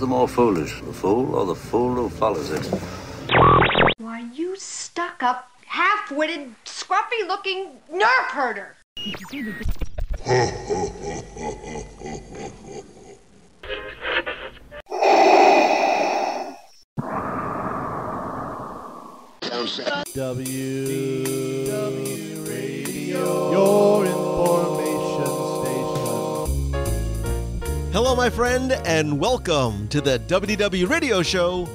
the more foolish, the fool or the fool who follows it? Why, you stuck-up, half-witted, scruffy-looking nerf herder! WDW Radio, your information station. Hello, my friend, and welcome to the WDW Radio Show,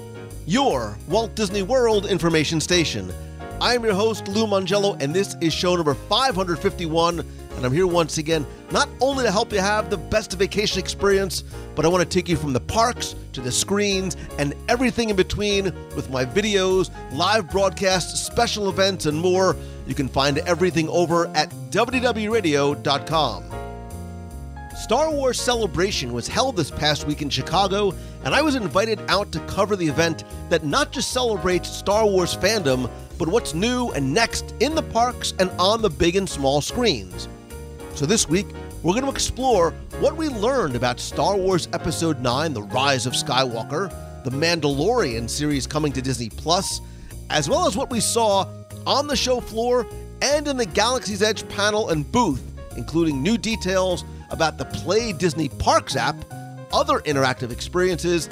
your Walt Disney World information station. I'm your host, Lou Mongello, and this is show number 551, and I'm here once again, not only to help you have the best vacation experience, but I want to take you from the parks to the screens and everything in between with my videos, live broadcasts, special events, and more. You can find everything over at WDWRadio.com. Star Wars Celebration was held this past week in Chicago, and I was invited out to cover the event that not just celebrates Star Wars fandom, but what's new and next in the parks and on the big and small screens. So this week, we're going to explore what we learned about Star Wars Episode 9, The Rise of Skywalker, the Mandalorian series coming to Disney+, as well as what we saw on the show floor and in the Galaxy's Edge panel and booth, including new details about the Play Disney Parks app, other interactive experiences,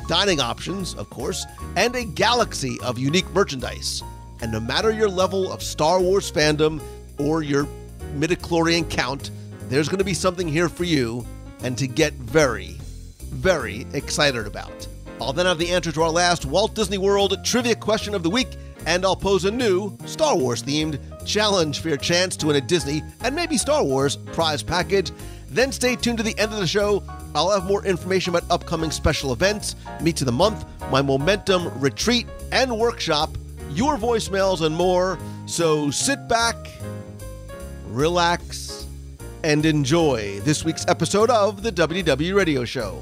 dining options, of course, and a galaxy of unique merchandise. And no matter your level of Star Wars fandom or your midichlorian count, there's going to be something here for you and to get very, very excited about. I'll then have the answer to our last Walt Disney World trivia question of the week, and I'll pose a new Star Wars-themed challenge for your chance to win a Disney and maybe Star Wars prize package. Then stay tuned to the end of the show. I'll have more information about upcoming special events, Meets of the Month, my Momentum Retreat and Workshop, your voicemails, and more. So sit back, relax, and enjoy this week's episode of the WDW Radio Show.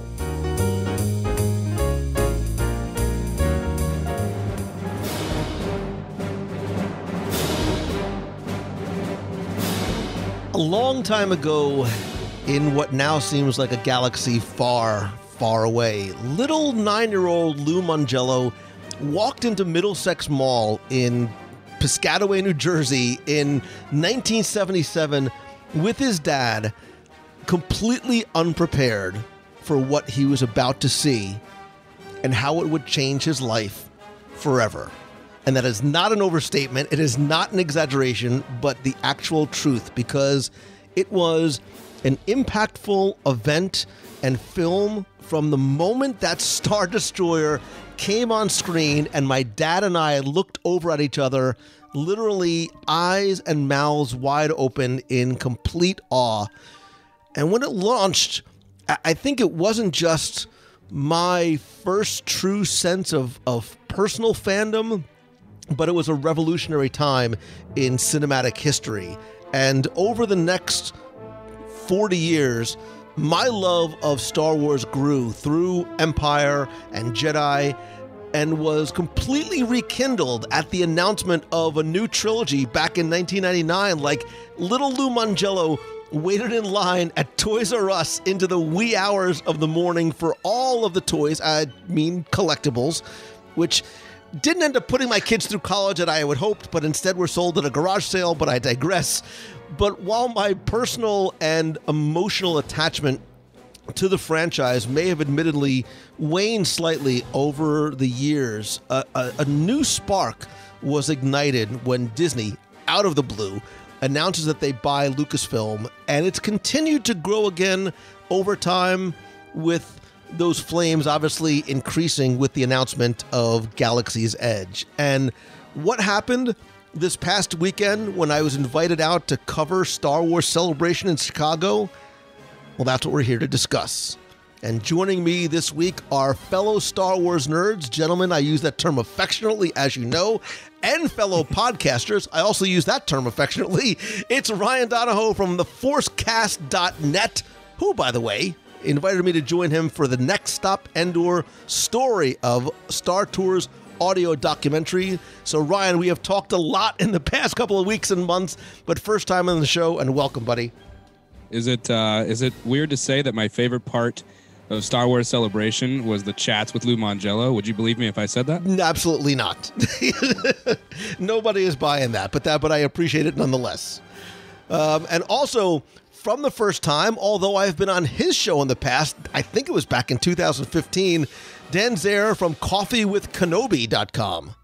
A long time ago, in what now seems like a galaxy far, far away, little 9-year-old Lou Mongello walked into Middlesex Mall in Piscataway, New Jersey in 1977 with his dad, completely unprepared for what he was about to see and how it would change his life forever. And that is not an overstatement. It is not an exaggeration, but the actual truth, because it was an impactful event and film from the moment that Star Destroyer came on screen and my dad and I looked over at each other, literally eyes and mouths wide open in complete awe. And when it launched, I think it wasn't just my first true sense of personal fandom, but it was a revolutionary time in cinematic history. And over the next 40 years, my love of Star Wars grew through Empire and Jedi and was completely rekindled at the announcement of a new trilogy back in 1999. Like, little Lou Mongello waited in line at Toys R Us into the wee hours of the morning for all of the toys, I mean collectibles, which didn't end up putting my kids through college that I had hoped, but instead were sold at a garage sale, but I digress. But while my personal and emotional attachment to the franchise may have admittedly waned slightly over the years, a new spark was ignited when Disney, out of the blue, announces that they buy Lucasfilm, and it's continued to grow again over time, with those flames obviously increasing with the announcement of Galaxy's Edge. And what happened this past weekend when I was invited out to cover Star Wars Celebration in Chicago? Well, that's what we're here to discuss. And joining me this week are fellow Star Wars nerds, gentlemen, I use that term affectionately, as you know, and fellow podcasters, I also use that term affectionately. It's Ryan Donahoe from theforcecast.net, who, by the way, invited me to join him for the Next Stop Endor story of Star Tours audio documentary. So, Ryan, we have talked a lot in the past couple of weeks and months, but first time on the show, and welcome, buddy. Is it weird to say that my favorite part of Star Wars Celebration was the chats with Lou Mongello. Would you believe me if I said that? Absolutely not. Nobody is buying that, but I appreciate it nonetheless. And also, from the first time, although I've been on his show in the past, I think it was back in 2015, Dan Zehr from coffeewithkenobi.com.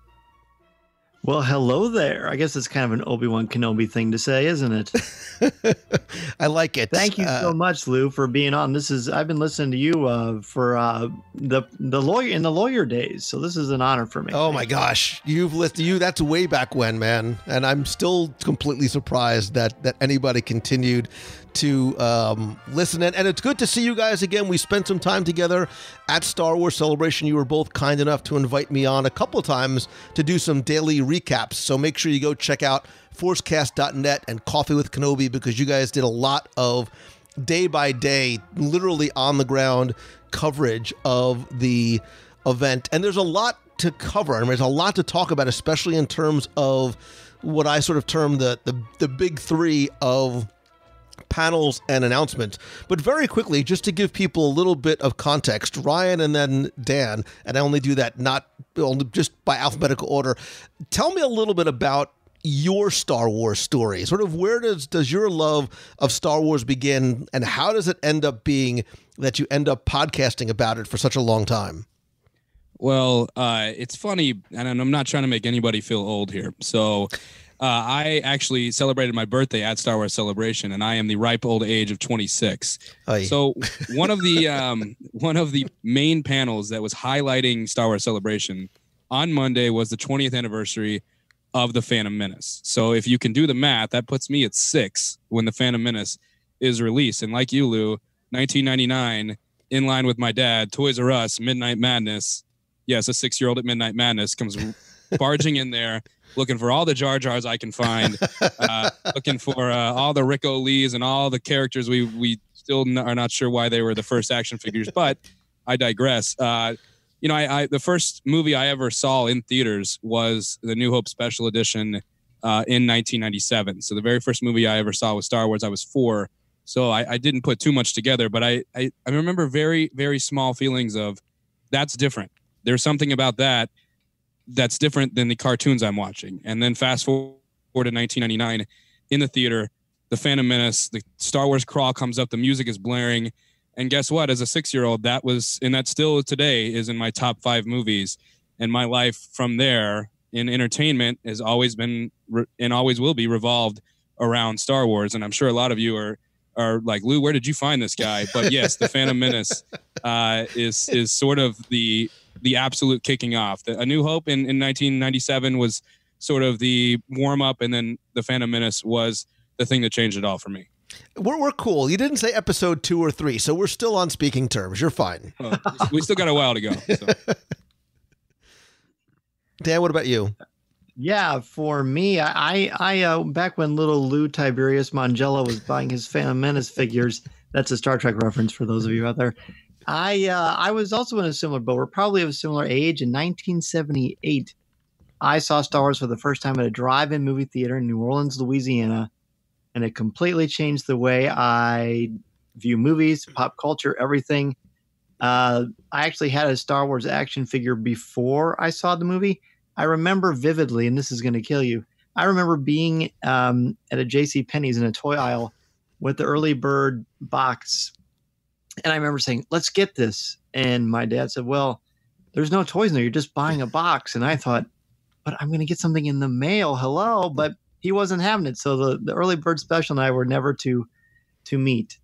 Well, hello there. I guess it's kind of an Obi-Wan Kenobi thing to say, isn't it? I like it. Thank you so much, Lou, for being on. I've been listening to you for the lawyer days, so this is an honor for me. Oh my gosh, you've listened to you. That's way back when, man, and I'm still completely surprised that anybody continued to listen. And it's good to see you guys again. We spent some time together at Star Wars Celebration. You were both kind enough to invite me on a couple of times to do some daily recaps. So make sure you go check out forcecast.net and Coffee with Kenobi, because you guys did a lot of day by day, literally on the ground coverage of the event. And there's a lot to cover. I mean, there's a lot to talk about, especially in terms of what I sort of term the big three of panels and announcements. But very quickly, just to give people a little bit of context, Ryan and then Dan, and I only do that not just by alphabetical order, tell me a little bit about your Star Wars story. Sort of where does your love of Star Wars begin, and how does it end up being that you end up podcasting about it for such a long time? Well, it's funny, and I'm not trying to make anybody feel old here. So I actually celebrated my birthday at Star Wars Celebration, and I am the ripe old age of 26. Aye. So one of the main panels that was highlighting Star Wars Celebration on Monday was the 20th anniversary of The Phantom Menace. So if you can do the math, that puts me at 6 when The Phantom Menace is released. And like you, Lou, 1999, in line with my dad, Toys R Us, Midnight Madness. Yes, a 6-year-old at Midnight Madness comes barging in there, looking for all the Jar Jars I can find, looking for all the Rick O'Lees and all the characters we still are not sure why they were the first action figures, but I digress. The first movie I ever saw in theaters was the New Hope Special Edition in 1997. So the very first movie I ever saw was Star Wars. I was 4, so I didn't put too much together, but I remember very, very small feelings of that's different. There's something about that's different than the cartoons I'm watching. And then fast forward to 1999 in the theater, The Phantom Menace, the Star Wars crawl comes up, the music is blaring. And guess what? As a 6-year-old, that still today is in my top 5 movies. And my life from there in entertainment has always been and always will be revolved around Star Wars. And I'm sure a lot of you are like, Lou, where did you find this guy? But yes, The Phantom Menace is sort of the absolute kicking off. A New Hope in 1997 was sort of the warm up, and then The Phantom Menace was the thing that changed it all for me. We're cool. You didn't say episode 2 or 3, so we're still on speaking terms. You're fine. Well, we still got a while to go. So. Dan, what about you? Yeah, for me, I back when little Lou Tiberius Mongello was buying his Phantom Menace figures, that's a Star Trek reference for those of you out there. I was also in a similar boat. We're probably of a similar age. In 1978, I saw Star Wars for the first time at a drive-in movie theater in New Orleans, Louisiana, and it completely changed the way I view movies, pop culture, everything. I actually had a Star Wars action figure before I saw the movie. I remember vividly, and this is going to kill you, I remember being at a JCPenney's in a toy aisle with the early bird box. And I remember saying, let's get this. And my dad said, well, there's no toys in there. You're just buying a box. And I thought, but I'm going to get something in the mail. Hello. But he wasn't having it. So the early bird special and I were never to meet.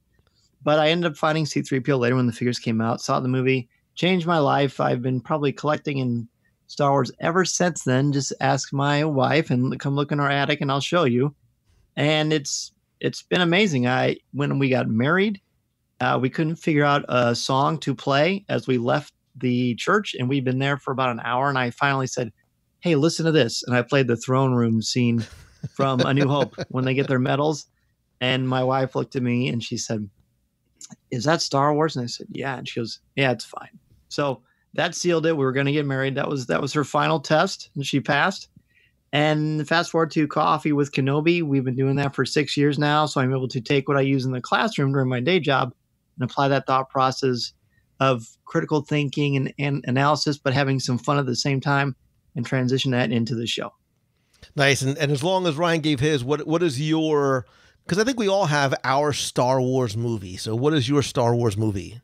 But I ended up finding C-3PO later when the figures came out, saw the movie, changed my life. I've been probably collecting in Star Wars ever since then. Just ask my wife and come look in our attic and I'll show you. And it's been amazing. When we got married, we couldn't figure out a song to play as we left the church, and we'd been there for about an hour. And I finally said, hey, listen to this. And I played the throne room scene from A New Hope when they get their medals. And my wife looked at me and she said, is that Star Wars? And I said, yeah. And she goes, yeah, it's fine. So that sealed it. We were going to get married. That was her final test, and she passed. And fast forward to Coffee with Kenobi. We've been doing that for 6 years now. So I'm able to take what I use in the classroom during my day job and apply that thought process of critical thinking and analysis, but having some fun at the same time, and transition that into the show. Nice. And as long as Ryan gave his, what is your, because I think we all have our Star Wars movie. So what is your Star Wars movie?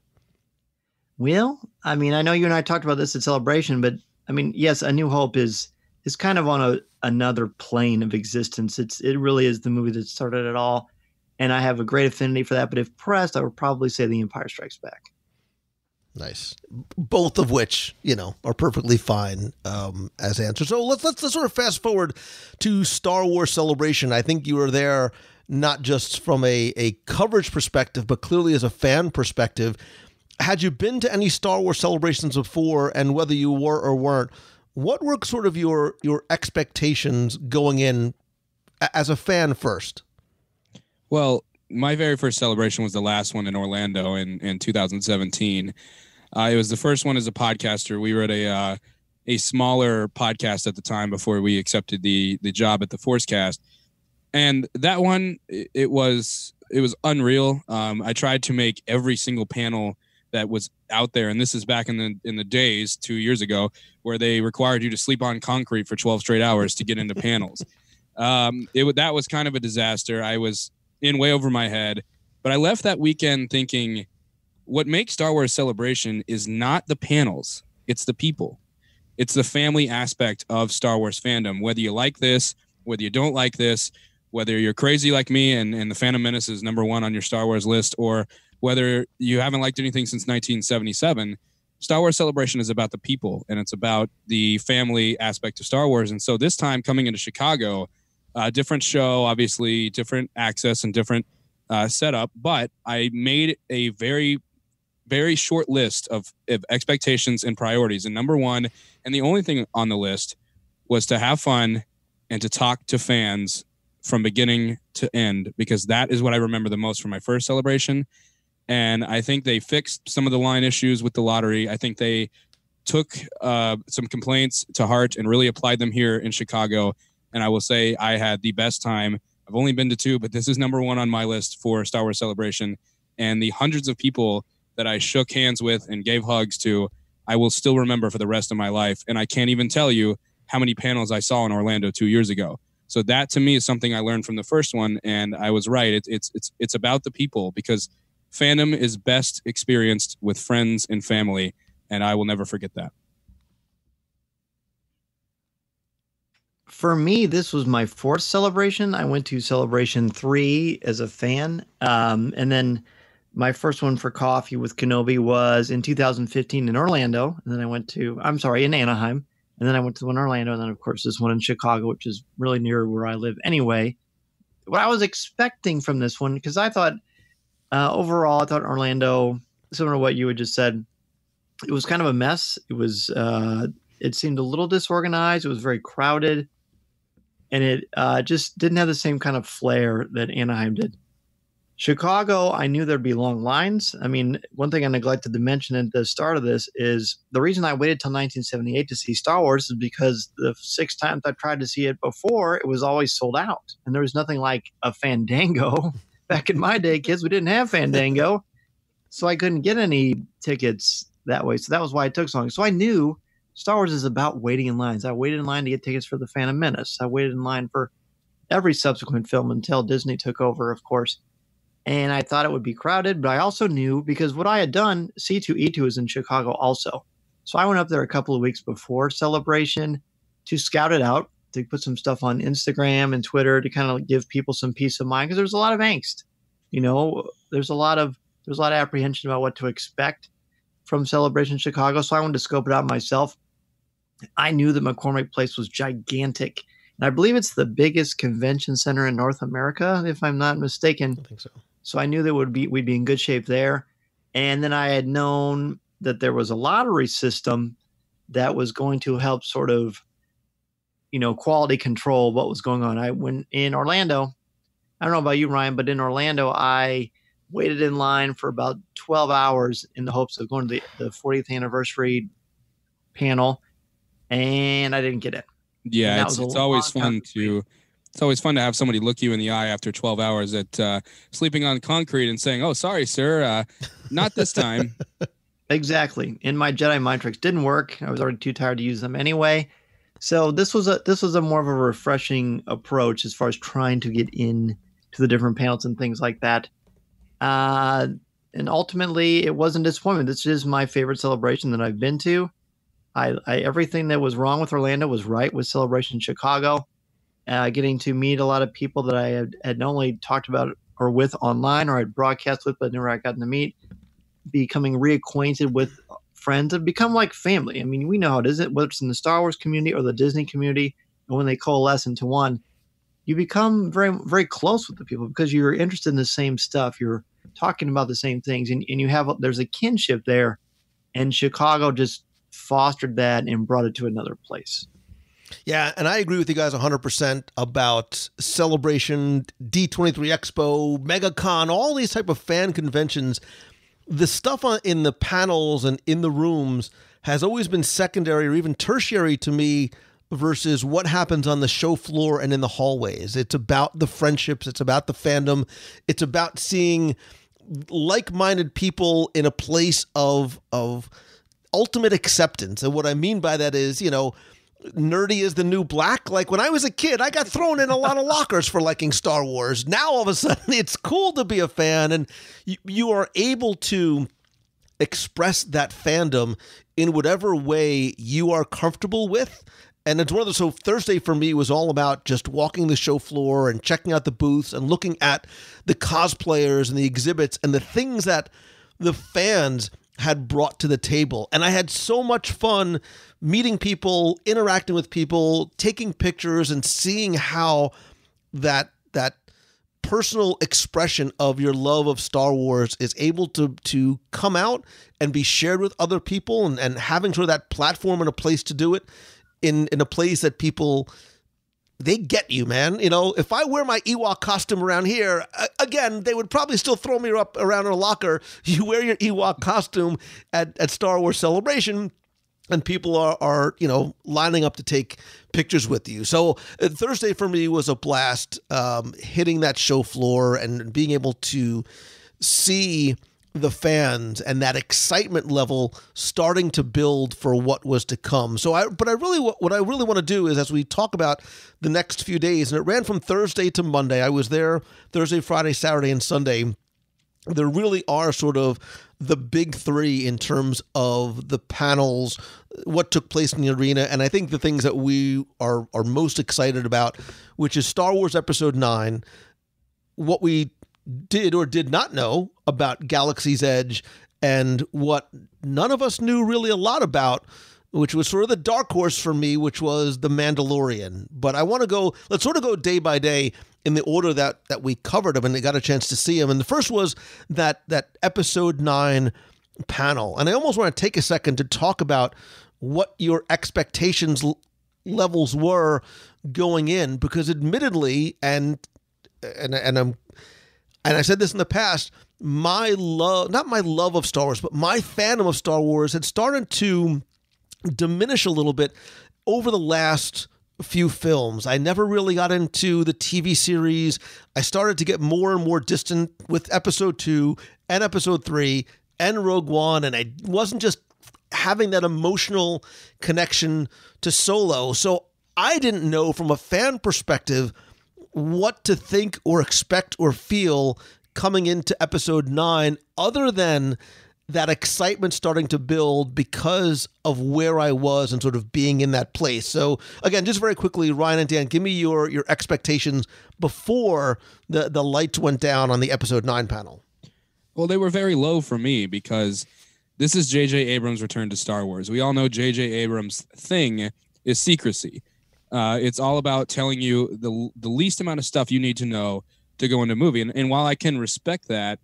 Well, I mean, I know you and I talked about this at Celebration, but I mean, yes, A New Hope is kind of on another plane of existence. It really is the movie that started it all. And I have a great affinity for that. But if pressed, I would probably say The Empire Strikes Back. Nice. Both of which, are perfectly fine as answers. So let's sort of fast forward to Star Wars Celebration. I think you were there not just from a coverage perspective, but clearly as a fan perspective. Had you been to any Star Wars celebrations before, and whether you were or weren't, what were sort of your expectations going in as a fan first? Well, my very first celebration was the last one in Orlando in 2017. It was the first one as a podcaster. We were at a smaller podcast at the time before we accepted the job at the Forcecast. And that one, it was unreal. I tried to make every single panel that was out there, and this is back in the days 2 years ago where they required you to sleep on concrete for 12 straight hours to get into panels. That was kind of a disaster. I was in way over my head, but I left that weekend thinking, what makes Star Wars Celebration is not the panels, it's the people. It's the family aspect of Star Wars fandom. Whether you like this, whether you don't like this, whether you're crazy like me and the Phantom Menace is number one on your Star Wars list, or whether you haven't liked anything since 1977, Star Wars Celebration is about the people, and it's about the family aspect of Star Wars. And so this time coming into Chicago, different show, obviously different access and different setup, but I made a very, very short list of expectations and priorities. And number one, and the only thing on the list, was to have fun and to talk to fans from beginning to end, because that is what I remember the most from my first celebration. And I think they fixed some of the line issues with the lottery. I think they took some complaints to heart and really applied them here in Chicago. And I will say I had the best time. I've only been to two, but this is number one on my list for Star Wars Celebration. And the hundreds of people that I shook hands with and gave hugs to, I will still remember for the rest of my life. And I can't even tell you how many panels I saw in Orlando 2 years ago. So that to me is something I learned from the first one. And I was right. It's about the people, because fandom is best experienced with friends and family. And I will never forget that. For me, this was my fourth celebration. I went to Celebration 3 as a fan. And then my first one for coffee with Kenobi was in 2015 in Orlando. And then I went to, in Anaheim. And then I went to the one in Orlando. And then, of course, this one in Chicago, which is really near where I live anyway. What I was expecting from this one, because I thought, overall, I thought Orlando, similar to what you had just said, it was kind of a mess. It was, it seemed a little disorganized. It was very crowded. And it just didn't have the same kind of flair that Anaheim did. Chicago, I knew there'd be long lines. I mean, one thing I neglected to mention at the start of this is the reason I waited till 1978 to see Star Wars is because the 6 times I tried to see it before, it was always sold out. And there was nothing like a Fandango. Back in my day, kids, we didn't have Fandango. So I couldn't get any tickets that way. So that was why it took so long. So I knew Star Wars is about waiting in lines. I waited in line to get tickets for The Phantom Menace. I waited in line for every subsequent film until Disney took over, of course. And I thought it would be crowded, but I also knew, because what I had done, C2E2 is in Chicago also. So I went up there a couple of weeks before Celebration to scout it out, to put some stuff on Instagram and Twitter to kind of give people some peace of mind, because there's a lot of angst. You know, there's a lot of apprehension about what to expect from Celebration Chicago. So I wanted to scope it out myself. I knew that McCormick Place was gigantic. And I believe it's the biggest convention center in North America, if I'm not mistaken. I think so. So I knew that we'd be in good shape there. And then I had known that there was a lottery system that was going to help sort of, quality control what was going on. I went in Orlando. I don't know about you, Ryan, but in Orlando, I waited in line for about 12 hours in the hopes of going to the 40th anniversary panel, and I didn't get in. Yeah, it's always fun to have somebody look you in the eye after 12 hours at sleeping on concrete and saying, "Oh, sorry, sir, not this time." Exactly. And my Jedi mind tricks didn't work. I was already too tired to use them anyway. So this was a more of a refreshing approach as far as trying to get in to the different panels and things like that. And ultimately, it wasn't disappointment. This is my favorite celebration that I've been to. I everything that was wrong with Orlando was right with Celebration Chicago. Getting to meet a lot of people that I had not only talked about or with online or I'd broadcast with, but never had gotten to meet. Becoming reacquainted with friends have become like family. I mean, we know how it is, whether it's in the Star Wars community or the Disney community, and when they coalesce into one, you become very, very close with the people because you're interested in the same stuff. You're talking about the same things, and there's a kinship there, and Chicago just fostered that and brought it to another place. Yeah, and I agree with you guys 100% about Celebration, D23 Expo, MegaCon, all these type of fan conventions. The stuff in the panels and in the rooms has always been secondary or even tertiary to me versus what happens on the show floor and in the hallways. It's about the friendships. It's about the fandom. It's about seeing like-minded people in a place of ultimate acceptance. And what I mean by that is, nerdy is the new black. Like when I was a kid, I got thrown in a lot of lockers for liking Star Wars. Now all of a sudden it's cool to be a fan, and you are able to express that fandom in whatever way you are comfortable with. And it's one of those, so Thursday for me was all about just walking the show floor and checking out the booths and looking at the cosplayers and the exhibits and the things that the fans had brought to the table. And I had so much fun meeting people, interacting with people, taking pictures, and seeing how that personal expression of your love of Star Wars is able to come out and be shared with other people, and having sort of that platform and a place to do it in a place that people, they get you, man. If I wear my Ewok costume around here, again, they would probably still throw me up around in a locker. You wear your Ewok costume at Star Wars Celebration, and people are lining up to take pictures with you. So Thursday for me was a blast, hitting that show floor and being able to see the fans and that excitement level starting to build for what was to come. So what I really want to do is, as we talk about the next few days, and it ran from Thursday to Monday. I was there Thursday, Friday, Saturday, and Sunday. There really are sort of the big three in terms of the panels, what took place in the arena, and I think the things that we are most excited about, which is Star Wars Episode 9, what we did or did not know about Galaxy's Edge, and what none of us knew really a lot about, which was sort of the dark horse for me, which was The Mandalorian. But let's sort of go day by day in the order that we covered them and they got a chance to see them. And the first was that Episode 9 panel. And I almost want to take a second to talk about what your expectations levels were going in, because admittedly, and I said this in the past, not my love of Star Wars, but my fandom of Star Wars had started to diminish a little bit over the last few films. I never really got into the TV series. I started to get more and more distant with Episode 2 and Episode 3 and Rogue One, and I wasn't just having that emotional connection to Solo. So I didn't know from a fan perspective what to think or expect or feel coming into Episode 9, other than that excitement starting to build because of where I was and sort of being in that place. So again, just very quickly, Ryan and Dan, give me your expectations before the lights went down on the Episode 9 panel. Well, they were very low for me because this is J.J. Abrams' return to Star Wars. We all know J.J. Abrams' thing is secrecy. It's all about telling you the least amount of stuff you need to know to go into a movie. And while I can respect that,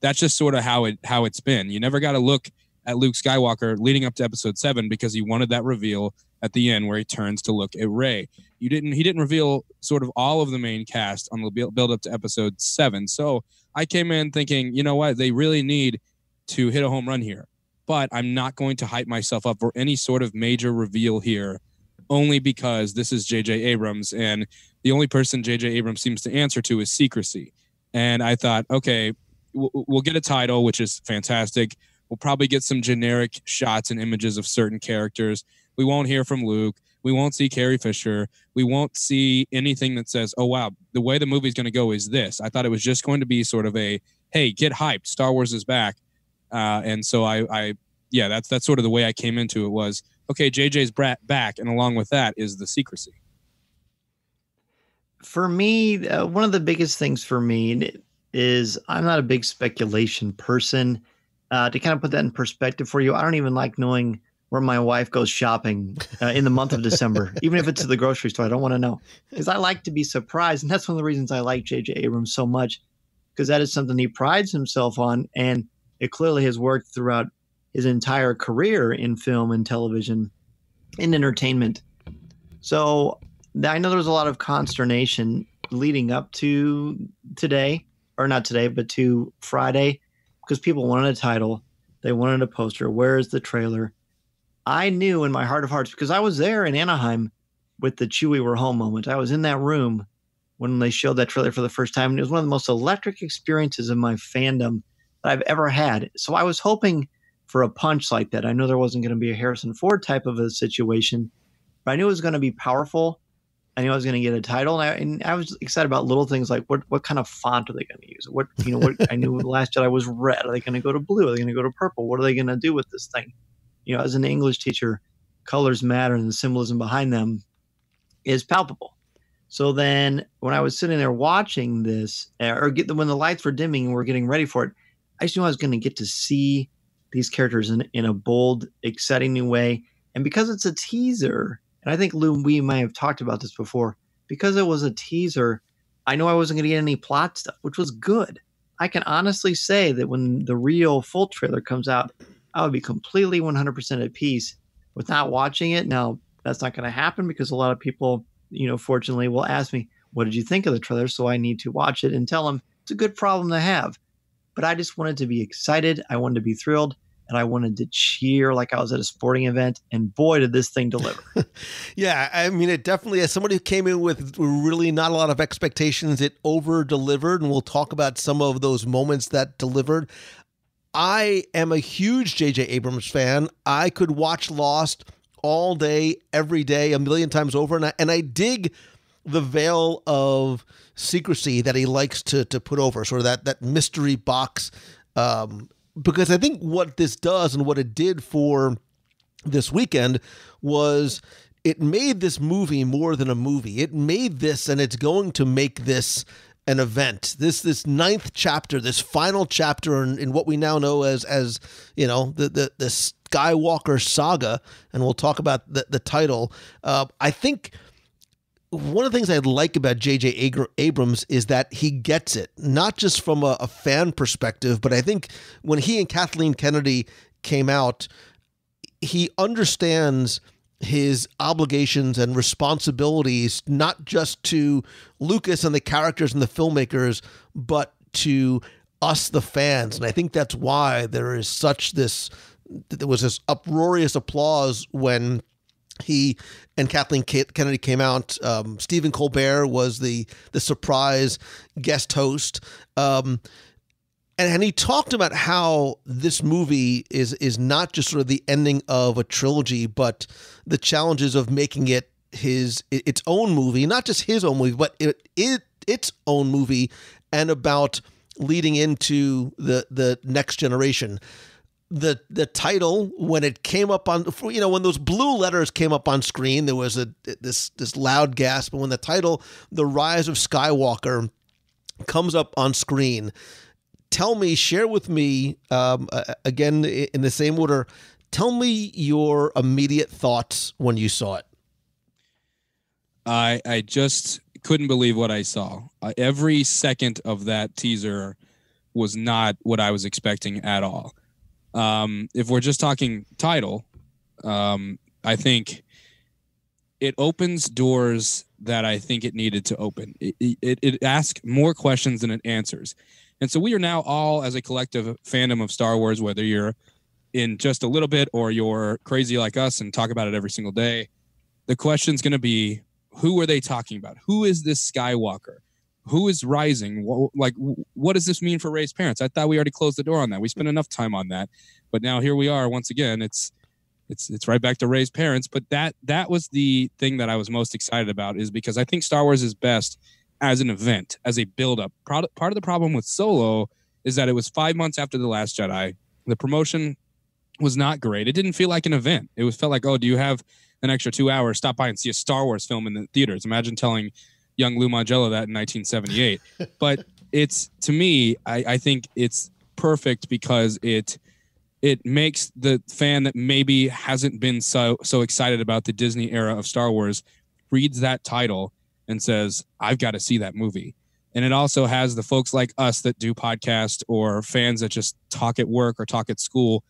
that's just sort of how it's been. You never got to look at Luke Skywalker leading up to Episode 7 because he wanted that reveal at the end where he turns to look at Rey. He didn't reveal sort of all of the main cast on the build up to Episode 7. So I came in thinking, you know what, they really need to hit a home run here. But I'm not going to hype myself up for any sort of major reveal here, only because this is J.J. Abrams, and the only person J.J. Abrams seems to answer to is secrecy. And I thought, okay, we'll get a title, which is fantastic. We'll probably get some generic shots and images of certain characters. We won't hear from Luke. We won't see Carrie Fisher. We won't see anything that says, oh, wow, the way the movie's going to go is this. I thought it was just going to be sort of a, hey, get hyped. Star Wars is back. And so that's sort of the way I came into it was, okay, JJ's back. And along with that is the secrecy. For me, one of the biggest things for me is I'm not a big speculation person. To kind of put that in perspective for you, I don't even like knowing where my wife goes shopping in the month of December. Even if it's to the grocery store, I don't want to know. Because I like to be surprised. And that's one of the reasons I like J.J. Abrams so much. Because that is something he prides himself on. And it clearly has worked throughout his entire career in film and television, in entertainment. So I know there was a lot of consternation leading up to today, or not today, but to Friday, because people wanted a title. They wanted a poster. Where is the trailer? I knew in my heart of hearts, because I was there in Anaheim with the Chewie We're Home moment. I was in that room when they showed that trailer for the first time. And it was one of the most electric experiences of my fandom that I've ever had. So I was hoping for a punch like that. I know there wasn't going to be a Harrison Ford type of a situation, but I knew it was going to be powerful. I knew I was going to get a title, and I was excited about little things like what kind of font are they going to use? What I knew The Last Jedi was red. Are they going to go to blue? Are they going to go to purple? What are they going to do with this thing? As an English teacher, colors matter, and the symbolism behind them is palpable. So then, when I was sitting there watching this, when the lights were dimming and we're getting ready for it, I just knew I was going to get to see these characters in a bold, exciting new way. And because it's a teaser. And I think, Lou, we might have talked about this before. Because it was a teaser, I know I wasn't going to get any plot stuff, which was good. I can honestly say that when the real full trailer comes out, I would be completely 100% at peace with not watching it. Now, that's not going to happen because a lot of people, fortunately will ask me, what did you think of the trailer? So I need to watch it and tell them it's a good problem to have. But I just wanted to be excited. I wanted to be thrilled. And I wanted to cheer like I was at a sporting event. And boy, did this thing deliver. Yeah, I mean, it definitely, as somebody who came in with really not a lot of expectations, it over-delivered. And we'll talk about some of those moments that delivered. I am a huge J.J. Abrams fan. I could watch Lost all day, every day, a million times over. And I dig the veil of secrecy that he likes to put over, sort of that mystery box, because I think what this does and what it did for this weekend was it made this movie more than a movie. It made this, and it's going to make this an event. This ninth chapter, this final chapter in what we now know as the Skywalker saga, and we'll talk about the title. I think one of the things I like about J.J. Abrams is that he gets it, not just from a fan perspective, but I think when he and Kathleen Kennedy came out, he understands his obligations and responsibilities, not just to Lucas and the characters and the filmmakers, but to us, the fans. And I think that's why there was this uproarious applause when he and Kathleen Kennedy came out. Stephen Colbert was the surprise guest host. And he talked about how this movie is not just sort of the ending of a trilogy, but the challenges of making it its own movie, not just his own movie, but its own movie, and about leading into the next generation. The title, when it came up on, when those blue letters came up on screen, there was this loud gasp. But when the title, The Rise of Skywalker, comes up on screen, share with me, again, in the same order, tell me your immediate thoughts when you saw it. I just couldn't believe what I saw. Every second of that teaser was not what I was expecting at all. If we're just talking title, I think it opens doors that I think it needed to open. It asks more questions than it answers. And so we are now all, as a collective fandom of Star Wars, whether you're in just a little bit or you're crazy like us and talk about it every single day, the question's going to be, who are they talking about? Who is this Skywalker? who is rising? What does this mean for Rey's parents? I thought we already closed the door on that. We spent enough time on that, but now here we are once again. It's right back to Rey's parents. But that was the thing that I was most excited about, is because I think Star Wars is best as an event, as a build-up. Part of the problem with Solo is that it was 5 months after The Last Jedi. The promotion was not great. It didn't feel like an event. It felt like, oh, do you have an extra 2 hours? Stop by and see a Star Wars film in the theaters. Imagine telling young Lou Mangello that in 1978. But to me, I think it's perfect because it makes the fan that maybe hasn't been so excited about the Disney era of Star Wars reads that title and says, I've got to see that movie. And it also has the folks like us that do podcasts, or fans that just talk at work or talk at school,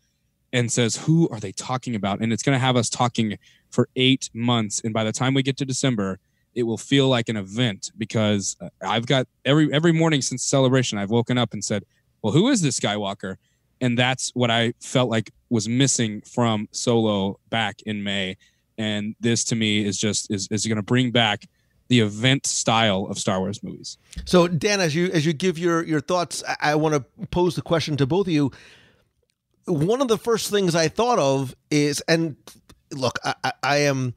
and says, who are they talking about? And it's going to have us talking for 8 months. And by the time we get to December, it will feel like an event, because I've got every morning since Celebration, I've woken up and said, well, who is this Skywalker? And that's what I felt like was missing from Solo back in May. And this, to me, is going to bring back the event style of Star Wars movies. So, Dan, as you give your thoughts, I want to pose the question to both of you. One of the first things I thought of is, and look, I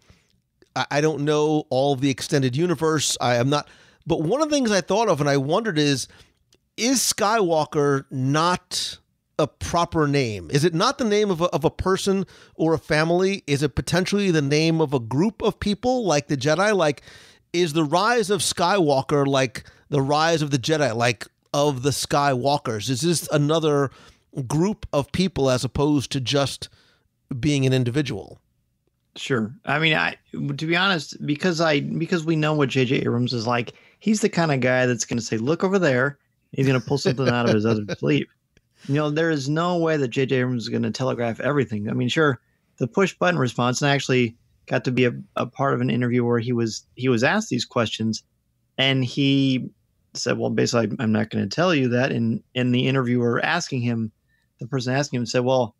don't know all of the extended universe. I am not, but one of the things I thought of and I wondered is Skywalker not a proper name? Is it not the name of a person or a family? Is it potentially the name of a group of people like the Jedi? Like, is the rise of Skywalker like the rise of the Jedi, like of the Skywalkers? Is this another group of people as opposed to just being an individual? Sure. I mean, to be honest, because we know what J.J. Abrams is like, he's the kind of guy that's going to say, look over there. He's going to pull something out of his other sleeve. There is no way that J.J. Abrams is going to telegraph everything. I mean, sure, the push button response, and I actually got to be a part of an interview where he was asked these questions, and he said, well, basically, I'm not going to tell you that. And the interviewer asking him, the person asking him said, well,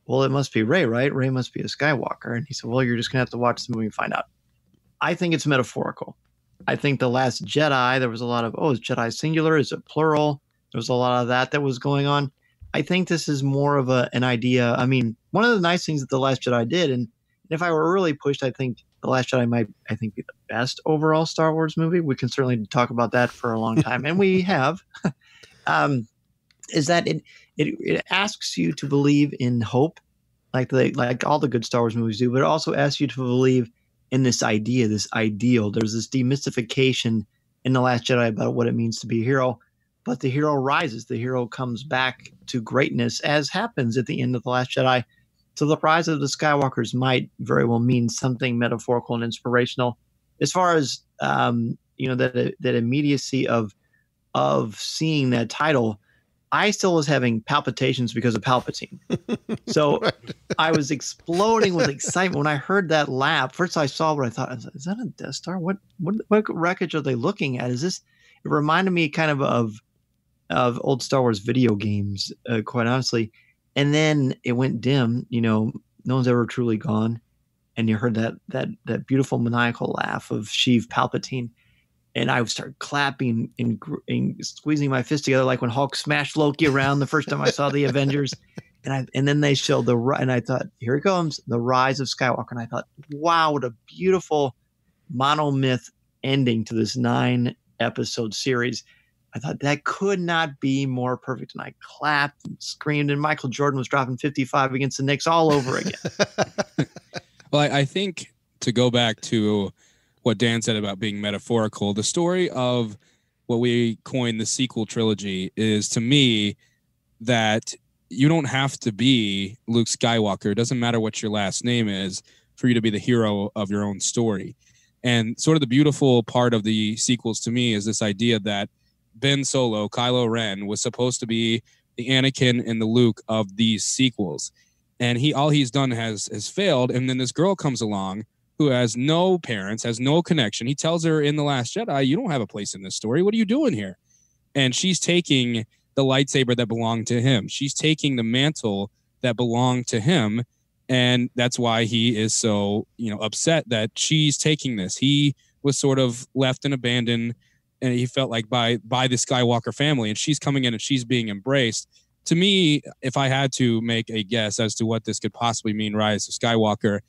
it must be Rey, right? Rey must be a Skywalker. And he said, well, you're just going to have to watch the movie and find out. I think it's metaphorical. I think The Last Jedi, there was a lot of, is Jedi singular? Is it plural? There was a lot of that was going on. I think this is more of an idea. I mean, one of the nice things that The Last Jedi did, and if I were really pushed, I think The Last Jedi might, be the best overall Star Wars movie. We can certainly talk about that for a long time, and we have. Is that it asks you to believe in hope, like all the good Star Wars movies do, but it also asks you to believe in this idea, this ideal. There's this demystification in The Last Jedi about what it means to be a hero, but the hero rises. The hero comes back to greatness, as happens at the end of The Last Jedi. So the rise of the Skywalkers might very well mean something metaphorical and inspirational. As far as that immediacy of seeing that title, I still was having palpitations because of Palpatine. So I was exploding with excitement when I heard that laugh. First I saw what I thought, is that a Death Star? What wreckage are they looking at? Is this? It reminded me kind of old Star Wars video games, quite honestly. And then it went dim. No one's ever truly gone. And you heard that beautiful maniacal laugh of Sheev Palpatine. And I would start clapping and squeezing my fist together like when Hulk smashed Loki around the first time I saw the Avengers. And then they showed and I thought, here it comes, the rise of Skywalker. And I thought, wow, what a beautiful monomyth ending to this 9-episode series. I thought that could not be more perfect. And I clapped and screamed, and Michael Jordan was dropping 55 against the Knicks all over again. Well, I think, to go back to what Dan said about being metaphorical, the story of what we coined the sequel trilogy is, to me, that you don't have to be Luke Skywalker. It doesn't matter what your last name is for you to be the hero of your own story. And sort of the beautiful part of the sequels to me is this idea that Ben Solo, Kylo Ren, was supposed to be the Anakin and the Luke of these sequels. And all he's done has failed. And then this girl comes along who has no parents, has no connection. He tells her in The Last Jedi, you don't have a place in this story. What are you doing here? And she's taking the lightsaber that belonged to him. She's taking the mantle that belonged to him. And that's why he is so, upset that she's taking this. He was sort of left and abandoned and he felt like by the Skywalker family, and she's coming in and she's being embraced. To me, if I had to make a guess as to what this could possibly mean, Rise of Skywalker,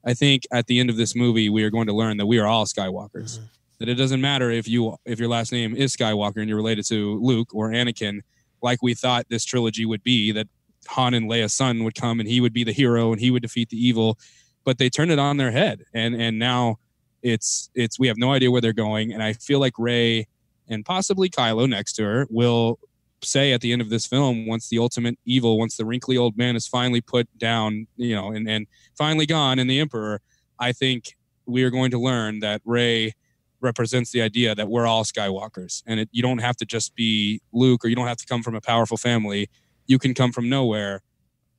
I think at the end of this movie, we are going to learn that we are all Skywalkers. Mm-hmm. That it doesn't matter if your last name is Skywalker and you're related to Luke or Anakin, like we thought this trilogy would be, that Han and Leia's son would come and he would be the hero and he would defeat the evil. But they turned it on their head, and now it's we have no idea where they're going. And I feel like Rey and possibly Kylo next to her will say at the end of this film, once the ultimate evil, once the wrinkly old man is finally put down, and finally gone, and the Emperor, I think we are going to learn that Rey represents the idea that we're all Skywalkers, and you don't have to just be Luke, or you don't have to come from a powerful family. You can come from nowhere,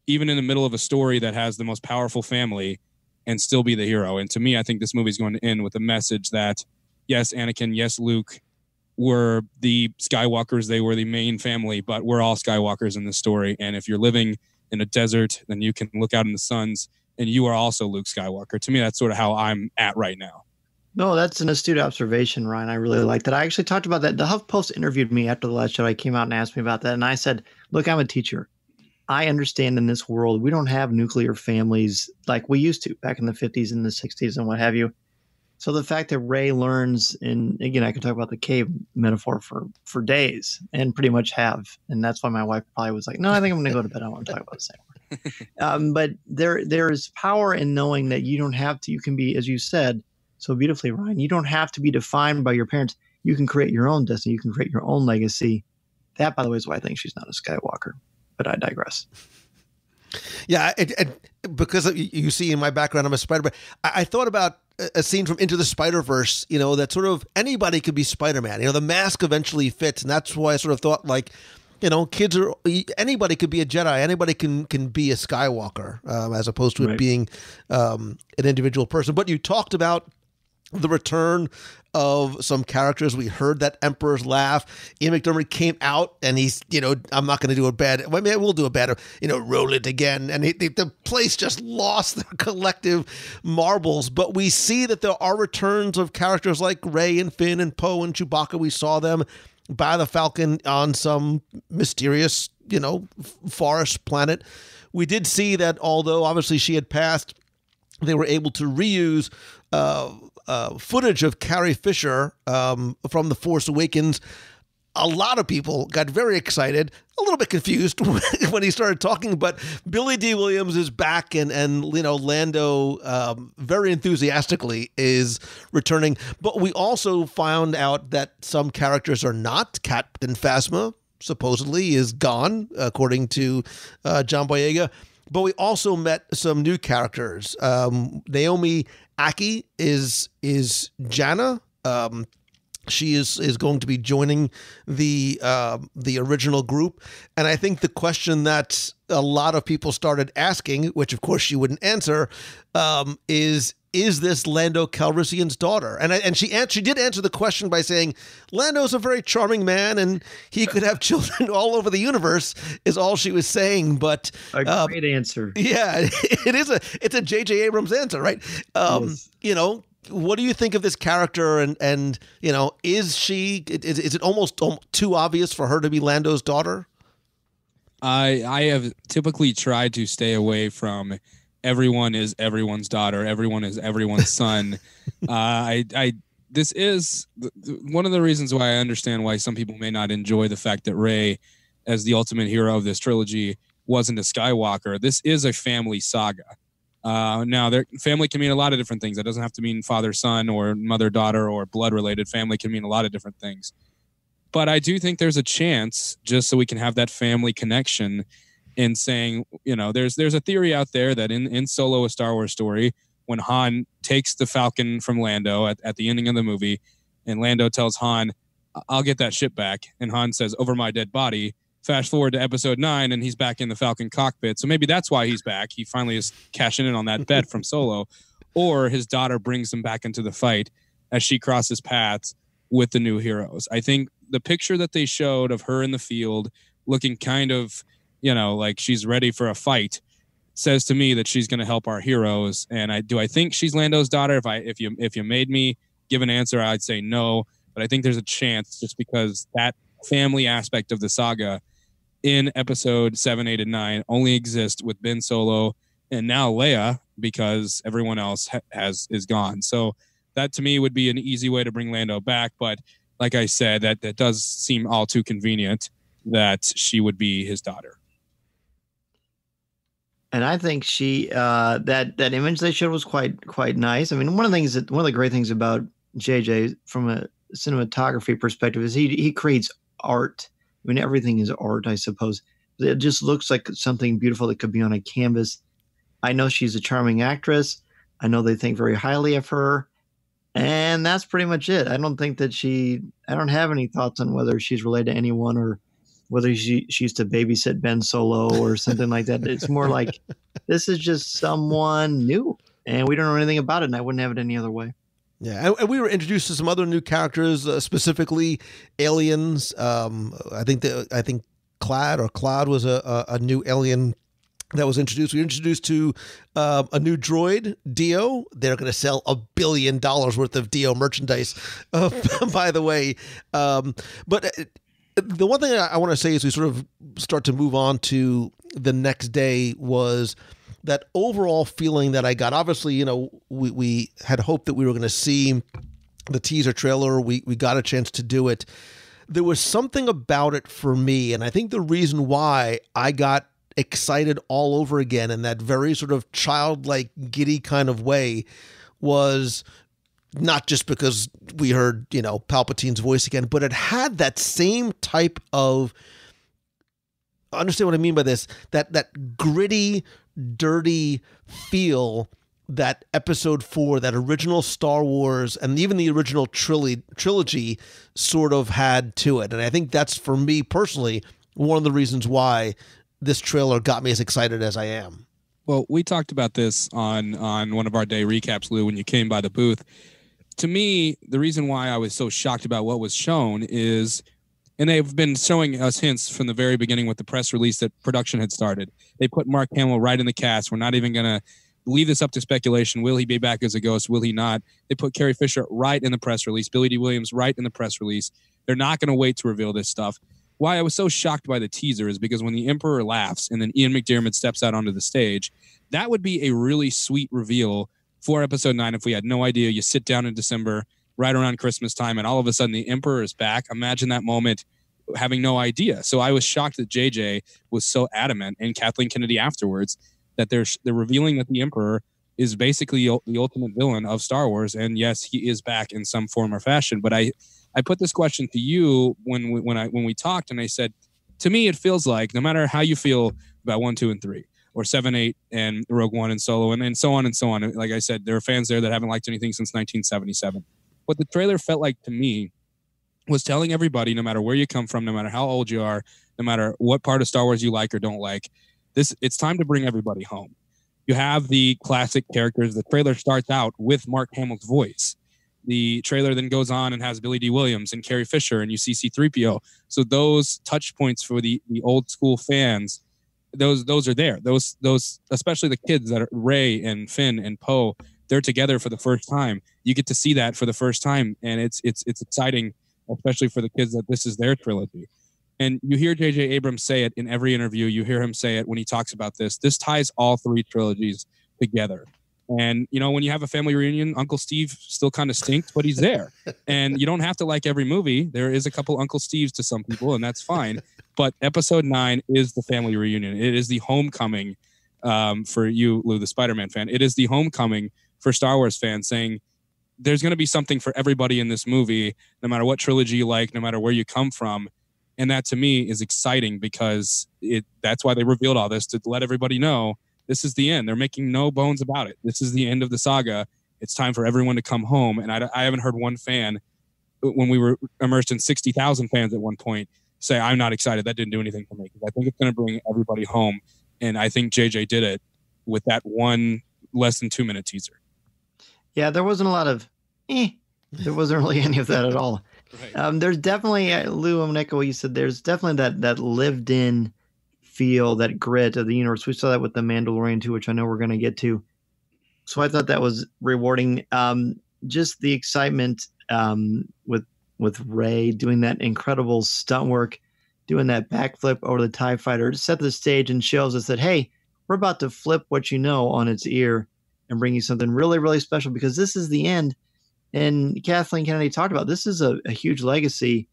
even in the middle of a story that has the most powerful family, and still be the hero. And to me, I think this movie is going to end with a message that, yes, Anakin, yes, Luke were the Skywalkers. They were the main family, but we're all Skywalkers in this story. And if you're living in a desert, then you can look out in the suns, and you are also Luke Skywalker. To me, that's sort of how I'm at right now. No, that's an astute observation, Ryan. I really like that. I actually talked about that. The HuffPost interviewed me after The Last Jedi came out and asked me about that. And I said, look, I'm a teacher. I understand in this world, we don't have nuclear families like we used to back in the 50s and the 60s and what have you. So the fact that Rey learns, and again, I could talk about the cave metaphor for days and pretty much have. And that's why my wife probably was like, no, I think I'm going to go to bed. I don't want to talk about the same word. But there is power in knowing that you don't have to, you can be, as you said so beautifully, Ryan, you don't have to be defined by your parents. You can create your own destiny. You can create your own legacy. That, by the way, is why I think she's not a Skywalker. But I digress. Yeah, because you see in my background, I'm a Spider-Man. I thought about a scene from Into the Spider-Verse, that sort of anybody could be Spider-Man. The mask eventually fits, and that's why I sort of thought anybody could be a Jedi, anybody can be a Skywalker, as opposed to it being an individual person. But you talked about the return of some characters. We heard that Emperor's laugh. Ian McDermott came out and he's, I'm not going to do a bad, we'll do a bad, roll it again. And the place just lost their collective marbles. But we see that there are returns of characters like Rey and Finn and Poe and Chewbacca. We saw them by the Falcon on some mysterious, forest planet. We did see that although obviously she had passed, they were able to reuse footage of Carrie Fisher from The Force Awakens. A lot of people got very excited, a little bit confused when he started talking, but Billy D. Williams is back, and Lando very enthusiastically is returning. But we also found out that some characters are not. Captain Phasma supposedly is gone, according to John Boyega. But we also met some new characters. Naomi Aki is Jannah. She is going to be joining the original group. And I think the question that a lot of people started asking, which of course she wouldn't answer, is this Lando Calrissian's daughter? And she did answer the question by saying Lando's a very charming man and he could have children all over the universe, is all she was saying. But a great answer. Yeah, it's a J.J. Abrams answer, right? Yes. What do you think of this character? And is it almost too obvious for her to be Lando's daughter? I have typically tried to stay away from everyone is everyone's daughter, everyone is everyone's son. This is one of the reasons why I understand why some people may not enjoy the fact that Rey, as the ultimate hero of this trilogy, wasn't a Skywalker. This is a family saga. Now, family can mean a lot of different things. That doesn't have to mean father-son or mother-daughter or blood-related. Family can mean a lot of different things. But I do think there's a chance, just so we can have that family connection, in saying, there's a theory out there that in Solo, a Star Wars story, when Han takes the Falcon from Lando at the ending of the movie, and Lando tells Han, I'll get that ship back. And Han says, over my dead body. Fast forward to episode 9 and he's back in the Falcon cockpit. So maybe that's why he's back. He finally is cashing in on that bet from Solo. Or his daughter brings him back into the fight as she crosses paths with the new heroes. I think the picture that they showed of her in the field looking kind of, like she's ready for a fight says to me that she's going to help our heroes. And I think she's Lando's daughter. If you made me give an answer, I'd say no. but I think there's a chance just because that family aspect of the saga in episode 7, 8, and 9 only exists with Ben Solo and now Leia because everyone else is gone. So that to me would be an easy way to bring Lando back. But like I said, that does seem all too convenient that she would be his daughter. And I think she that image they showed was quite nice. I mean, one of the great things about JJ from a cinematography perspective is he creates art. I mean, everything is art, I suppose. It just looks like something beautiful that could be on a canvas. I know she's a charming actress. I know they think very highly of her. And that's pretty much it. I don't think that I don't have any thoughts on whether she's related to anyone or whether she used to babysit Ben Solo or something like that. It's more like this is just someone new and we don't know anything about it, and I wouldn't have it any other way. Yeah, and we were introduced to some other new characters, specifically aliens. I think Clad was a new alien that was introduced. We were introduced to a new droid, Dio. They're going to sell $1 billion worth of Dio merchandise, by the way. But the one thing I want to say as we sort of start to move on to the next day was that overall feeling that I got. Obviously, you know, we had hoped that we were going to see the teaser trailer. We got a chance to do it. There was something about it for me, and I think the reason why I got excited all over again in that very sort of childlike, giddy kind of way was not just because we heard, you know, Palpatine's voice again, but it had that same type of, understand what I mean by this, that gritty, dirty feel that episode 4, that original Star Wars and even the original trilogy sort of had to it. And I think that's, for me personally, one of the reasons why this trailer got me as excited as I am. Well, we talked about this on one of our day recaps, Lou, when you came by the booth. To me, the reason why I was so shocked about what was shown is, and they've been showing us hints from the very beginning with the press release that production had started. They put Mark Hamill right in the cast. We're not even going to leave this up to speculation. Will he be back as a ghost? Will he not? They put Carrie Fisher right in the press release. Billy D. Williams right in the press release. They're not going to wait to reveal this stuff. Why I was so shocked by the teaser is because when the Emperor laughs and then Ian McDiarmid steps out onto the stage, that would be a really sweet reveal for episode 9 if we had no idea. You sit down in December right around Christmas time and all of a sudden the Emperor is back. Imagine that moment having no idea. So I was shocked that JJ was so adamant, and Kathleen Kennedy afterwards, that they're revealing that the Emperor is basically the ultimate villain of Star Wars. And yes, he is back in some form or fashion. But I put this question to you when we talked, and I said, to me, it feels like no matter how you feel about 1, 2, and 3, or 7, 8, and Rogue One and Solo, and so on and so on. Like I said, there are fans there that haven't liked anything since 1977. What the trailer felt like to me was telling everybody, no matter where you come from, no matter how old you are, no matter what part of Star Wars you like or don't like, it's time to bring everybody home. You have the classic characters. The trailer starts out with Mark Hamill's voice. The trailer then goes on and has Billy D. Williams and Carrie Fisher, and you see C-3PO. So those touch points for the old school fans, those are there. Those especially the kids that are Rey and Finn and Poe, they're together for the first time. You get to see that for the first time, and it's exciting, especially for the kids that this is their trilogy. And you hear J.J. Abrams say it in every interview. You hear him say it when he talks about this. This ties all 3 trilogies together. And, you know, when you have a family reunion, Uncle Steve still kind of stinks, but he's there. And you don't have to like every movie. There is a couple Uncle Steves to some people, and that's fine. But episode 9 is the family reunion. It is the homecoming for you, Lou, the Spider-Man fan. It is the homecoming for Star Wars fans, saying there's going to be something for everybody in this movie, no matter what trilogy you like, no matter where you come from. And that, to me, is exciting because that's why they revealed all this, to let everybody know this is the end. They're making no bones about it. This is the end of the saga. It's time for everyone to come home. And I haven't heard one fan, when we were immersed in 60,000 fans at one point, say, I'm not excited. That didn't do anything for me. Because I think it's going to bring everybody home. And I think JJ did it with that one less than 2-minute teaser. Yeah, there wasn't a lot of, there wasn't really any of that at all. Right. There's definitely, Lou, I'm going to echo what you said. There's definitely that lived in feel, that grit of the universe. We saw that with The Mandalorian too, which I know we're going to get to. So I thought that was rewarding. Just the excitement with with Rey doing that incredible stunt work, doing that backflip over the TIE fighter, to set the stage and shows us that, hey, we're about to flip what you know on its ear and bring you something really, really special, because this is the end. And Kathleen Kennedy talked about this is a huge legacy,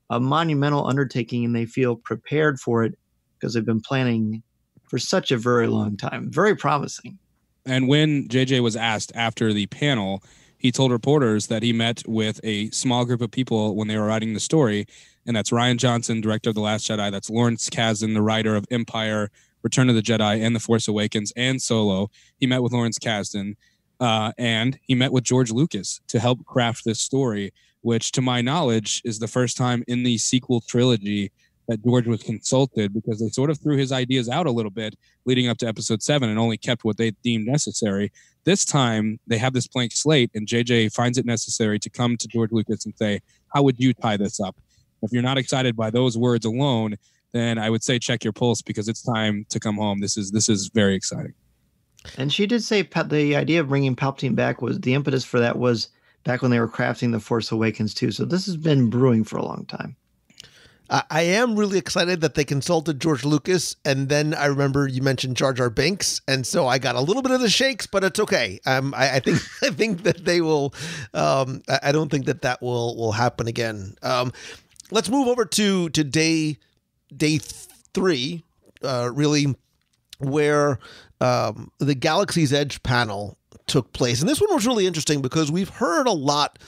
a monumental undertaking, and they feel prepared for it because they've been planning for such a very long time. Very promising. And when JJ was asked after the panel, he told reporters that he met with a small group of people when they were writing the story. And that's Rian Johnson, director of The Last Jedi. That's Lawrence Kasdan, the writer of Empire, Return of the Jedi, and The Force Awakens, and Solo. He met with Lawrence Kasdan. And he met with George Lucas to help craft this story, which, to my knowledge, is the first time in the sequel trilogy that George was consulted, because they sort of threw his ideas out a little bit leading up to episode 7 and only kept what they deemed necessary. This time, they have this blank slate, and JJ finds it necessary to come to George Lucas and say, how would you tie this up? If you're not excited by those words alone, then I would say check your pulse, because it's time to come home. This is very exciting. And she did say the idea of bringing Palpatine back was the impetus for that was back when they were crafting The Force Awakens too. So this has been brewing for a long time. I am really excited that they consulted George Lucas, and then I remember you mentioned Jar Jar Binks, and so I got a little bit of the shakes, but it's okay. I think that they will. I don't think that will happen again. Let's move over to day 3, really, where the Galaxy's Edge panel took place. And this one was really interesting because we've heard a lot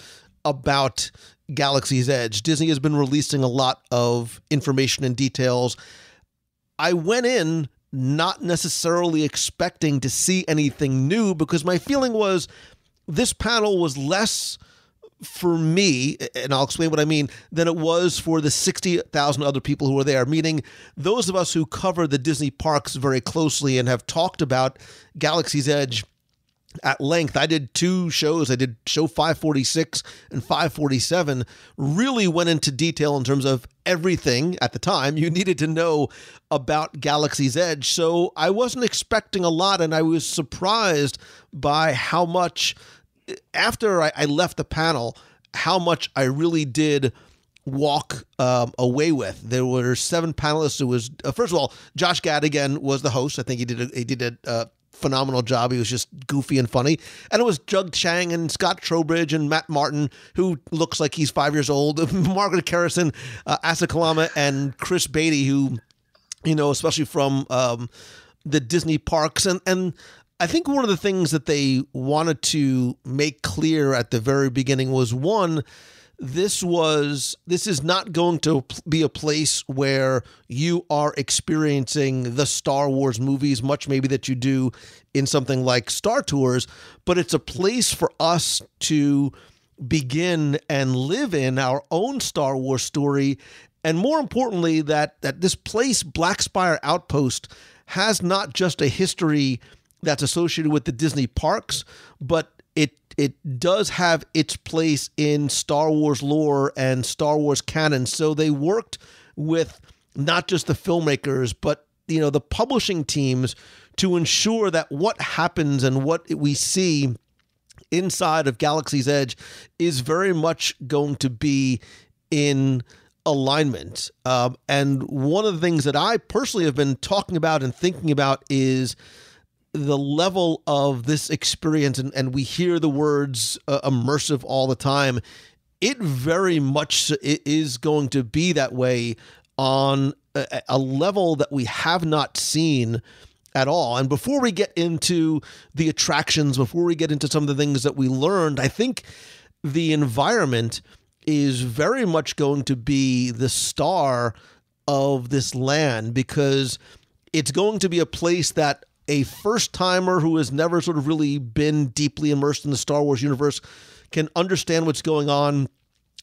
about Galaxy's Edge. Disney has been releasing a lot of information and details. I went in not necessarily expecting to see anything new, because my feeling was this panel was less for me, and I'll explain what I mean, than it was for the 60,000 other people who were there, meaning those of us who cover the Disney parks very closely and have talked about Galaxy's Edge at length. I did 2 shows. I did show 546 and 547, really went into detail in terms of everything at the time you needed to know about Galaxy's Edge. So I wasn't expecting a lot, and I was surprised by how much, after I left the panel, how much I really did walk away with. There were 7 panelists. Who was first of all, Josh Gad again was the host. I think he did a phenomenal job. He was just goofy and funny. And it was Jug Chang and Scott Trowbridge and Matt Martin, who looks like he's 5 years old, Margaret Kerrison, Asa Kalama, and Chris Beatty, who, you know, especially from the Disney parks. And I think one of the things that they wanted to make clear at the very beginning was, one, this is not going to be a place where you are experiencing the Star Wars movies, much maybe that you do in something like Star Tours, but it's a place for us to begin and live in our own Star Wars story. And more importantly, that this place, Black Spire Outpost, has not just a history that's associated with the Disney parks, but it does have its place in Star Wars lore and Star Wars canon. So they worked with not just the filmmakers, but, you know, the publishing teams to ensure that what happens and what we see inside of Galaxy's Edge is very much going to be in alignment. And one of the things that I personally have been talking about and thinking about is the level of this experience, and we hear the words immersive all the time. It very much is going to be that way on a level that we have not seen at all. And before we get into the attractions, before we get into some of the things that we learned, I think the environment is very much going to be the star of this land, because it's going to be a place that a first-timer who has never sort of really been deeply immersed in the Star Wars universe can understand what's going on,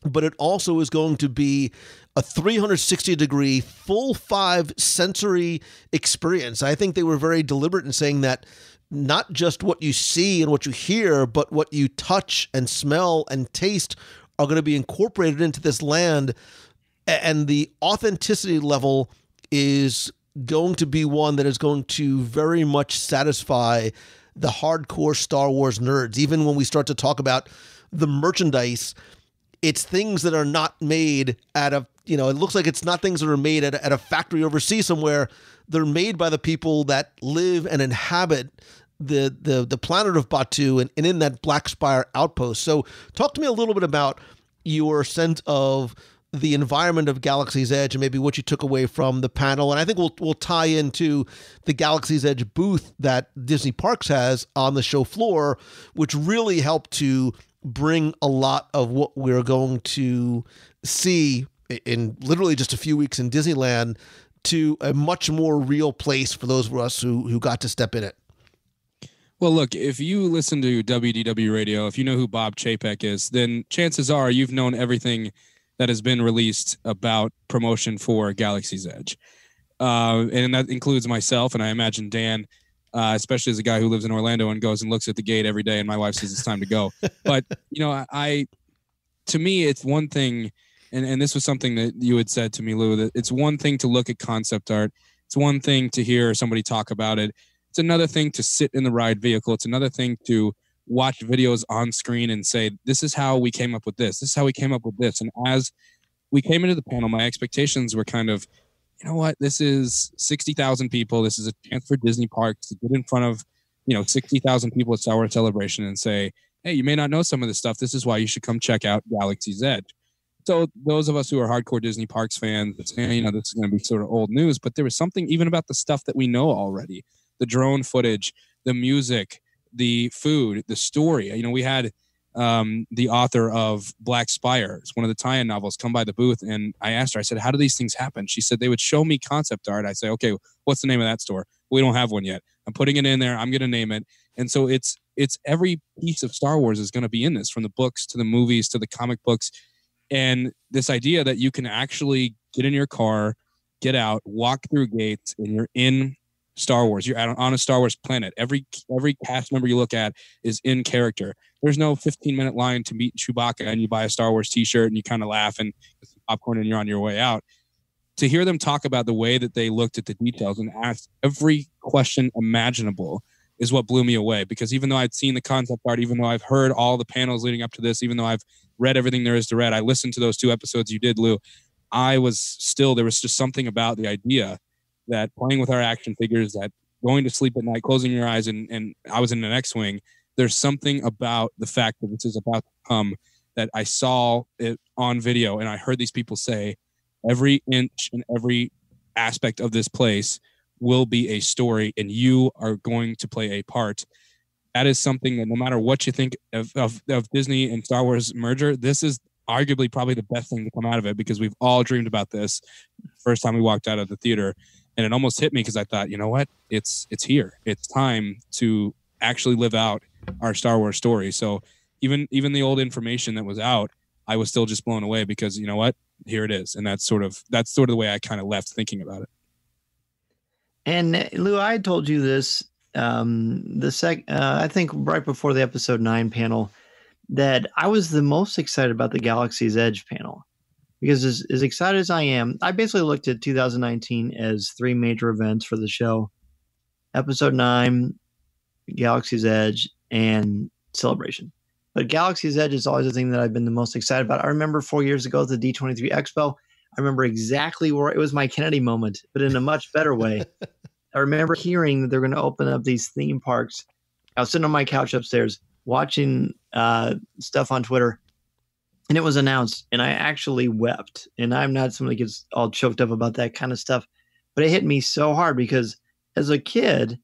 but it also is going to be a 360-degree, full 5 sensory experience. I think they were very deliberate in saying that not just what you see and what you hear, but what you touch and smell and taste are going to be incorporated into this land, and the authenticity level is going to be one that is going to very much satisfy the hardcore Star Wars nerds. Even when we start to talk about the merchandise, it's things that are not made at a, it looks like it's not things that are made at a factory overseas somewhere. They're made by the people that live and inhabit the planet of Batuu and in that Black Spire outpost. So talk to me a little bit about your sense of the environment of Galaxy's Edge and maybe what you took away from the panel. And I think we'll tie into the Galaxy's Edge booth that Disney Parks has on the show floor, which really helped to bring a lot of what we're going to see in literally just a few weeks in Disneyland to a much more real place for those of us who got to step in it. Well, look, if you listen to WDW Radio, if you know who Bob Chapek is, then chances are you've known everything that has been released about promotion for Galaxy's Edge. And that includes myself, and I imagine Dan, especially as a guy who lives in Orlando and goes and looks at the gate every day, and my wife says it's time to go. But, to me, it's one thing, and this was something that you had said to me, Lou, that it's one thing to look at concept art. It's one thing to hear somebody talk about it. It's another thing to sit in the ride vehicle. It's another thing to watch videos on screen and say, this is how we came up with this. This is how we came up with this. And as we came into the panel, my expectations were kind of, you know what, this is 60,000 people. This is a chance for Disney Parks to get in front of, 60,000 people at Star Wars Celebration and say, hey, you may not know some of this stuff. This is why you should come check out Galaxy's Edge. So those of us who are hardcore Disney Parks fans, this is going to be sort of old news, but there was something even about the stuff that we know already. The drone footage, the music, the food, the story. We had the author of Black Spire, it's one of the tie-in novels, come by the booth, and I asked her, I said, how do these things happen? She said they would show me concept art. I say, okay, what's the name of that store? We don't have one yet. I'm putting it in there. I'm going to name it. And so it's every piece of Star Wars is going to be in this, from the books to the movies to the comic books. And this idea that you can actually get in your car, get out, walk through gates, and you're in Star Wars. You're on a Star Wars planet. Every cast member you look at is in character. There's no 15-minute line to meet Chewbacca and you buy a Star Wars t-shirt and you kind of laugh and get some popcorn and you're on your way out. To hear them talk about the way that they looked at the details and asked every question imaginable is what blew me away. Because even though I'd seen the concept art, even though I've heard all the panels leading up to this, even though I've read everything there is to read, I listened to those 2 episodes you did, Lou, there was just something about the idea that playing with our action figures, that going to sleep at night, closing your eyes, and I was in an X-Wing, there's something about the fact that this is about to come that I saw it on video, and I heard these people say, every inch and every aspect of this place will be a story, and you are going to play a part. That is something that no matter what you think of Disney and Star Wars merger, this is arguably probably the best thing to come out of it, because we've all dreamed about this first time we walked out of the theater. And it almost hit me because I thought, you know what? It's here. It's time to actually live out our Star Wars story. So even the old information that was out, I was still just blown away because, you know what? Here it is. And that's sort of the way I kind of left thinking about it. And Lou, I told you this I think right before the episode 9 panel, that I was the most excited about the Galaxy's Edge panel. Because as excited as I am, I basically looked at 2019 as 3 major events for the show. Episode 9, Galaxy's Edge, and Celebration. But Galaxy's Edge is always the thing that I've been the most excited about. I remember 4 years ago at the D23 Expo, I remember exactly where it was my Kennedy moment, but in a much better way. I remember hearing that they're going to open up these theme parks. I was sitting on my couch upstairs watching stuff on Twitter, and it was announced, and I actually wept. And I'm not somebody that gets all choked up about that kind of stuff, but it hit me so hard because as a kid,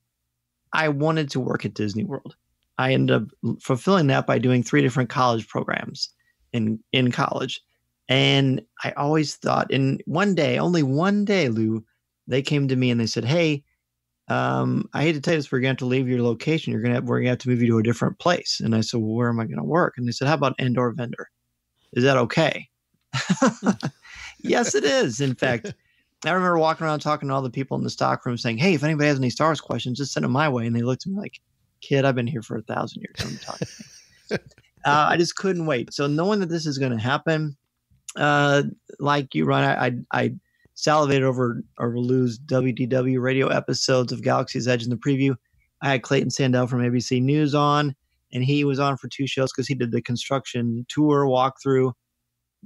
I wanted to work at Disney World. I ended up fulfilling that by doing 3 different college programs in college. And I always thought, and one day, only one day, Lou, they came to me and they said, hey, I hate to tell you this, we're going to have to leave your location. We're going to have to move you to a different place. And I said, well, where am I going to work? And they said, how about Endor vendor? Is that okay? Yes, it is. In fact, I remember walking around talking to all the people in the stock room saying, hey, if anybody has any Star Wars questions, just send them my way. And they looked at me like, kid, I've been here for 1,000 years. Come talk to me. I just couldn't wait. So knowing that this is going to happen, like you, Ryan, I salivated over Lou's WDW radio episodes of Galaxy's Edge in the preview. I had Clayton Sandell from ABC News on, and he was on for 2 shows because he did the construction tour walkthrough.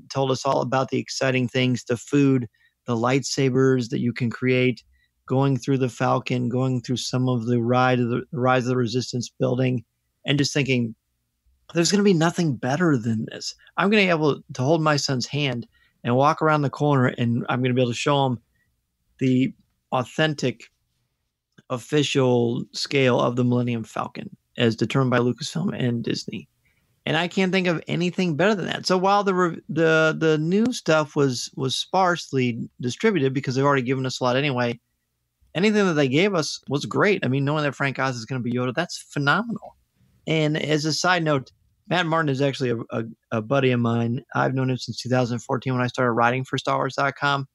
told us all about the exciting things, the food, the lightsabers that you can create, going through the Falcon, going through some of the Rise of the Resistance building, and just thinking, there's going to be nothing better than this. I'm going to be able to hold my son's hand and walk around the corner, and I'm going to be able to show him the authentic, official scale of the Millennium Falcon as determined by Lucasfilm and Disney. And I can't think of anything better than that. So while the new stuff was sparsely distributed because they've already given us a lot anyway, anything that they gave us was great. I mean, knowing that Frank Oz is going to be Yoda, that's phenomenal. And as a side note, Matt Martin is actually a buddy of mine. I've known him since 2014 when I started writing for StarWars.com.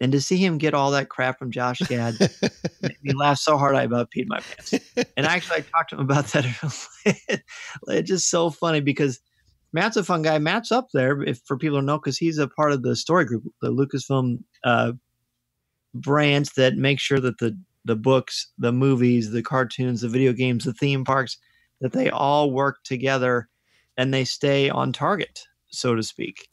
And to see him get all that crap from Josh Gad made me laugh so hard I about peed my pants. And actually, I talked to him about that. It's just so funny because Matt's a fun guy. Matt's up there, if for people to know, because he's a part of the story group, the Lucasfilm brands that make sure that the books, the movies, the cartoons, the video games, the theme parks, that they all work together and they stay on target, so to speak.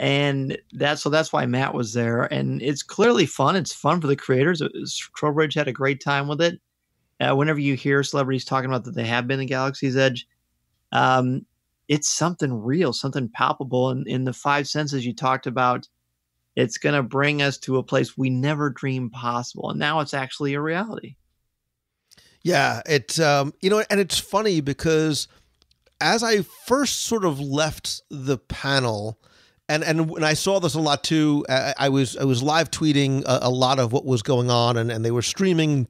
And that's why Matt was there. And it's clearly fun. It's fun for the creators. Trowbridge had a great time with it. Whenever you hear celebrities talking about that they have been in Galaxy's Edge, it's something real, something palpable. And in the five senses you talked about, it's going to bring us to a place we never dreamed possible. And now it's actually a reality. Yeah, it's, and it's funny because as I first sort of left the panel, and when I saw this a lot too, I was live tweeting a lot of what was going on, and they were streaming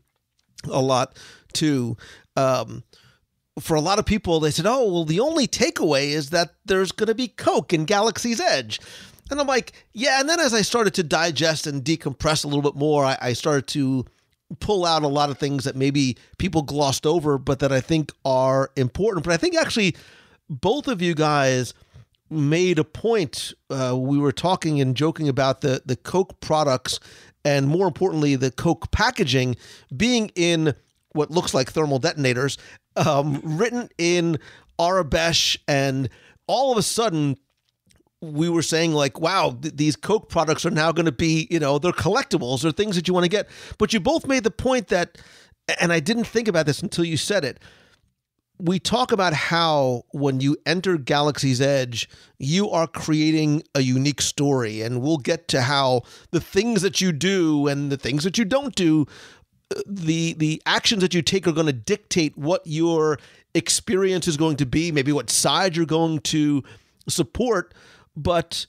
a lot too. For a lot of people, they said, "Oh, well, the only takeaway is that there's going to be Coke in Galaxy's Edge," and I'm like, "Yeah." And then as I started to digest and decompress a little bit more, I started to pull out a lot of things that maybe people glossed over, but that I think are important. But I think actually both of you guys made a point. We were talking and joking about the Coke products, and more importantly, the Coke packaging being in what looks like thermal detonators, written in Arabesh, and all of a sudden we were saying like, wow, these Coke products are now going to be, they're collectibles, they're things that you want to get. But you both made the point that, and I didn't think about this until you said it, we talk about how when you enter Galaxy's Edge, you are creating a unique story, and we'll get to how the things that you do and the things that you don't do, the actions that you take are going to dictate what your experience is going to be, maybe what side you're going to support. But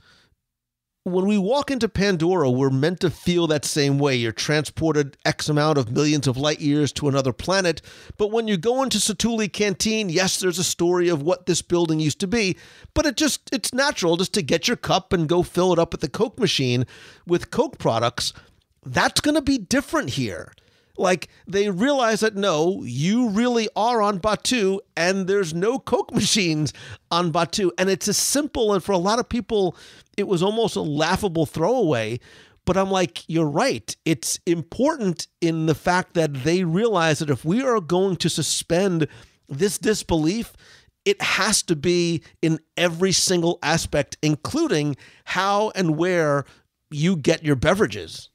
when we walk into Pandora, we're meant to feel that same way. You're transported X amount of millions of light years to another planet. But when you go into Satuli Canteen, yes, there's a story of what this building used to be, but it's natural just to get your cup and go fill it up at the Coke machine with Coke products. That's going to be different here. Like, they realize that, no, you really are on Batuu, and there's no Coke machines on Batuu. And it's as simple, and for a lot of people, it was almost a laughable throwaway. But I'm like, you're right. It's important in the fact that they realize that if we are going to suspend this disbelief, it has to be in every single aspect, including how and where you get your beverages.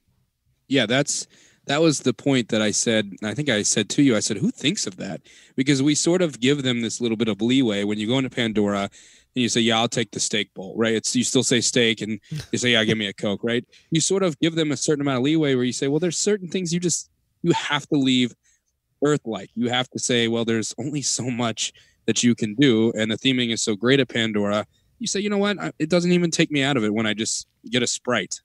Yeah, that was the point that I said. I think I said to you, I said, who thinks of that? Because we sort of give them this little bit of leeway when you go into Pandora and you say, yeah, I'll take the steak bowl, right? You still say steak and you say, yeah, give me a Coke, right? You sort of give them a certain amount of leeway where you say, well, there's certain things you have to leave Earth-like. You have to say, well, there's only so much that you can do. And the theming is so great at Pandora. You say, you know what? It doesn't even take me out of it when I just get a Sprite.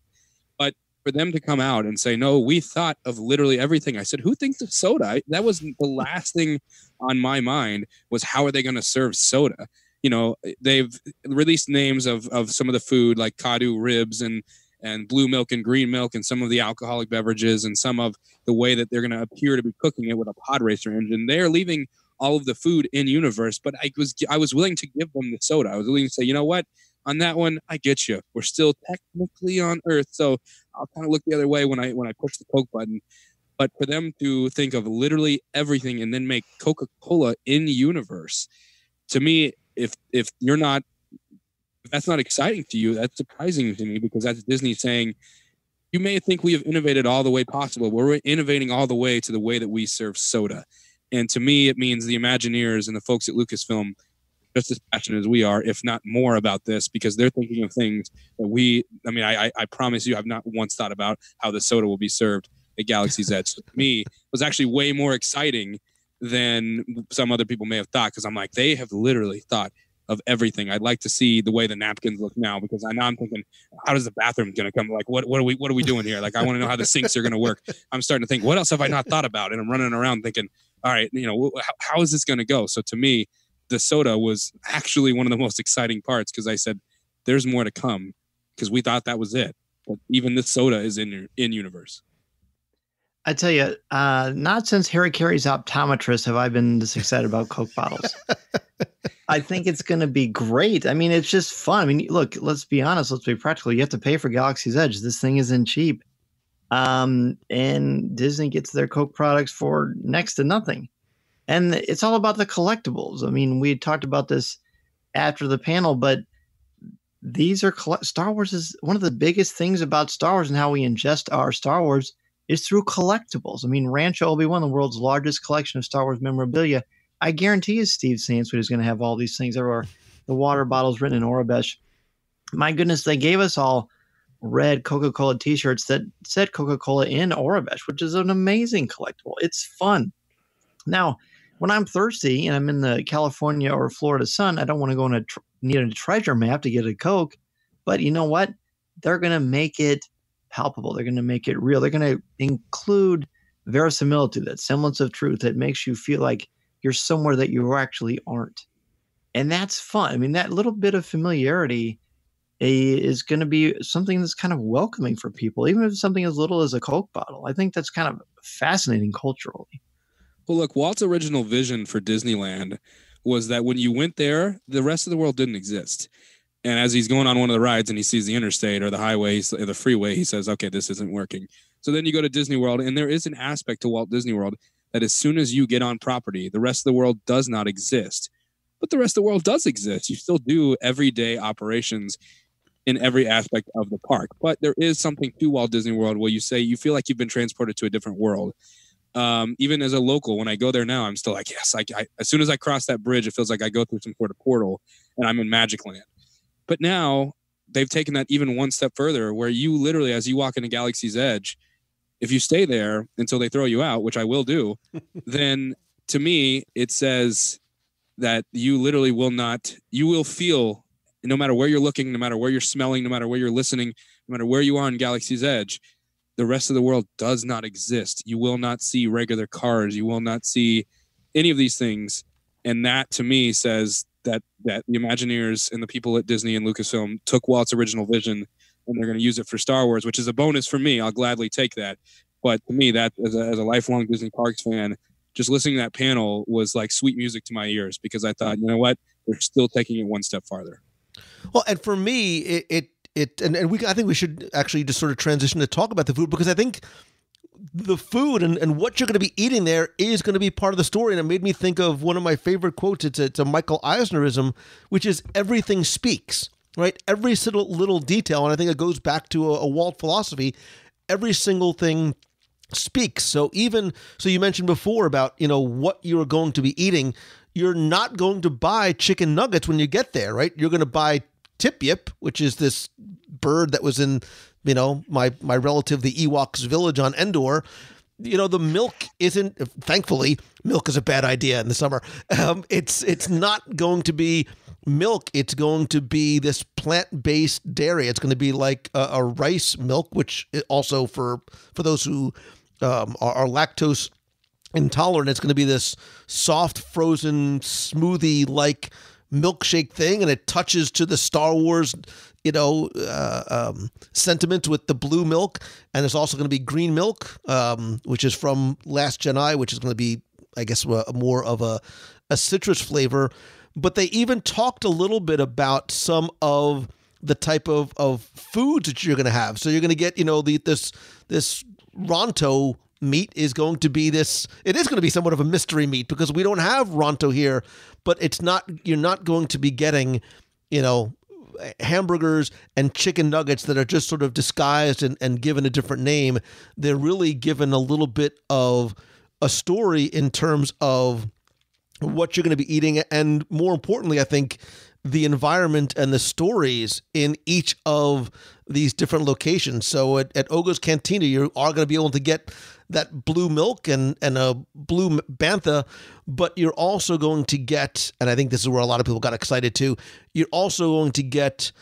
But for them to come out and say, no, we thought of literally everything. I said, who thinks of soda? That was the last thing on my mind was how are they going to serve soda? They've released names of some of the food like Kadu ribs and blue milk and green milk and some of the alcoholic beverages and some of the way that they're going to appear to be cooking it with a pod racer engine. They're leaving all of the food in universe, but I was willing to give them the soda. I was willing to say, you know what? On that one, I get you. We're still technically on Earth, so I'll kind of look the other way when I push the Coke button. But for them to think of literally everything and then make Coca-Cola in universe, to me, if that's not exciting to you, that's surprising to me, because that's Disney saying, you may think we have innovated all the way possible, but we're innovating all the way to the way that we serve soda. And to me, it means the Imagineers and the folks at Lucasfilm just as passionate as we are, if not more, about this, because they're thinking of things that I promise you, I've not once thought about how the soda will be served at Galaxy's Edge. So to me, it was actually way more exciting than some other people may have thought, because I'm like, they have literally thought of everything. I'd like to see the way the napkins look now, because I know I'm thinking, how does the bathroom going to come? Like, what are we doing here? Like, I want to know how the sinks are going to work. I'm starting to think, what else have I not thought about? And I'm running around thinking, all right, how is this going to go? So to me, the soda was actually one of the most exciting parts, because I said, there's more to come, because we thought that was it. But even this soda is in universe. I tell you, not since Harry Carey's optometrist have I been this excited about Coke bottles. I think it's going to be great. I mean, it's just fun. I mean, look, let's be honest. Let's be practical. You have to pay for Galaxy's Edge. This thing isn't cheap. And Disney gets their Coke products for next to nothing. And it's all about the collectibles. I mean, we talked about this after the panel, but these are Star Wars is one of the biggest things about Star Wars, and how we ingest our Star Wars is through collectibles. I mean, Rancho Obi-Wan, the world's largest collection of Star Wars memorabilia. I guarantee you Steve Sansweet is going to have all these things everywhere. The water bottles written in Aurebesh. My goodness, they gave us all red Coca-Cola t-shirts that said Coca-Cola in Aurebesh, which is an amazing collectible. It's fun. Now, when I'm thirsty and I'm in the California or Florida sun, I don't want to go on need a treasure map to get a Coke. But you know what? They're going to make it palpable. They're going to make it real. They're going to include verisimilitude, that semblance of truth that makes you feel like you're somewhere that you actually aren't. And that's fun. I mean, that little bit of familiarity is going to be something that's kind of welcoming for people, even if it's something as little as a Coke bottle. I think that's kind of fascinating culturally. Well, look, Walt's original vision for Disneyland was that when you went there, the rest of the world didn't exist. And as he's going on one of the rides and he sees the interstate or the highway or the freeway, he says, okay, this isn't working. So then you go to Disney World, and there is an aspect to Walt Disney World that as soon as you get on property, the rest of the world does not exist. But the rest of the world does exist. You still do everyday operations in every aspect of the park. But there is something to Walt Disney World where you say you feel like you've been transported to a different world. Even as a local, when I go there now, I'm still like, yes, as soon as I cross that bridge, it feels like I go through some sort of portal and I'm in Magic Land. But now they've taken that even one step further, where you literally, as you walk into Galaxy's Edge, if you stay there until they throw you out, which I will do, then to me, it says that you literally you will feel, no matter where you're looking, no matter where you're smelling, no matter where you're listening, no matter where you are in Galaxy's Edge, the rest of the world does not exist. You will not see regular cars. You will not see any of these things. And that, to me, says that the Imagineers and the people at Disney and Lucasfilm took Walt's original vision, and they're going to use it for Star Wars, which is a bonus for me. I'll gladly take that. But to me, that as a lifelong Disney Parks fan, just listening to that panel was like sweet music to my ears, because I thought, you know what, they're still taking it one step farther. Well, and for me, I think we should actually just sort of transition to talk about the food, because I think the food and what you're going to be eating there is going to be part of the story. And it made me think of one of my favorite quotes. It's a Michael Eisnerism, which is everything speaks, right? Every little detail. And I think it goes back to a Walt philosophy. Every single thing speaks. So you mentioned before about, what you're going to be eating. You're not going to buy chicken nuggets when you get there, right? You're going to buy Tip Yip, which is this bird that was in, my relative, the Ewoks village on Endor. The milk isn't, thankfully, milk is a bad idea in the summer. It's not going to be milk. It's going to be this plant-based dairy. It's going to be like a rice milk, which also for those who are lactose intolerant, it's going to be this soft, frozen, smoothie-like milkshake thing, and it touches to the Star Wars, sentiment with the blue milk. And there's also going to be green milk, which is from Last Jedi, which is going to be, I guess, more of a citrus flavor. But they even talked a little bit about some of the type of foods that you're going to have. So you're going to get, this Ronto meat is going to be it is going to be somewhat of a mystery meat, because we don't have Ronto here, but you're not going to be getting, hamburgers and chicken nuggets that are just sort of disguised and given a different name. They're really given a little bit of a story in terms of what you're going to be eating, and more importantly, I think the environment and the stories in each of these different locations. So at Oga's Cantina, you are going to be able to get that blue milk and a blue bantha, but you're also going to get, and I think this is where a lot of people got excited too, you're also going to get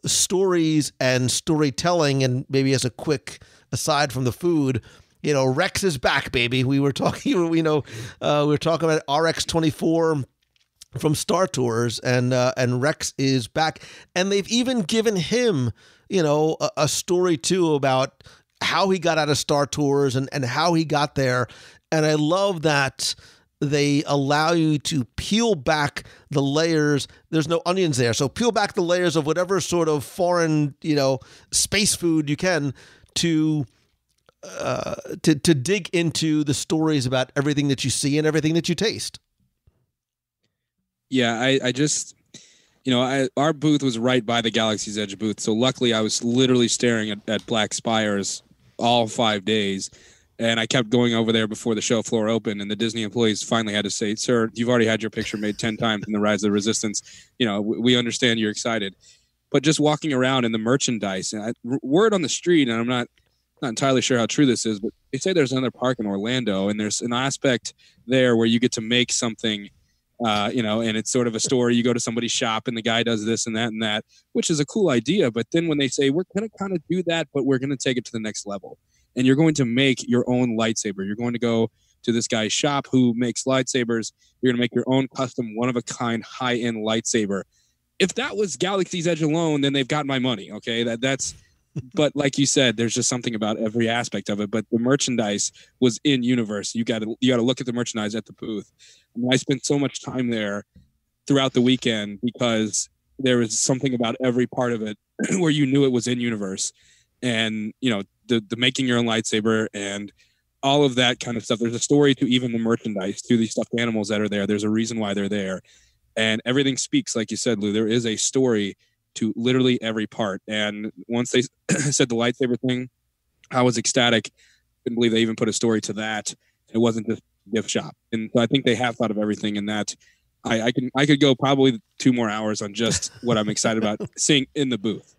stories and storytelling. And maybe as a quick aside from the food, Rex is back, baby. We were talking, we were talking about RX-24 from Star Tours, and Rex is back, and they've even given him, a story too about how he got out of Star Tours and how he got there. And I love that they allow you to peel back the layers. There's no onions there, so peel back the layers of whatever sort of foreign, space food you can to dig into the stories about everything that you see and everything that you taste. Yeah, I just, our booth was right by the Galaxy's Edge booth. So luckily I was literally staring at Black Spires all 5 days. And I kept going over there before the show floor opened. And the Disney employees finally had to say, "Sir, you've already had your picture made 10 times in the Rise of the Resistance. We understand you're excited." But just walking around in the merchandise, and word on the street, and I'm not entirely sure how true this is, but they say there's another park in Orlando, and there's an aspect there where you get to make something, and it's sort of a story. You go to somebody's shop and the guy does this and that, which is a cool idea. But then when they say, we're going to kind of do that, but we're going to take it to the next level, and you're going to make your own lightsaber. You're going to go to this guy's shop who makes lightsabers. You're going to make your own custom, one-of-a-kind, high-end lightsaber. If that was Galaxy's Edge alone, then they've got my money. Okay, that's. But like you said, there's just something about every aspect of it. But the merchandise was in universe. You got to look at the merchandise at the booth. I spent so much time there throughout the weekend because there was something about every part of it where you knew it was in universe, and the making your own lightsaber and all of that kind of stuff. There's a story to even the merchandise, to these stuffed animals that are there. There's a reason why they're there, and everything speaks, like you said, Lou. There is a story to literally every part. And once they said the lightsaber thing, I was ecstatic. Couldn't believe they even put a story to that. It wasn't just a gift shop. And so I think they have thought of everything in that. I could go probably 2 more hours on just what I'm excited about seeing in the booth.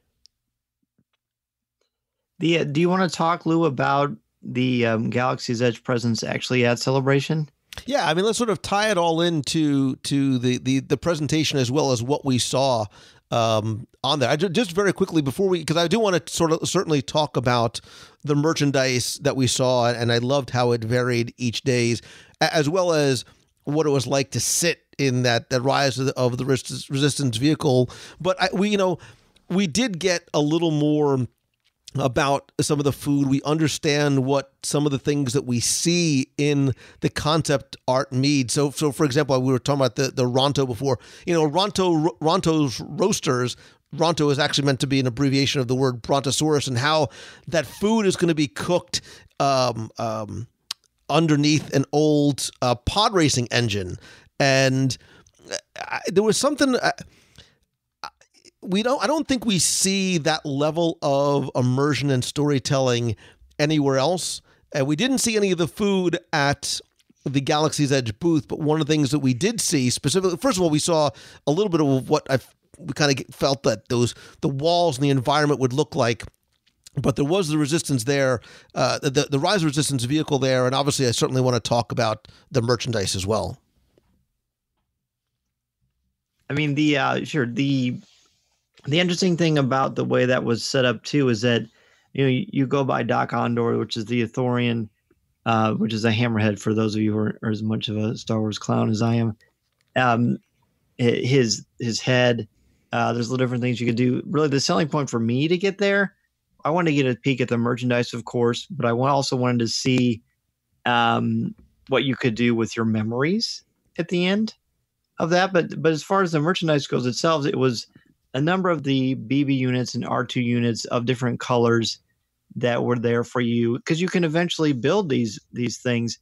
Do you want to talk, Lou, about the Galaxy's Edge presence actually at Celebration? Yeah, I mean, let's sort of tie it all into the presentation as well as what we saw on there. Just very quickly before because I do want to certainly talk about the merchandise that we saw, and I loved how it varied each days, as well as what it was like to sit in that Rise of the Resistance vehicle. But we did get a little more about some of the food. We understand what some of the things that we see in the concept art mean. So for example, we were talking about the Ronto before. Ronto's Roasters. Ronto is actually meant to be an abbreviation of the word Brontosaurus, and how that food is going to be cooked underneath an old pod racing engine. And there was something. I don't think we see that level of immersion and storytelling anywhere else. And we didn't see any of the food at the Galaxy's Edge booth, but one of the things that we did see specifically, first of all, we saw a little bit of what we kind of felt that the walls and the environment would look like. But there was the Resistance there, the Rise of Resistance vehicle there, and obviously I certainly want to talk about the merchandise as well. I mean, the interesting thing about the way that was set up too is that you go by Dok-Ondar, which is the Ithorian, which is a hammerhead for those of you who are as much of a Star Wars clown as I am. His head. There's little different things you could do. Really, the selling point for me to get there, I wanted to get a peek at the merchandise, of course, but I also wanted to see what you could do with your memories at the end of that. But as far as the merchandise goes itself, it was a number of the BB units and R2 units of different colors that were there for you, because you can eventually build these things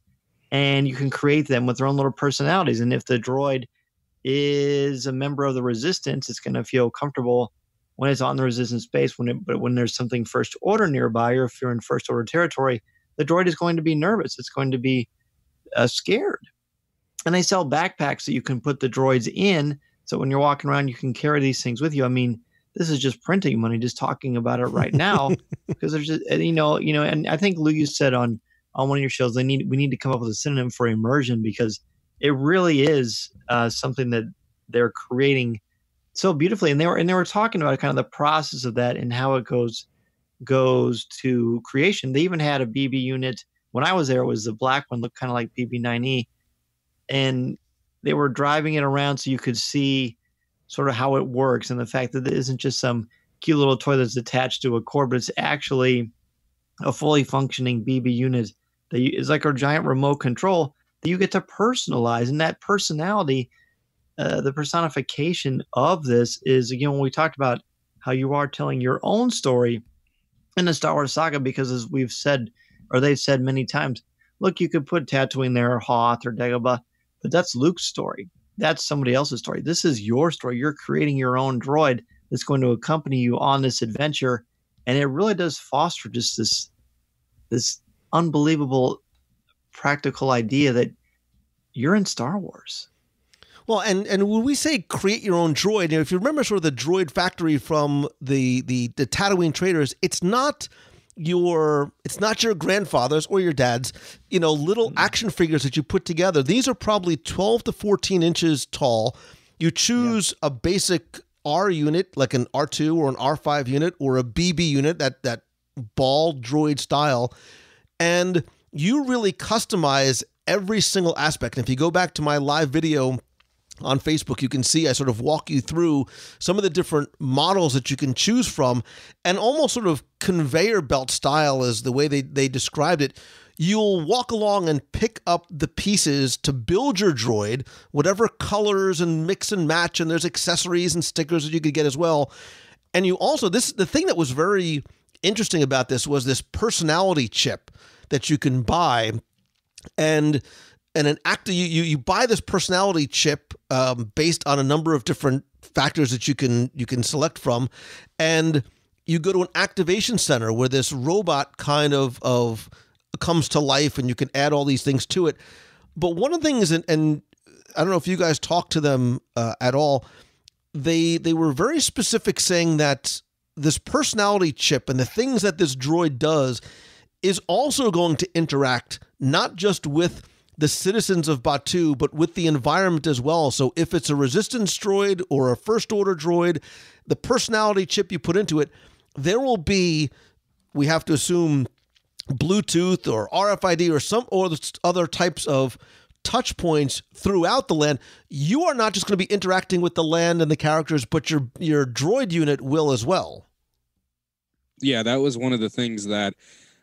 and you can create them with their own little personalities. And if the droid is a member of the Resistance, it's going to feel comfortable when it's on the Resistance base. But when there's something First Order nearby, or if you're in First Order territory, the droid is going to be nervous. It's going to be scared. And they sell backpacks that you can put the droids in, so when you're walking around, you can carry these things with you. I mean, this is just printing money, just talking about it right now, because there's just, and I think Lou, you said on one of your shows, we need to come up with a synonym for immersion, because it really is something that they're creating so beautifully. And they were talking about kind of the process of that and how it goes to creation. They even had a BB unit when I was there. It was the black one, looked kind of like BB-9E, and they were driving it around so you could see sort of how it works, and the fact that it isn't just some cute little toy that's attached to a cord, but it's actually a fully functioning BB unit that is like a giant remote control that you get to personalize. And that personality, the personification of this is, again, when we talked about how you are telling your own story in the Star Wars saga, because as we've said, or they've said many times, look, you could put Tatooine there, or Hoth, or Dagobah, but that's Luke's story. That's somebody else's story. This is your story. You're creating your own droid that's going to accompany you on this adventure. And it really does foster just this unbelievable practical idea that you're in Star Wars. Well, and when we say create your own droid, if you remember sort of the droid factory from the Tatooine traders, it's not your grandfather's or your dad's, little action figures that you put together. These are probably 12 to 14 inches tall. You choose a basic R unit, like an R2 or an R5 unit, or a BB unit, that ball droid style, and you really customize every single aspect. And if you go back to my live video on Facebook, you can see I sort of walk you through some of the different models that you can choose from, and almost sort of conveyor belt style is the way they described it. You'll walk along and pick up the pieces to build your droid, whatever colors and mix and match, and there's accessories and stickers that you could get as well. And you also, the thing that was very interesting about this was this personality chip that you can buy, and an actor, you buy this personality chip based on a number of different factors that you can select from, and you go to an activation center where this robot kind of comes to life, and you can add all these things to it. But one of the things, and I don't know if you guys talked to them at all, they were very specific, saying that this personality chip and the things that this droid does is also going to interact not just with the citizens of Batuu, but with the environment as well. So if it's a resistance droid or a First Order droid, the personality chip you put into it, there will be, we have to assume, Bluetooth or RFID or some or other types of touch points throughout the land. You are not just going to be interacting with the land and the characters, but your droid unit will as well. Yeah, that was one of the things that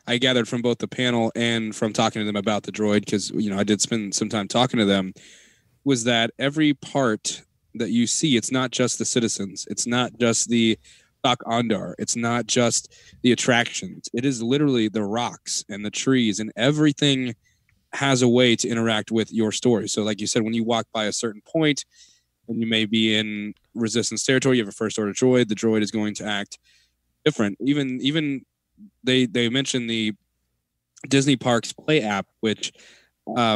I gathered from both the panel and from talking to them about the droid, because I did spend some time talking to them, was that every part that you see, it's not just the citizens, it's not just the Dok-Ondar, it's not just the attractions, it is literally the rocks and the trees, and everything has a way to interact with your story. So like you said, when you walk by a certain point and you may be in resistance territory, you have a First Order droid, the droid is going to act different. Even they mentioned the Disney Parks Play app, which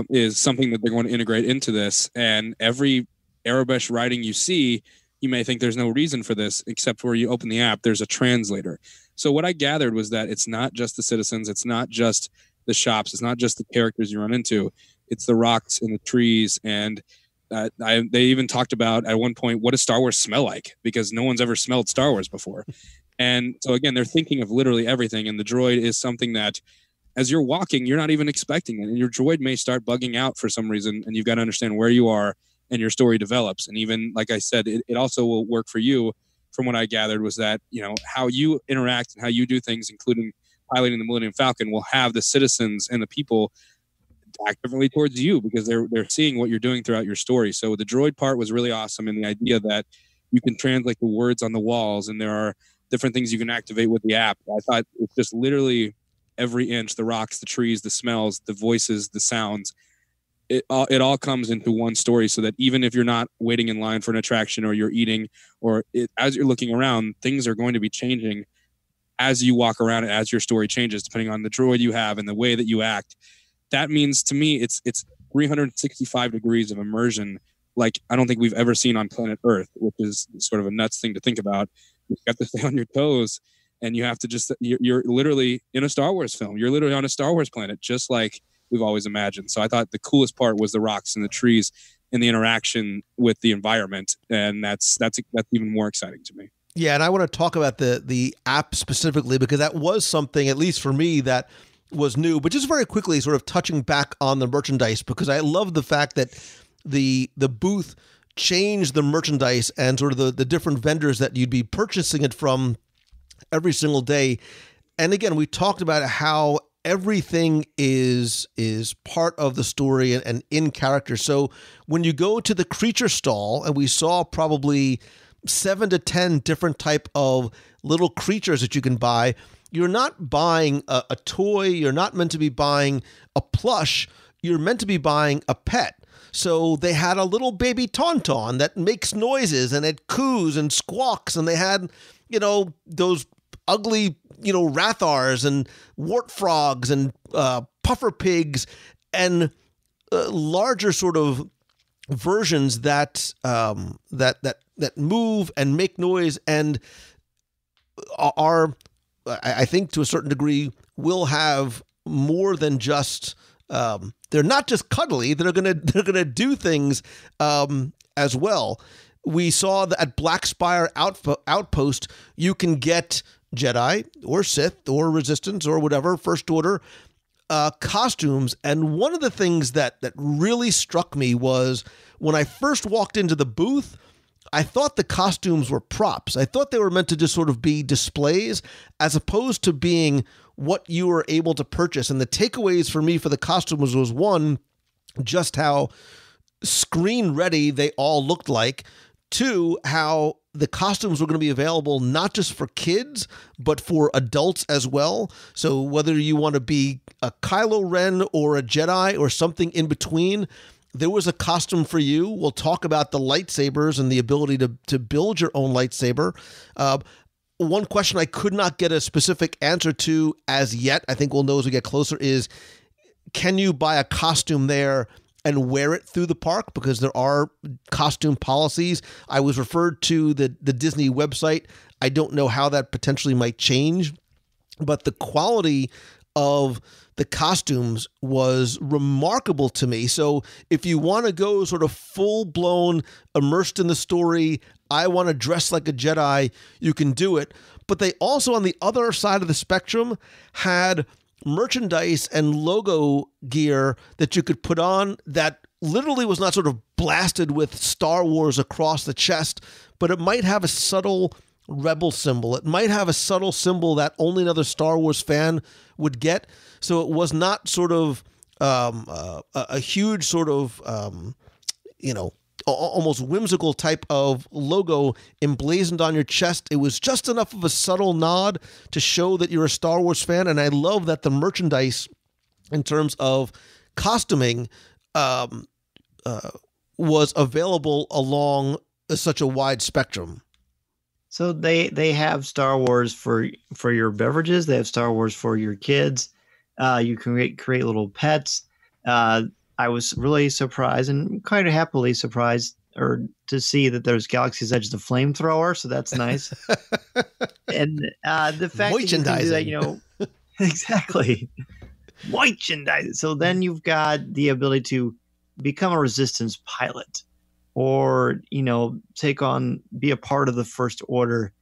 is something that they're going to integrate into this. And every Aurebesh writing you see, you may think there's no reason for this, except where you open the app, there's a translator. So what I gathered was that it's not just the citizens, it's not just the shops, it's not just the characters you run into, it's the rocks and the trees. And they even talked about at one point, what does Star Wars smell like? Because no one's ever smelled Star Wars before. And so again, they're thinking of literally everything. And the droid is something that as you're walking, you're not even expecting it. And your droid may start bugging out for some reason. And you've got to understand where you are and your story develops. And even, like I said, it also will work for you. From what I gathered was that, how you interact and how you do things, including piloting the Millennium Falcon, will have the citizens and the people act differently towards you because they're seeing what you're doing throughout your story. So the droid part was really awesome. And the idea that you can translate the words on the walls and there are different things you can activate with the app. I thought it's just literally every inch, the rocks, the trees, the smells, the voices, the sounds. it all comes into one story, so that even if you're not waiting in line for an attraction, or you're eating, or as you're looking around, things are going to be changing as you walk around, as your story changes, depending on the droid you have and the way that you act. That means to me, it's 365 degrees of immersion, like I don't think we've ever seen on planet Earth, which is sort of a nuts thing to think about. You've got to stay on your toes, and you have to you're literally in a Star Wars film. You're literally on a Star Wars planet, just like we've always imagined. So I thought the coolest part was the rocks and the trees and the interaction with the environment, and that's even more exciting to me. Yeah, and I want to talk about the app specifically, because that was something, at least for me, that was new. But just very quickly, sort of touching back on the merchandise, because I love the fact that the booth changed the merchandise and sort of the different vendors that you'd be purchasing it from every single day. And again, we talked about how everything is part of the story and in character. So when you go to the creature stall, and we saw probably 7 to 10 different type of little creatures that you can buy, you're not buying a toy. You're not meant to be buying a plush. You're meant to be buying a pet. So they had a little baby Tauntaun that makes noises, and it coos and squawks, and they had, those ugly, Rathars and wart frogs and puffer pigs and larger sort of versions that move and make noise and are, I think, to a certain degree, will have more than just. They're not just cuddly; they're gonna do things as well. We saw that at Black Spire Outpost, you can get Jedi or Sith or Resistance or whatever First Order costumes. And one of the things that really struck me was when I first walked into the booth, I thought the costumes were props. I thought they were meant to just sort of be displays as opposed to being what you were able to purchase. And the takeaways for me for the costumes was, one, just how screen ready they all looked like. 2, how the costumes were going to be available not just for kids, but for adults as well. So whether you want to be a Kylo Ren or a Jedi or something in between, there was a costume for you. We'll talk about the lightsabers and the ability to build your own lightsaber. One question I could not get a specific answer to as yet, I think we'll know as we get closer, is can you buy a costume there and wear it through the park? Because there are costume policies. I was referred to the Disney website. I don't know how that potentially might change, but the quality of the costumes was remarkable to me. So if you want to go sort of full-blown immersed in the story, I want to dress like a Jedi, you can do it. But they also, on the other side of the spectrum, had merchandise and logo gear that you could put on that literally was not sort of blasted with Star Wars across the chest, but it might have a subtle Rebel symbol. It might have a subtle symbol that only another Star Wars fan would get. So it was not sort of a huge sort of, almost whimsical type of logo emblazoned on your chest. It was just enough of a subtle nod to show that you're a Star Wars fan. And I love that the merchandise in terms of costuming was available along such a wide spectrum. So they have Star Wars for your beverages. They have Star Wars for your kids. You can create little pets. I was really surprised and kind of happily surprised to see that there's Galaxy's Edge the flamethrower. So that's nice. And the fact that you can do that, exactly. Merchandising. So then you've got the ability to become a Resistance pilot, or, be a part of the First Order.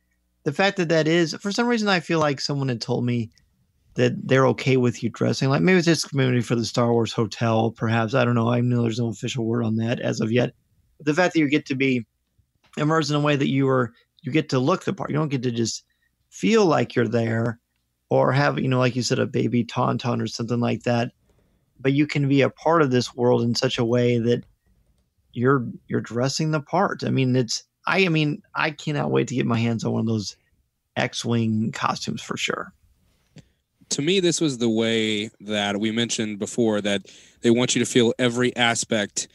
The fact that is, for some reason, I feel like someone had told me that they're okay with you dressing like, maybe it's just community for the Star Wars Hotel, perhaps. I don't know. I know there's no official word on that as of yet. But the fact that you get to be immersed in a way that you get to look the part. You don't get to just feel like you're there or have, like you said, a baby Tauntaun or something like that. But you can be a part of this world in such a way that you're dressing the part. I cannot wait to get my hands on one of those X-Wing costumes for sure. to me, this was the way that we mentioned before, that they want you to feel every aspect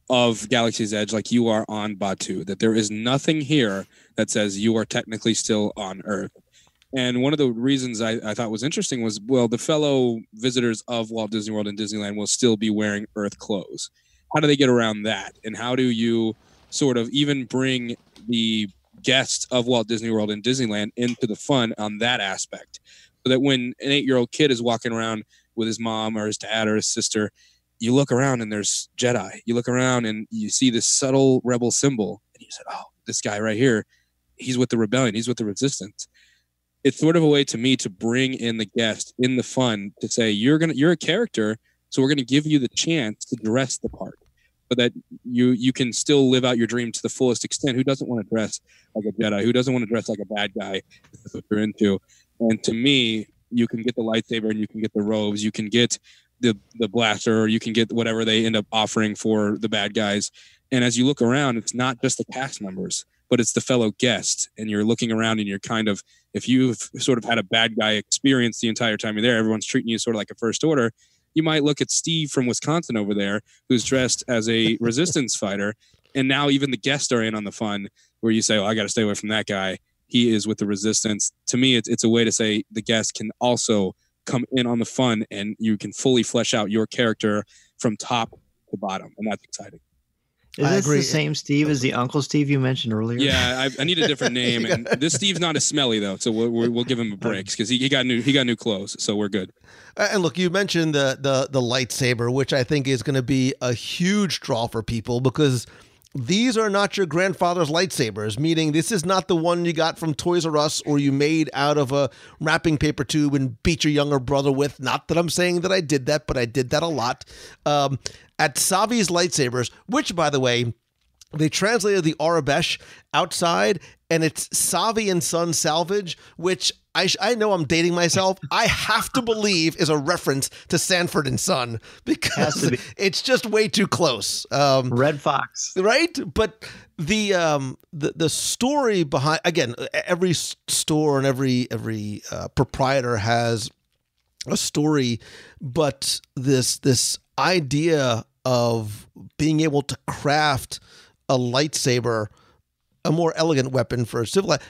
of Galaxy's Edge like you are on Batuu, that there is nothing here that says you are technically still on Earth. And one of the reasons I thought was interesting was, well, the fellow visitors of Walt Disney World and Disneyland will still be wearing Earth clothes. How do they get around that? And how do you sort of even bring the guests of Walt Disney World and Disneyland into the fun on that aspect? So that when an 8-year-old kid is walking around with his mom or his dad or his sister, you look around and there's Jedi. You look around and you see this subtle rebel symbol. And you said, oh, this guy right here, he's with the rebellion. He's with the resistance. It's sort of a way to me to bring in the guest in the fun, to say, you're a character, so we're going to give you the chance to dress the part, so that you can still live out your dream to the fullest extent. Who doesn't want to dress like a Jedi? Who doesn't want to dress like a bad guy? That's what you're into. And to me, you can get the lightsaber and you can get the robes. You can get the blaster, or you can get whatever they end up offering for the bad guys. And as you look around, it's not just the cast members, but it's the fellow guest. And you're looking around and you're kind of, if you've sort of had a bad guy experience the entire time you're there, everyone's treating you sort of like a first order. You might look at Steve from Wisconsin over there, who's dressed as a resistance fighter. And now even the guests are in on the fun, where you say, oh, I got to stay away from that guy. He is with the resistance. To me, it's a way to say the guest can also come in on the fun, and you can fully flesh out your character from top to bottom. And that's exciting. Is this the same Steve as the Uncle Steve you mentioned earlier? Yeah, I need a different name. And this Steve's not as smelly though, so we'll give him a break because he got new clothes, so we're good. And look, you mentioned the lightsaber, which I think is going to be a huge draw for people, because these are not your grandfather's lightsabers, meaning this is not the one you got from Toys R Us or you made out of a wrapping paper tube and beat your younger brother with. Not that I'm saying that I did that, but I did that a lot. At Savi's Lightsabers, which, by the way, they translated the Arabesh outside, and it's Savi and Son Salvage, which I know I'm dating myself. I have to believe is a reference to Sanford and Son, because it's just way too close. Red Fox, right? But the story behind, again, every store and every proprietor has a story, but this idea of being able to craft a lightsaber, a more elegant weapon for a civilized.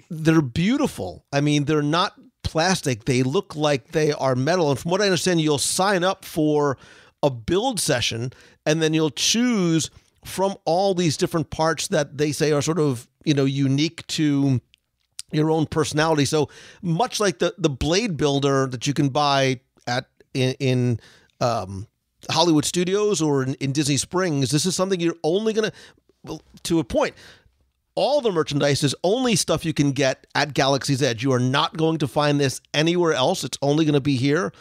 They're beautiful. I mean, they're not plastic. They look like they are metal. And from what I understand, you'll sign up for a build session, and then you'll choose from all these different parts that they say are sort of, unique to your own personality. So much like the blade builder that you can buy in Hollywood Studios or in Disney Springs, this is something you're only going to a point. All the merchandise is only stuff you can get at Galaxy's Edge. You are not going to find this anywhere else. It's only going to be here.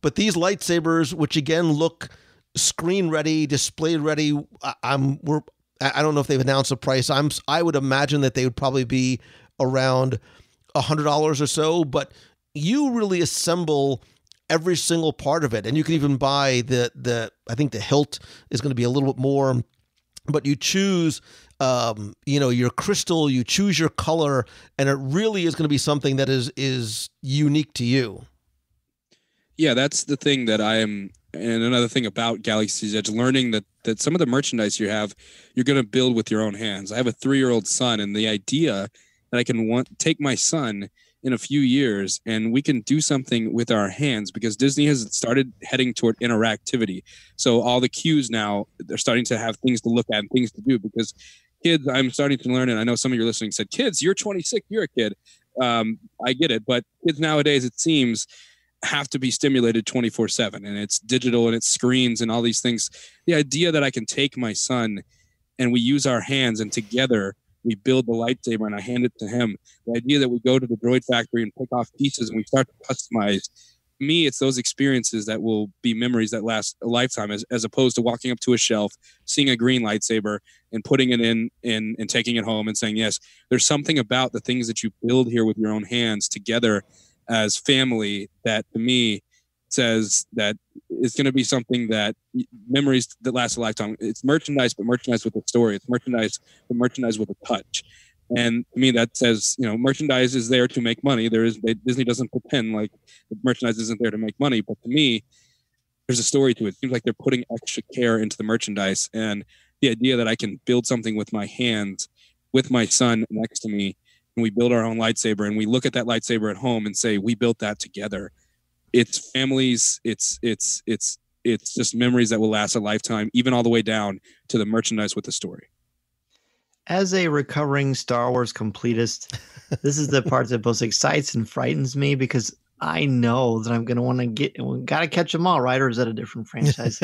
But these lightsabers, which again look screen ready, display ready, I don't know if they've announced a price. I would imagine that they would probably be around $100 or so. But you really assemble every single part of it, and you can even buy I think the hilt is going to be a little bit more, but you choose your crystal, you choose your color, and it really is going to be something that is unique to you. Yeah, that's the thing that and another thing about Galaxy's Edge, learning that some of the merchandise you're going to build with your own hands. I have a 3-year-old son, and the idea that I can take my son in a few years and we can do something with our hands, because Disney has started heading toward interactivity. So all the cues now, they're starting to have things to look at and things to do, because kids, I'm starting to learn, and I know some of your listening said, kids, you're 26, you're a kid. I get it, but kids nowadays, it seems, have to be stimulated 24/7, and it's digital and it's screens and all these things. The idea that I can take my son and we use our hands and together we build the lightsaber and I hand it to him. The idea that we go to the droid factory and pick off pieces and we start to customize. To me, it's those experiences that will be memories that last a lifetime, as opposed to walking up to a shelf, seeing a green lightsaber and putting it in and taking it home and saying, yes, there's something about the things that you build here with your own hands together as family that, to me, says that it's going to be something that memories that last a lifetime. It's merchandise, but merchandise with a story. It's merchandise, but merchandise with a touch. And to me, that says, merchandise is there to make money. Disney doesn't pretend like the merchandise isn't there to make money. But to me, there's a story to it. It seems like they're putting extra care into the merchandise, and the idea that I can build something with my hands, with my son next to me, and we build our own lightsaber, and we look at that lightsaber at home and say, we built that together. It's families. It's just memories that will last a lifetime, even all the way down to the merchandise with the story. As a recovering Star Wars completist, this is the part that both excites and frightens me, because I know that I'm going to want to got to catch them all, right? Or is that a different franchise?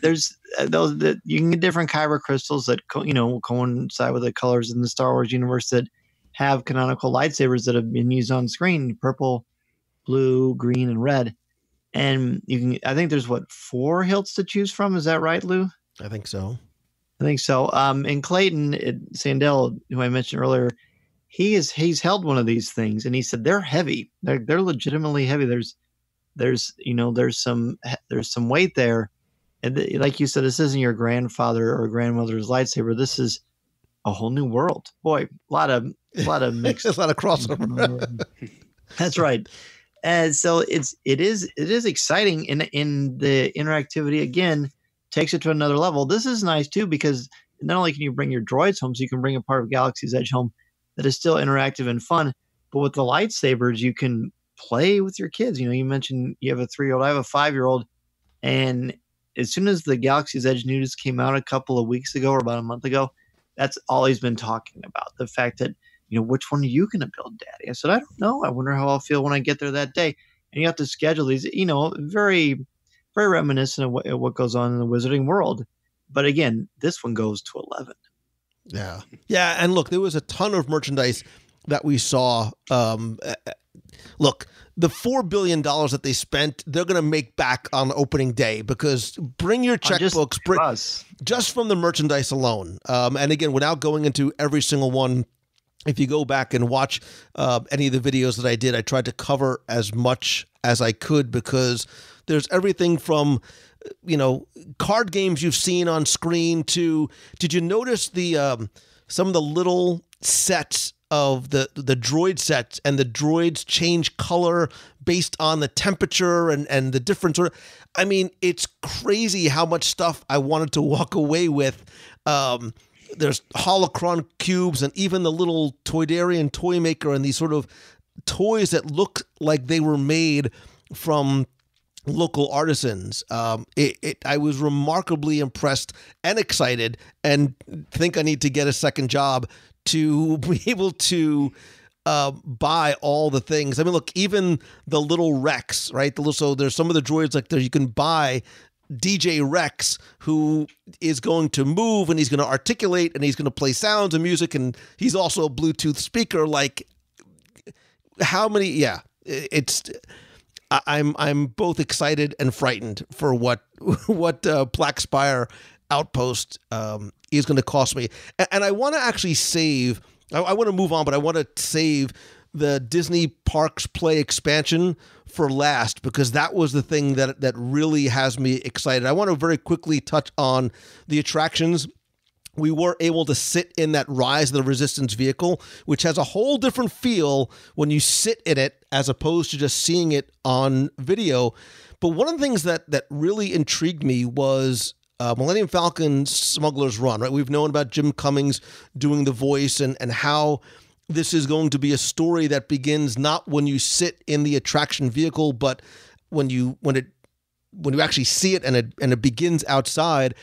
There's those that you can get different kyber crystals that coincide with the colors in the Star Wars universe that have canonical lightsabers that have been used on screen: purple, blue, green, and red. And I think there's 4 hilts to choose from. Is that right, Lou? I think so. And Clayton Sandell, who I mentioned earlier, he's held one of these things, and he said they're heavy. They're legitimately heavy. There's some weight there, and like you said, this isn't your grandfather or grandmother's lightsaber. This is a whole new world. Boy, a lot of mixed, a lot of crossover. That's right. And so it is exciting in the interactivity. Again, takes it to another level. This is nice too, because not only can you bring your droids home, so you can bring a part of Galaxy's Edge home that is still interactive and fun, but with the lightsabers, you can play with your kids. You mentioned you have a 3-year-old, I have a 5-year-old, and as soon as the Galaxy's Edge news came out a couple of weeks ago or about a month ago, that's all he's been talking about. The fact that, which one are you going to build, Daddy? I said, I don't know. I wonder how I'll feel when I get there that day. And you have to schedule these, very, very reminiscent of what goes on in the Wizarding world. But again, this one goes to 11. Yeah. Yeah. And look, there was a ton of merchandise that we saw. Look, the $4 billion that they spent, they're going to make back on opening day, because bring your checkbooks, just from the merchandise alone. And again, without going into every single one, if you go back and watch any of the videos that I did, I tried to cover as much as I could, because there's everything from, card games you've seen on screen to, did you notice the some of the little sets of the droid sets, and the droids change color based on the temperature and the different sort of, I mean, it's crazy how much stuff I wanted to walk away with. There's holocron cubes, and even the little Toydarian toy maker, and these sort of toys that look like they were made from local artisans. I was remarkably impressed and excited, and think I need to get a second job to be able to buy all the things. I mean, look, even the little Rex, right? So there's some of the droids like there you can buy DJ Rex, who is going to move, and he's going to articulate, and he's going to play sounds and music, and he's also a Bluetooth speaker. Like, how many? Yeah, I'm both excited and frightened for what Black Spire Outpost is going to cost me. And I want to actually save. I want to move on, but I want to save the Disney Parks Play expansion for last, because that was the thing that really has me excited. I want to very quickly touch on the attractions. We were able to sit in that Rise of the Resistance vehicle, which has a whole different feel when you sit in it as opposed to just seeing it on video. But one of the things that really intrigued me was Millennium Falcon Smuggler's Run, right? We've known about Jim Cummings doing the voice, and how this is going to be a story that begins not when you sit in the attraction vehicle, but when you actually see it, and it begins outside.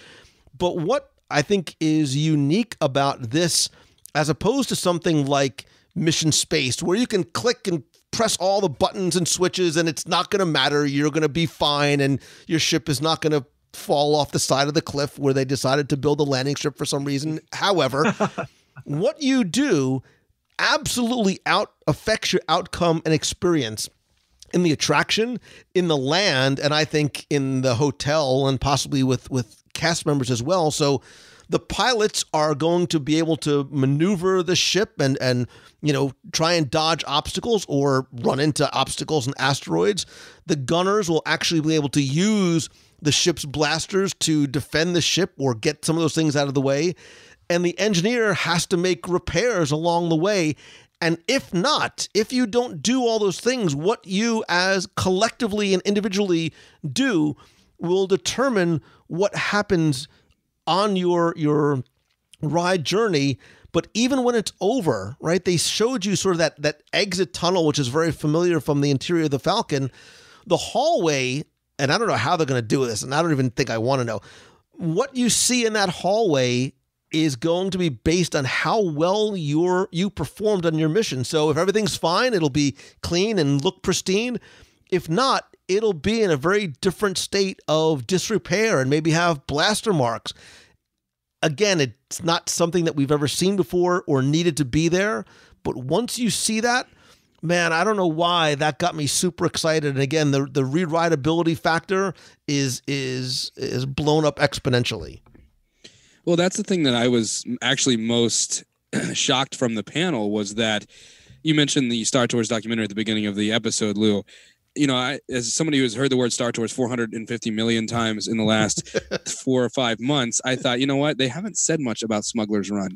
But what I think is unique about this, as opposed to something like Mission Space, where you can click and press all the buttons and switches and it's not going to matter, you're going to be fine, and your ship is not going to fall off the side of the cliff where they decided to build a landing strip for some reason. However, what you do absolutely affects your outcome and experience in the attraction, in the land, and I think in the hotel, and possibly with cast members as well. So the pilots are going to be able to maneuver the ship and try and dodge obstacles or run into obstacles and asteroids. The gunners will actually be able to use the ship's blasters to defend the ship or get some of those things out of the way. and the engineer has to make repairs along the way. And if not, if you don't do all those things, what you as collectively and individually do will determine what happens on your ride journey. But even when it's over, right, they showed you sort of that exit tunnel, which is very familiar from the interior of the Falcon. The hallway, and I don't know how they're going to do this, and I don't even think I want to know. What you see in that hallway is going to be based on how well you performed on your mission. So if everything's fine, it'll be clean and look pristine. If not, it'll be in a very different state of disrepair and maybe have blaster marks. Again, it's not something that we've ever seen before or needed to be there. But once you see that, man, I don't know why that got me super excited. And again, the rewritability factor is blown up exponentially. Well, that's the thing that I was actually most shocked from the panel was that you mentioned the Star Tours documentary at the beginning of the episode, Lou. You know, as somebody who's heard the word Star Tours 450 million times in the last 4 or 5 months, I thought, you know what? They haven't said much about Smuggler's Run.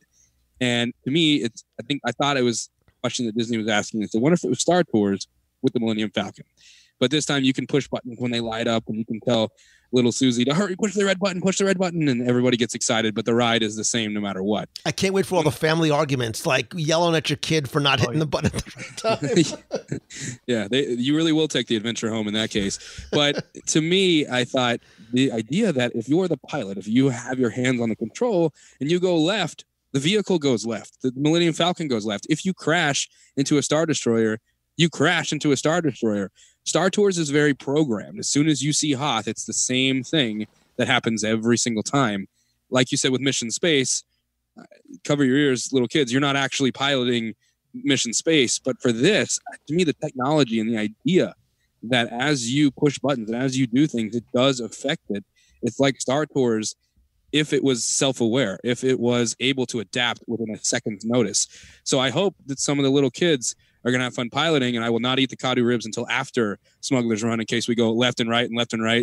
And to me, I thought it was a question that Disney was asking. It's, I wonder if it was Star Tours with the Millennium Falcon. But this time you can push buttons when they light up, and you can tell little Susie to hurry, push the red button, and everybody gets excited. But the ride is the same no matter what. I can't wait for all the family arguments, like yelling at your kid for not hitting the button at the right time. Yeah, you really will take the adventure home in that case. But to me, I thought the idea that if you're the pilot, if you have your hands on the control and you go left, the vehicle goes left. The Millennium Falcon goes left. If you crash into a Star Destroyer, you crash into a Star Destroyer. Star Tours is very programmed. As soon as you see Hoth, it's the same thing that happens every single time. Like you said with Mission Space, cover your ears, little kids, you're not actually piloting Mission Space. But for this, to me, the technology and the idea that as you push buttons and as you do things, it does affect it. It's like Star Tours if it was self-aware, if it was able to adapt within a second's notice. So I hope that some of the little kids are going to have fun piloting, and I will not eat the Kadu ribs until after Smuggler's Run in case we go left and right,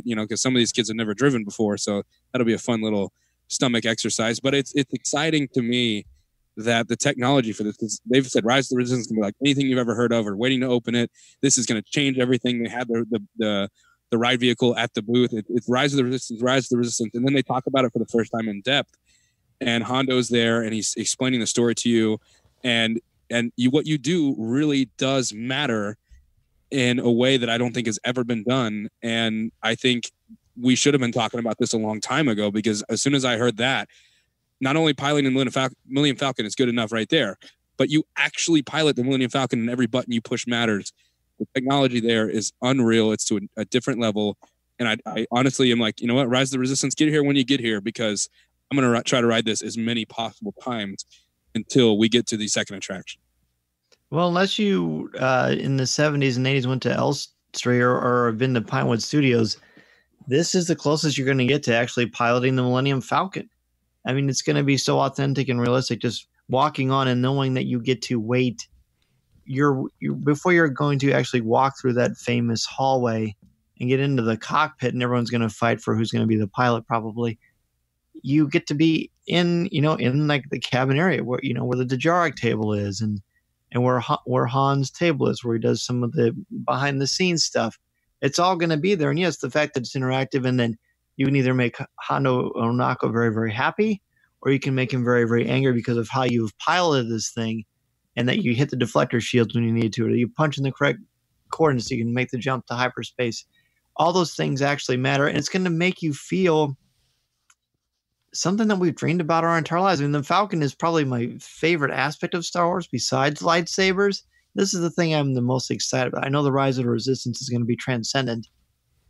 you know, because some of these kids have never driven before. So that'll be a fun little stomach exercise. But it's exciting to me that the technology for this, because they've said Rise of the Resistance can be like anything you've ever heard of or waiting to open it. This is going to change everything. They had the ride vehicle at the booth. It's Rise of the Resistance. And then they talk about it for the first time in depth. And Hondo's there, and he's explaining the story to you. And what you do really does matter in a way that I don't think has ever been done. And I think we should have been talking about this a long time ago, because as soon as I heard that, not only piloting the Millennium Falcon is good enough right there, but you actually pilot the Millennium Falcon and every button you push matters. The technology there is unreal. It's to a different level. And I honestly am like, you know what, Rise of the Resistance, get here when you get here, because I'm going to try to ride this as many possible times until we get to the second attraction. Well, unless you in the 70s and 80s went to Elstree or have been to Pinewood Studios, this is the closest you're going to get to actually piloting the Millennium Falcon. I mean, it's going to be so authentic and realistic, just walking on and knowing that you get to wait before you're going to actually walk through that famous hallway and get into the cockpit, and everyone's going to fight for who's going to be the pilot probably. You get to be in like the cabin area where the Dejarik table is and where Han's table is, where he does some of the behind the scenes stuff. It's all going to be there. And yes, the fact that it's interactive, and then you can either make Hondo Ohnaka very, very happy, or you can make him very, very angry because of how you've piloted this thing, and that you hit the deflector shields when you need to, or you punch in the correct coordinates so you can make the jump to hyperspace. All those things actually matter, and it's going to make you feel something that we've dreamed about our entire lives. I mean, the Falcon is probably my favorite aspect of Star Wars besides lightsabers. This is the thing I'm the most excited about. I know the Rise of the Resistance is going to be transcendent,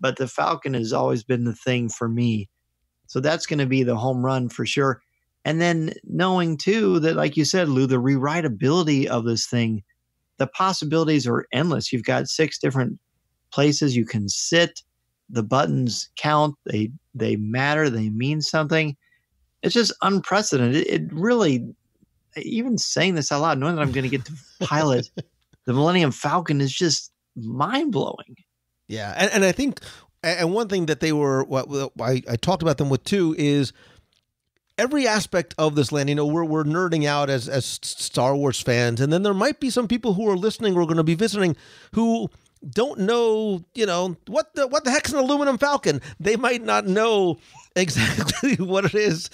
but the Falcon has always been the thing for me. So that's going to be the home run for sure. And then knowing too that, like you said, Lou, the rewritability of this thing, the possibilities are endless. You've got 6 different places you can sit. The buttons count. They matter. They mean something. It's just unprecedented. It really, even saying this out loud, knowing that I'm going to get to pilot the Millennium Falcon is just mind-blowing. Yeah, and I think, and one thing that they were, what I talked about them with too, is every aspect of this land. We're nerding out as Star Wars fans, and then there might be some people who are listening, who are going to be visiting, who don't know, what the heck's an aluminum falcon. They might not know exactly what it is.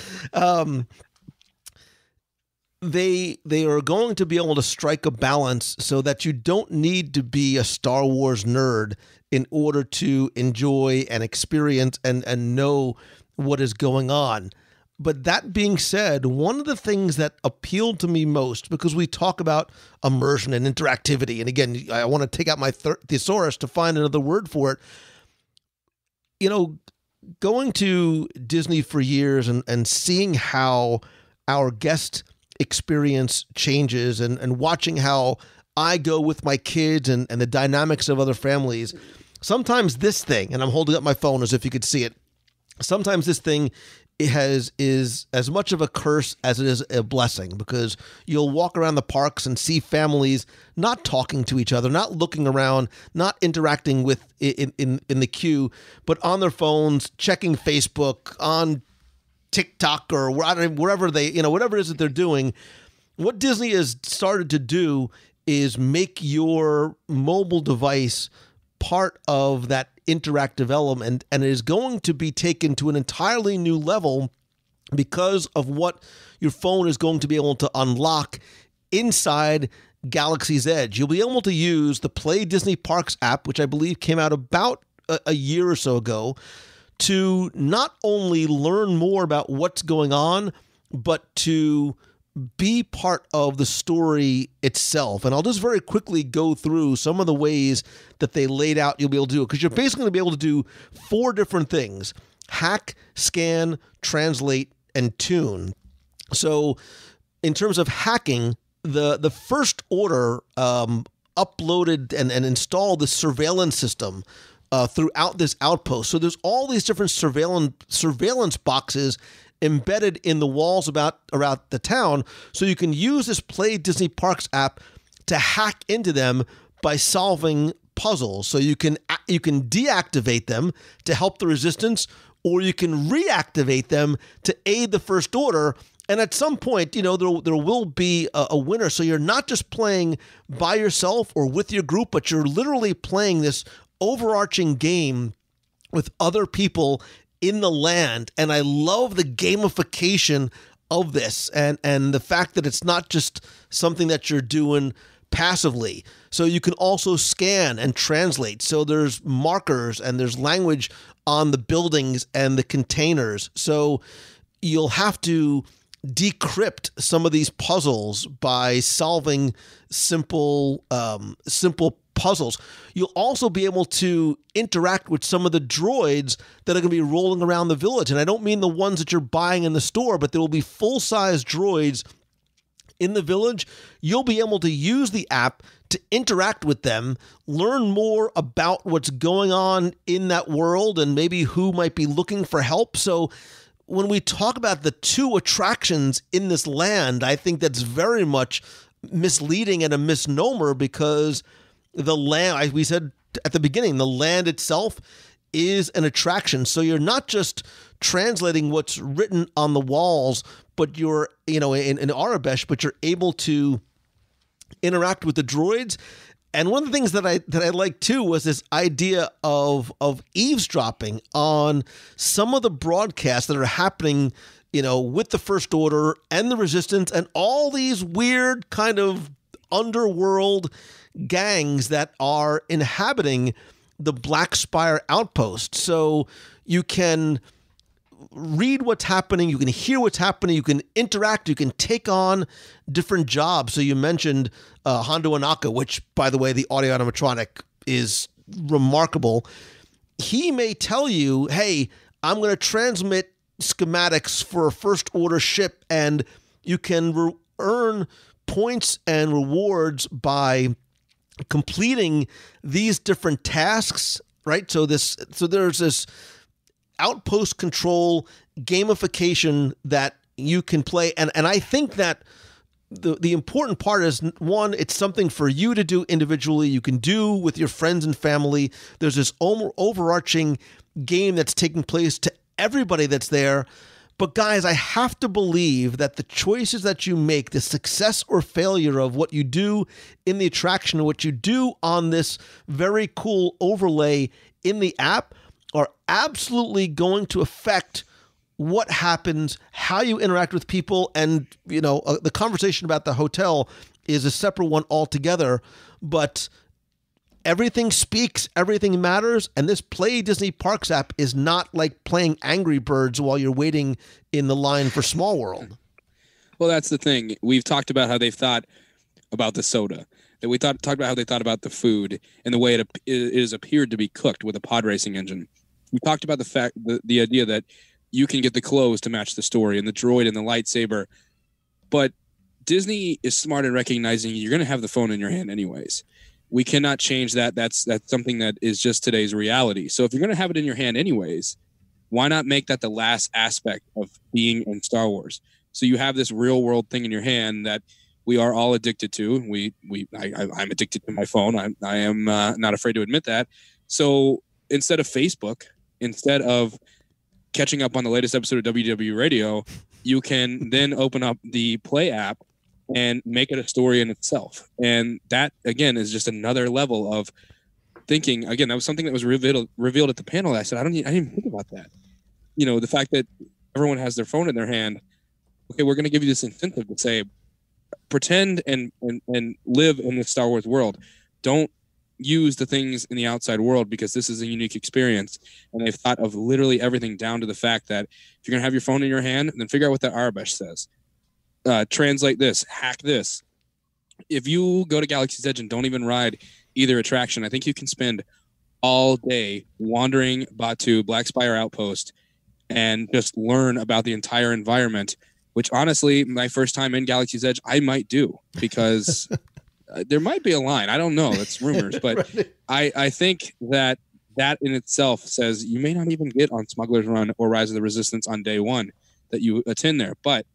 They are going to be able to strike a balance so that you don't need to be a Star Wars nerd in order to enjoy and experience and know what is going on. But that being said, one of the things that appealed to me most, because we talk about immersion and interactivity, and again, I want to take out my thesaurus to find another word for it. Going to Disney for years and seeing how our guest experience changes and watching how I go with my kids and the dynamics of other families, sometimes this thing, and I'm holding up my phone as if you could see it, sometimes this thing is as much of a curse as it is a blessing, because you'll walk around the parks and see families not talking to each other, not looking around, not interacting with in the queue, but on their phones, checking Facebook, on TikTok, or wherever they, whatever it is that they're doing. What Disney has started to do is make your mobile device part of that interactive element, and it is going to be taken to an entirely new level because of what your phone is going to be able to unlock inside Galaxy's Edge. You'll be able to use the Play Disney Parks app, which I believe came out about a year or so ago, to not only learn more about what's going on, but to be part of the story itself. And I'll just very quickly go through some of the ways that they laid out you'll be able to do it, because you're basically going to be able to do 4 different things: hack, scan, translate, and tune. So in terms of hacking, the First Order uploaded and installed the surveillance system throughout this outpost. So there's all these different surveillance boxes embedded in the walls around the town, so you can use this Play Disney Parks app to hack into them by solving puzzles. So you can deactivate them to help the Resistance, or you can reactivate them to aid the First Order. And at some point, there will be a winner. So you're not just playing by yourself or with your group, but you're literally playing this overarching game with other people in the land. And I love the gamification of this and the fact that it's not just something that you're doing passively. So you can also scan and translate. So there's markers and there's language on the buildings and the containers. So you'll have to decrypt some of these puzzles by solving simple puzzles. You'll also be able to interact with some of the droids that are going to be rolling around the village. And I don't mean the ones that you're buying in the store, but there will be full-size droids in the village. You'll be able to use the app to interact with them, learn more about what's going on in that world and maybe who might be looking for help. So when we talk about the 2 attractions in this land, I think that's very much misleading and a misnomer, because the land, we said at the beginning, the land itself is an attraction. So you're not just translating what's written on the walls, but you're, in Aurebesh, but you're able to interact with the droids. And one of the things that I like too was this idea of eavesdropping on some of the broadcasts that are happening, with the First Order and the Resistance and all these weird kind of underworld gangs that are inhabiting the Black Spire outpost. So you can read what's happening, you can hear what's happening, you can interact, you can take on different jobs. So you mentioned Hondo Ohnaka, which, by the way, the audio animatronic is remarkable. He may tell you, hey, I'm going to transmit schematics for a First Order ship, and you can earn points and rewards by completing these different tasks, right? So there's this outpost control gamification that you can play, and I think that the important part is, one, it's something for you to do individually, you can do with your friends and family. There's this overarching game that's taking place to everybody that's there. But guys, I have to believe that the choices that you make, the success or failure of what you do in the attraction and what you do on this very cool overlay in the app are absolutely going to affect what happens, how you interact with people. And, the conversation about the hotel is a separate one altogether, but everything speaks, everything matters, and this Play Disney Parks app is not like playing Angry Birds while you're waiting in the line for Small World. Well, that's the thing. We've talked about how they've thought about the soda, that we talked about how they thought about the food and the way it is appeared to be cooked with a pod racing engine. We talked about the idea that you can get the clothes to match the story and the droid and the lightsaber, but Disney is smart in recognizing you're going to have the phone in your hand anyways. We cannot change that. That's something that is just today's reality. So if you're going to have it in your hand anyways, why not make that the last aspect of being in Star Wars? So you have this real world thing in your hand that we are all addicted to. I'm addicted to my phone. I am not afraid to admit that. So instead of Facebook, instead of catching up on the latest episode of WDW Radio, you can then open up the Play app and make it a story in itself. And that, again, is just another level of thinking. Again, that was something that was revealed at the panel. I said, I didn't even think about that. The fact that everyone has their phone in their hand. Okay, we're going to give you this incentive to say, pretend and live in the Star Wars world. Don't use the things in the outside world, because this is a unique experience. And they've thought of literally everything down to the fact that if you're going to have your phone in your hand, then figure out what that Arabesh says. Translate this, hack this. If you go to Galaxy's Edge and don't even ride either attraction, I think you can spend all day wandering Batuu, Black Spire Outpost, and just learn about the entire environment, which honestly, my first time in Galaxy's Edge, I might do, because there might be a line. I don't know. That's rumors. But right. I think that in itself says you may not even get on Smuggler's Run or Rise of the Resistance on day one that you attend there. But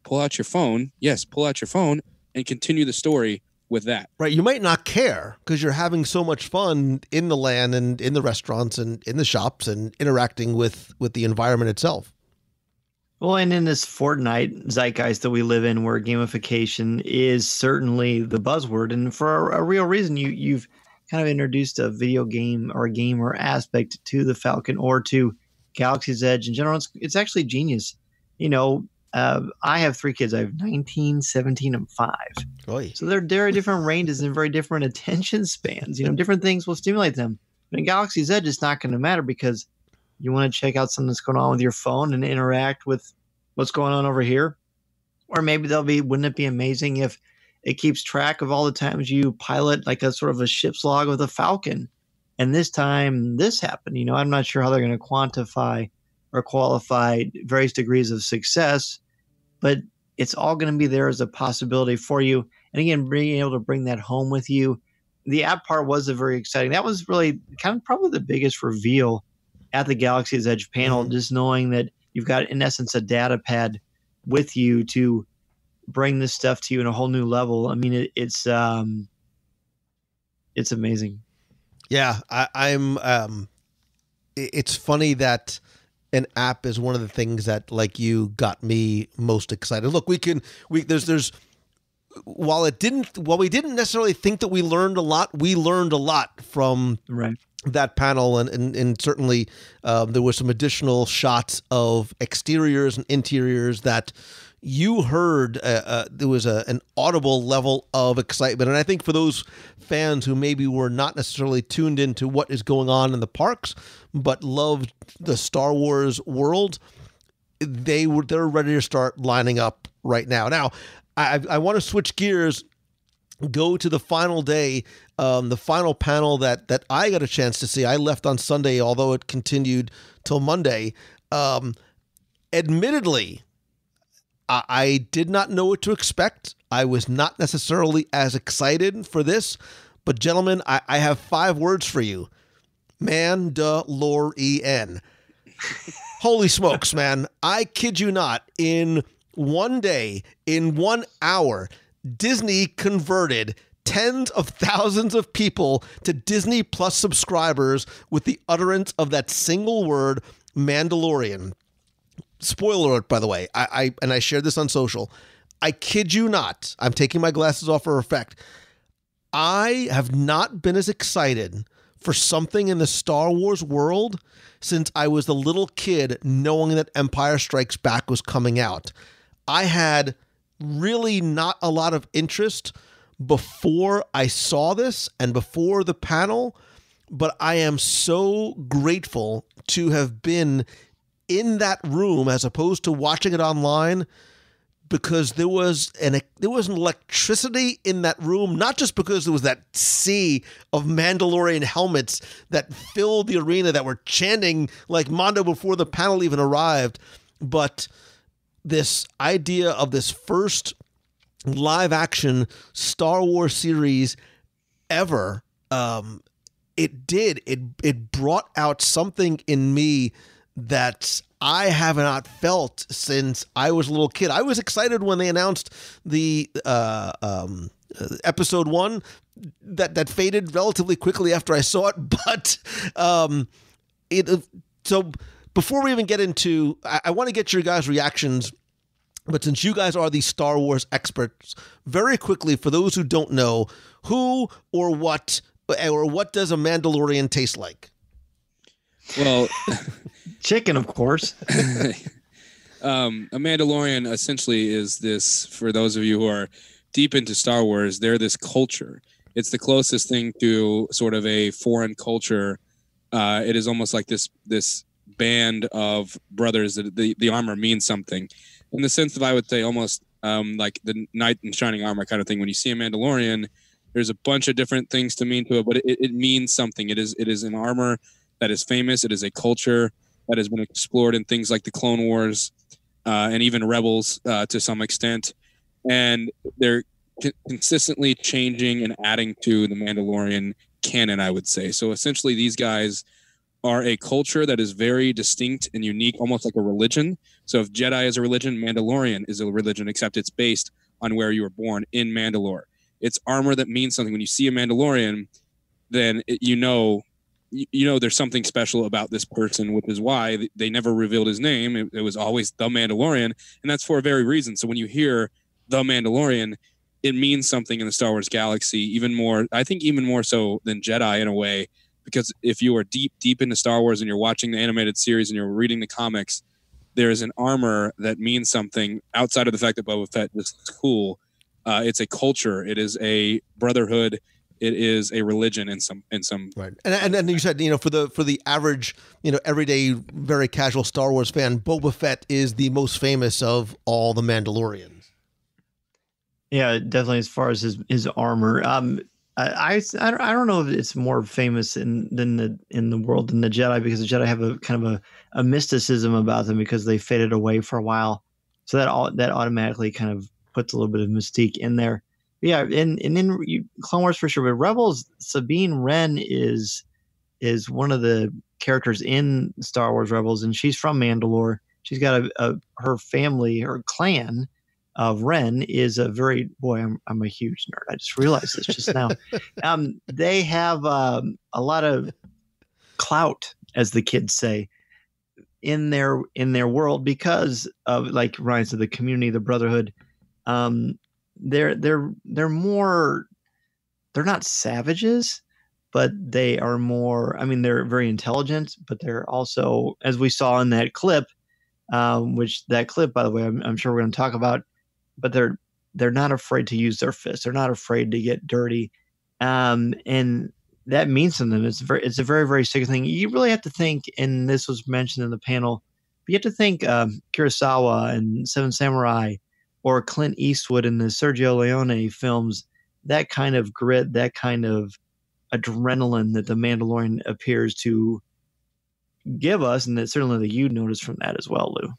pull out your phone. Yes, pull out your phone and continue the story with that. Right. You might not care because you're having so much fun in the land and in the restaurants and in the shops and interacting with the environment itself. Well, and in this Fortnite zeitgeist that we live in, where gamification is certainly the buzzword, and for a real reason, you've kind of introduced a video game or a gamer aspect to the Falcon or to Galaxy's Edge in general. It's actually genius. I have 3 kids. I have 19, 17, and 5. Oy. So they're very different ranges and very different attention spans. Different things will stimulate them. But in Galaxy's Edge, it's not going to matter, because you want to check out something that's going on with your phone and interact with what's going on over here. Or maybe wouldn't it be amazing if it keeps track of all the times you pilot like a sort of a ship's log with a Falcon, and this time this happened? I'm not sure how they're going to quantify or qualify various degrees of success, but it's all going to be there as a possibility for you. And again, being able to bring that home with you. The app part was very exciting. That was really kind of probably the biggest reveal at the Galaxy's Edge panel, just knowing that you've got, in essence, a data pad with you to bring this stuff to you in a whole new level. I mean, it's amazing. Yeah, I'm. It's funny that an app is one of the things that, like you, got me most excited. Look, there's while we didn't necessarily think that we learned a lot from right. that panel, and certainly there were some additional shots of exteriors and interiors that you heard. There was an audible level of excitement, and I think for those fans who maybe were not necessarily tuned into what is going on in the parks, but loved the Star Wars world, they're ready to start lining up right now. Now, I want to switch gears, go to the final day, the final panel that I got a chance to see. I left on Sunday, although it continued till Monday. Admittedly, I did not know what to expect. I was not necessarily as excited for this, but gentlemen, I have 5 words for you. Mandalorian. Holy smokes, man. I kid you not. In one day, in 1 hour, Disney converted tens of thousands of people to Disney Plus subscribers with the utterance of that single word, Mandalorian. spoiler alert, by the way, I shared this on social. I kid you not. I'm taking my glasses off for effect. I have not been as excited for something in the Star Wars world since I was a little kid knowing that Empire Strikes Back was coming out. I had really not a lot of interest before I saw this and before the panel, but I am so grateful to have been in that room as opposed to watching it online, because there was an electricity in that room, not just because there was that sea of Mandalorian helmets that filled the arena that were chanting like Mondo before the panel even arrived, but this idea of this first live action Star Wars series ever, it brought out something in me that I have not felt since I was a little kid. I was excited when they announced the episode 1 that faded relatively quickly after I saw it. But so before we even get into, I want to get your guys' reactions. But since you guys are the Star Wars experts, very quickly, for those who don't know, who or what does a Mandalorian taste like? Well, chicken, of course. A Mandalorian essentially is this, for those of you who are deep into Star Wars, they're this culture. It's the closest thing to sort of a foreign culture. It is almost like this band of brothers that the armor means something. In the sense that I would say almost like the knight in shining armor kind of thing. When you see a Mandalorian, there's a bunch of different things to mean to it, but it means something. It is an armor that is famous. It is a culture that has been explored in things like the Clone Wars and even Rebels to some extent. And they're consistently changing and adding to the Mandalorian canon, I would say. So essentially these guys are a culture that is very distinct and unique, almost like a religion. So if Jedi is a religion, Mandalorian is a religion, except it's based on where you were born in Mandalore. It's armor that means something. When you see a Mandalorian, then you know there's something special about this person, which is why they never revealed his name. It was always the Mandalorian, and that's for a very reason. So when you hear the Mandalorian, it means something in the Star Wars galaxy, even more so than Jedi in a way, because if you are deep into Star Wars and you're watching the animated series and you're reading the comics, there is an armor that means something outside of the fact that Boba Fett is cool. It's a culture. It is a brotherhood. It is a religion in some right. And you said, for the average, everyday, very casual Star Wars fan, Boba Fett is the most famous of all the Mandalorians. Yeah, definitely. As far as his armor, I don't know if it's more famous in the world than the Jedi, because the Jedi have a kind of a mysticism about them because they faded away for a while. So that automatically kind of puts a little bit of mystique in there. Yeah, and in Clone Wars for sure, but Rebels, Sabine Wren is one of the characters in Star Wars Rebels, and she's from Mandalore. She's got her family, her clan of Wren is a very I'm a huge nerd. I just realized this just now. They have a lot of clout, as the kids say, in their world because of, like Ryan said, the community, the brotherhood. They're more, they're not savages, but they are more, they're very intelligent, but they're also, as we saw in that clip, which that clip, by the way, I'm sure we're going to talk about, but they're not afraid to use their fists. They're not afraid to get dirty. And that means something. It's a very, very sick thing. You really have to think, and this was mentioned in the panel, but you have to think Kurosawa and Seven Samurai, or Clint Eastwood in the Sergio Leone films, that kind of grit, that kind of adrenaline that the Mandalorian appears to give us, and that certainly that you noticed from that as well, Lou.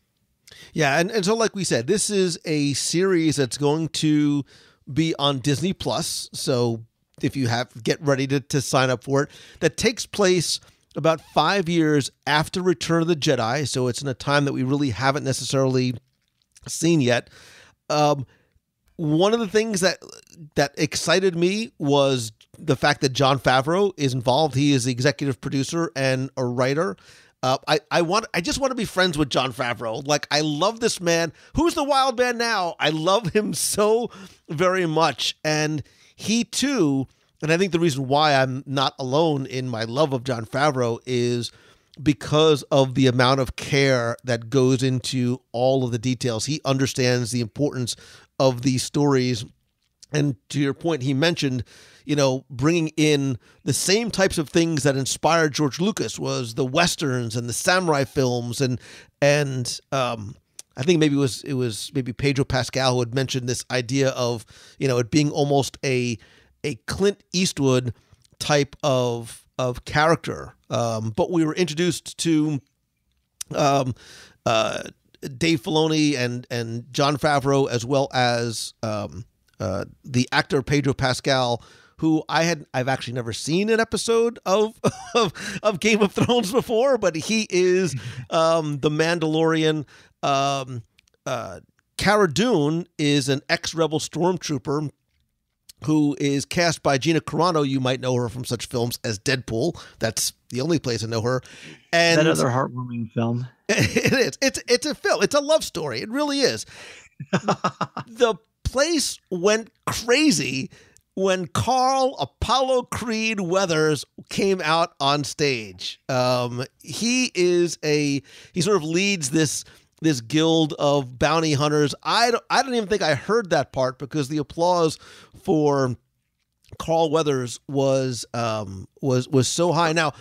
Yeah, and so like we said, this is a series that's going to be on Disney Plus. So if you get ready to sign up for it, that takes place about 5 years after Return of the Jedi. So it's in a time that we really haven't necessarily seen yet. One of the things that excited me was the fact that Jon Favreau is involved. He is the executive producer and a writer. I just want to be friends with Jon Favreau. Like, I love this man. Who's the wild man now? I love him so very much. And he too, and I think the reason why I'm not alone in my love of Jon Favreau is because of the amount of care that goes into all of the details. He understands the importance of these stories. And to your point, he mentioned, bringing in the same types of things that inspired George Lucas was the Westerns and the samurai films. And I think maybe it was Pedro Pascal who had mentioned this idea of, it being almost a Clint Eastwood type of character. But we were introduced to Dave Filoni and Jon Favreau, as well as the actor Pedro Pascal, who I've actually never seen an episode of Game of Thrones before, but he is the Mandalorian. Cara Dune is an ex-rebel stormtrooper who is cast by Gina Carano. You might know her from such films as Deadpool. That's the only place I know her. And that other heartwarming film. It is. It's a film. It's a love story. It really is. The place went crazy when Carl Apollo Creed Weathers came out on stage. He sort of leads this guild of bounty hunters. I don't even think I heard that part because the applause for Carl Weathers was so high. Now,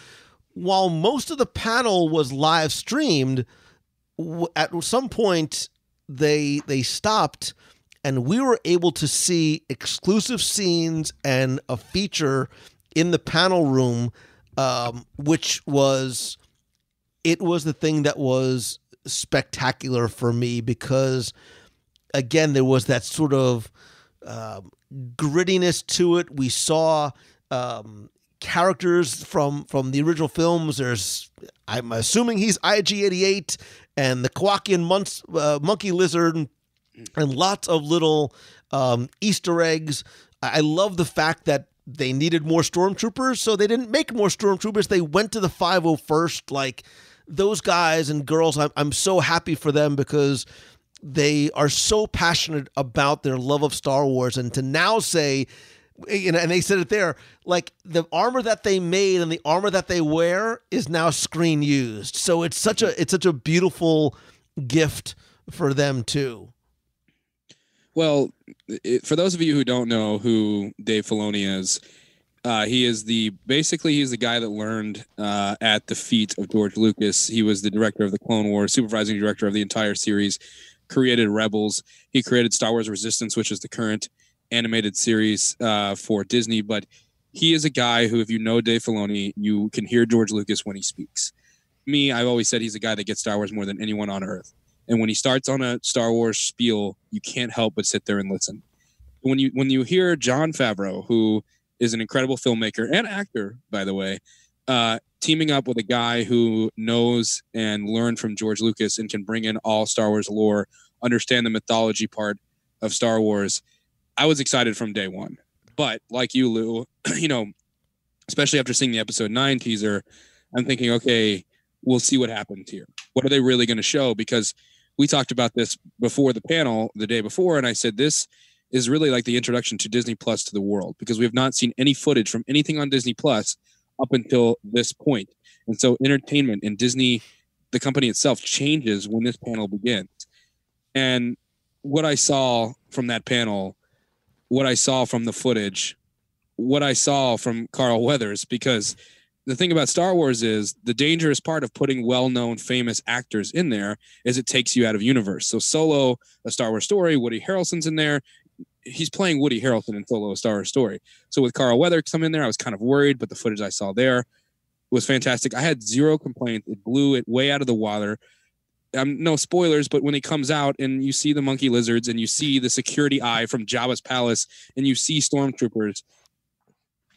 while most of the panel was live streamed, at some point they stopped, and we were able to see exclusive scenes and a feature in the panel room, which was the thing that was spectacular for me, because again, there was that sort of grittiness to it. We saw characters from the original films. I'm assuming he's IG-88 and the Kowakian monkey lizard, and lots of little Easter eggs. I love the fact that they needed more stormtroopers, so they didn't make more stormtroopers. They went to the 501st. Like, those guys and girls, I'm so happy for them, because they are so passionate about their love of Star Wars. And to now say, and they said it there, like, the armor that they made and the armor that they wear is now screen used. So it's such a beautiful gift for them too. Well, for those of you who don't know who Dave Filoni is, he's the guy that learned at the feet of George Lucas. He was the director of the Clone Wars, supervising director of the entire series, created Rebels. He created Star Wars Resistance, which is the current animated series for Disney. But he is a guy who, if you know Dave Filoni, you can hear George Lucas when he speaks. I've always said he's a guy that gets Star Wars more than anyone on earth. And when he starts on a Star Wars spiel, you can't help but sit there and listen. When you hear Jon Favreau, who is an incredible filmmaker and actor, by the way, teaming up with a guy who knows and learned from George Lucas and can bring in all Star Wars lore, understand the mythology part of Star Wars, I was excited from day one. But like you, Lou, especially after seeing the episode 9 teaser, I'm thinking, okay, we'll see what happens here. What are they really going to show? Because we talked about this before the panel the day before, and I said this is really like the introduction to Disney Plus to the world, because we have not seen any footage from anything on Disney Plus up until this point. And so entertainment and Disney, the company itself, changes when this panel begins. And what I saw from that panel, what I saw from the footage, what I saw from Carl Weathers, because the thing about Star Wars is the dangerous part of putting well-known, famous actors in there is it takes you out of universe. So Solo, A Star Wars Story, Woody Harrelson's in there. He's playing Woody Harrelson in Solo, A Star Wars Story. So with Carl Weathers come in there, I was kind of worried, but the footage I saw there was fantastic. I had zero complaints. It blew it way out of the water. No spoilers, but when it comes out and you see the monkey lizards and you see the security eye from Jabba's palace and you see stormtroopers,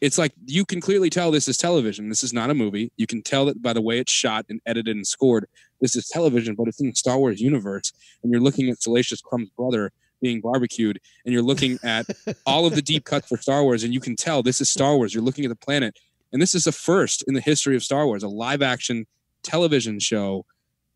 it's like you can clearly tell this is television. This is not a movie. You can tell that by the way it's shot and edited and scored. This is television, but it's in the Star Wars universe. And you're looking at Salacious Crumb's brother being barbecued, and you're looking at all of the deep cuts for Star Wars, and you can tell this is Star Wars. You're looking at the planet, and this is a first in the history of Star Wars, a live-action television show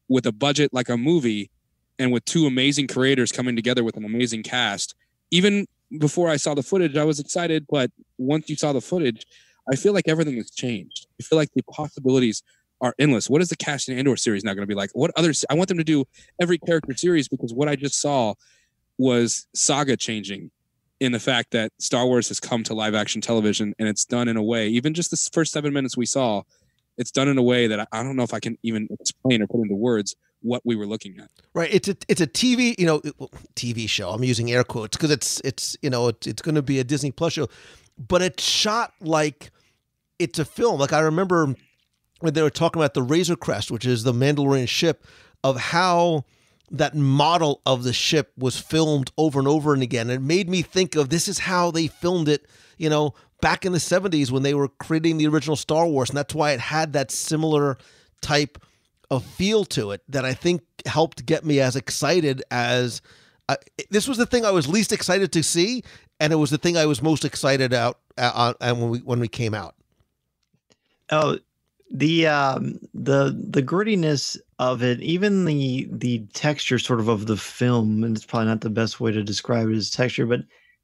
with a budget like a movie and with two amazing creators coming together with an amazing cast. Even before I saw the footage, I was excited, but once you saw the footage, I feel like everything has changed. I feel like the possibilities are endless. What is the Cassian Andor series now going to be like? What others? I want them to do every character series, because what I just saw was saga changing in the fact that Star Wars has come to live action television, and it's done in a way, even just the first 7 minutes we saw, it's done in a way that I don't know if I can even explain or put into words what we were looking at. Right. It's a TV, TV show. I'm using air quotes because it's going to be a Disney Plus show, but it's shot like it's a film. Like I remember when they were talking about the Razor Crest, which is the Mandalorian ship, of how that model of the ship was filmed over and over and again. It made me think of, this is how they filmed it, back in the 70s when they were creating the original Star Wars. And that's why it had that similar type of feel to it that I think helped get me as excited as this was the thing I was least excited to see. And it was the thing I was most excited when we came out. Oh, the grittiness of it, even the texture sort of the film, and it's probably not the best way to describe it as texture, but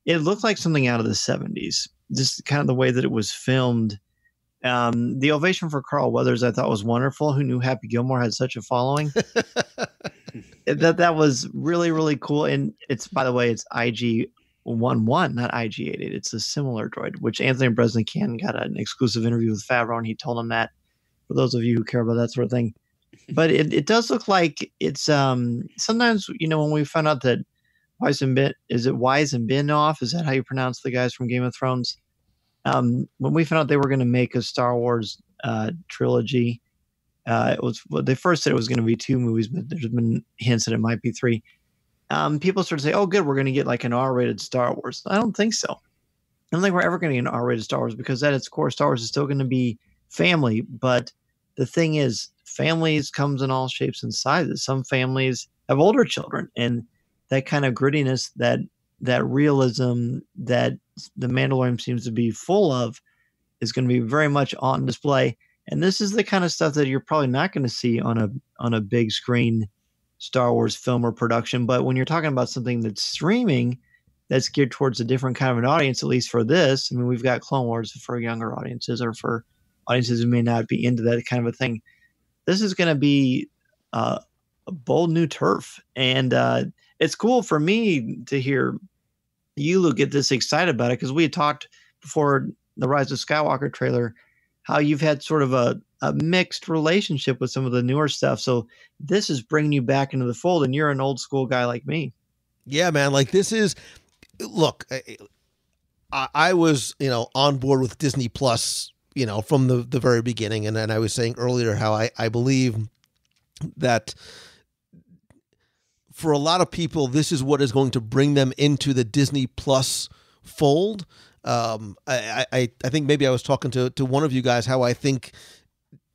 it looked like something out of the 70s. Just kind of the way that it was filmed. The ovation for Carl Weathers I thought was wonderful. Who knew Happy Gilmore had such a following? that was really, really cool. And it's, by the way, it's IG-11, not IG-88. It's a similar droid, which Anthony Breznican got an exclusive interview with Favreau, and he told him that, for those of you who care about that sort of thing. But it does look like it's sometimes, when we found out that Wise and Benioff, is that how you pronounce the guys from Game of Thrones? When we found out they were going to make a Star Wars trilogy, they first said it was going to be 2 movies, but there's been hints that it might be 3. People sort of say, oh, good, we're going to get like an R-rated Star Wars. I don't think so. I don't think we're ever going to get an R-rated Star Wars, because at its core, Star Wars is still going to be family. But the thing is, families comes in all shapes and sizes. Some families have older children, and that kind of grittiness, that realism that the Mandalorian seems to be full of, is going to be very much on display. And this is the kind of stuff that you're probably not going to see on a big screen Star Wars film or production. But when you're talking about something that's streaming, that's geared towards a different kind of an audience, at least for this. I mean, we've got Clone Wars for younger audiences, or for audiences who may not be into that kind of a thing. This is going to be a bold new turf. And it's cool for me to hear you, Lou, get this excited about it, because we had talked before the Rise of Skywalker trailer how you've had sort of a mixed relationship with some of the newer stuff. So this is bringing you back into the fold, and you're an old school guy like me. Yeah, man. Like, this is, look, I was, on board with Disney Plus, from the very beginning. And then I was saying earlier how I believe that for a lot of people, this is what is going to bring them into the Disney Plus fold. I think maybe I was talking to one of you guys how I think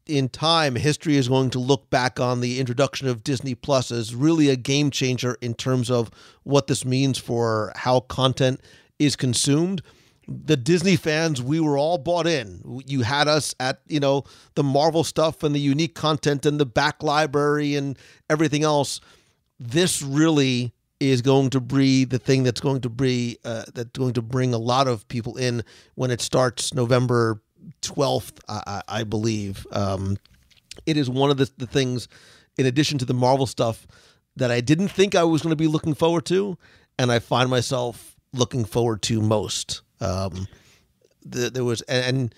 in time history is going to look back on the introduction of Disney Plus as really a game changer in terms of what this means for how content is consumed. The Disney fans, we were all bought in. You had us at, the Marvel stuff and the unique content and the back library and everything else. This really is going to be the thing that's going to bring a lot of people in when it starts November 12th, I believe. It is one of the things, in addition to the Marvel stuff, that I didn't think I was going to be looking forward to, and I find myself looking forward to most. There was, and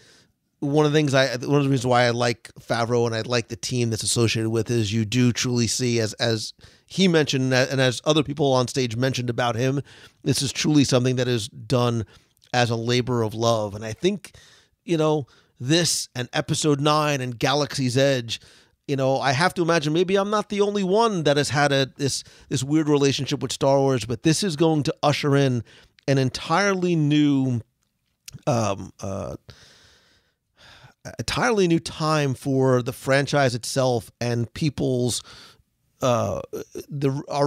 one of the reasons why I like Favreau and I like the team that's associated with is you do truly see, as he mentioned, and as other people on stage mentioned about him, this is truly something that is done as a labor of love. And I think, this and Episode 9 and Galaxy's Edge, I have to imagine maybe I'm not the only one that has had this weird relationship with Star Wars, but this is going to usher in an entirely new time for the franchise itself and people's our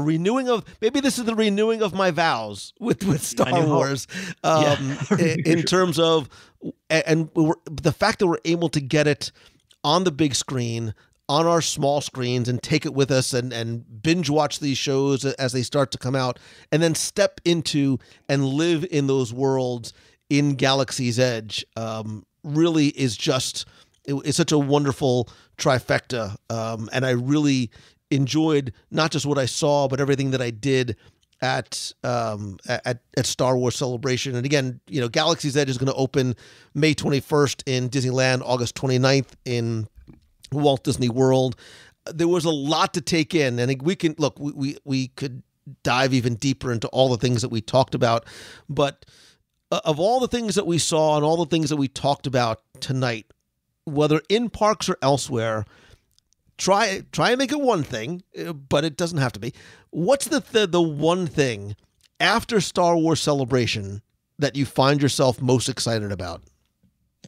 renewing of, maybe this is the renewing of my vows with Star Wars, in terms of, and the fact that we're able to get it on the big screen, on our small screens and take it with us and binge watch these shows as they start to come out, and then step into and live in those worlds in Galaxy's Edge, really is just, it's such a wonderful trifecta. And I really enjoyed not just what I saw, but everything that I did at Star Wars Celebration. And again, Galaxy's Edge is going to open May 21st in Disneyland, August 29th in Walt Disney World. There was a lot to take in, and we could dive even deeper into all the things that we talked about. But of all the things that we saw and all the things that we talked about tonight, whether in parks or elsewhere, try and make it one thing, but it doesn't have to be. What's the one thing after Star Wars Celebration that you find yourself most excited about?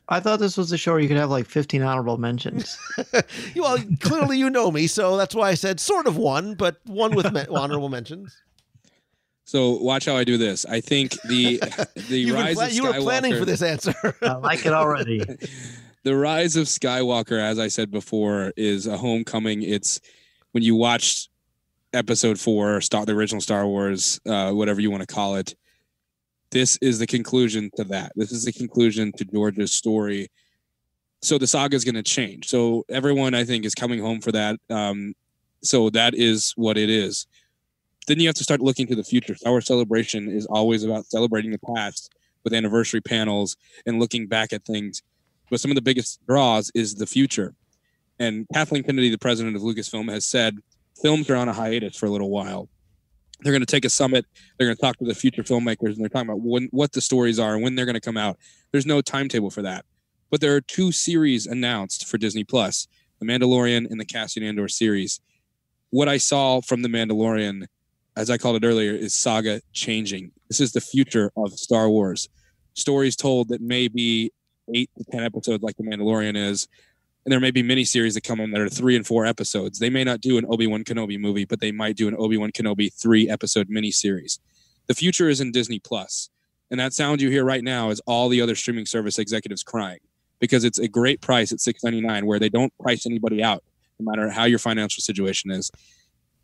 I thought this was a show where you could have like 15 honorable mentions. Well, clearly you know me, so that's why I said sort of one, but one with honorable mentions. So watch how I do this. I think the rise of Skywalker. You were planning for this answer. I like it already. The rise of Skywalker, as I said before, is a homecoming. It's when you watch Episode 4, the original Star Wars, whatever you want to call it. This is the conclusion to that. This is the conclusion to George's story. So the saga is going to change. So everyone, I think, is coming home for that. So that is what it is. Then you have to start looking to the future. Star Wars Celebration is always about celebrating the past with anniversary panels and looking back at things. But some of the biggest draws is the future. And Kathleen Kennedy, the president of Lucasfilm, has said films are on a hiatus for a little while. They're going to take a summit. They're going to talk to the future filmmakers, and they're talking about what the stories are and when they're going to come out. There's no timetable for that. But there are 2 series announced for Disney+, The Mandalorian and the Cassian Andor series. What I saw from The Mandalorian, as I called it earlier, is saga changing. This is the future of Star Wars. Stories told that may be 8 to 10 episodes like The Mandalorian is, and there may be miniseries that come on that are 3 and 4 episodes. They may not do an Obi-Wan Kenobi movie, but they might do an Obi-Wan Kenobi 3-episode miniseries. The future is in Disney+. And that sound you hear right now is all the other streaming service executives crying, because it's a great price at $6.99 where they don't price anybody out, no matter how your financial situation is.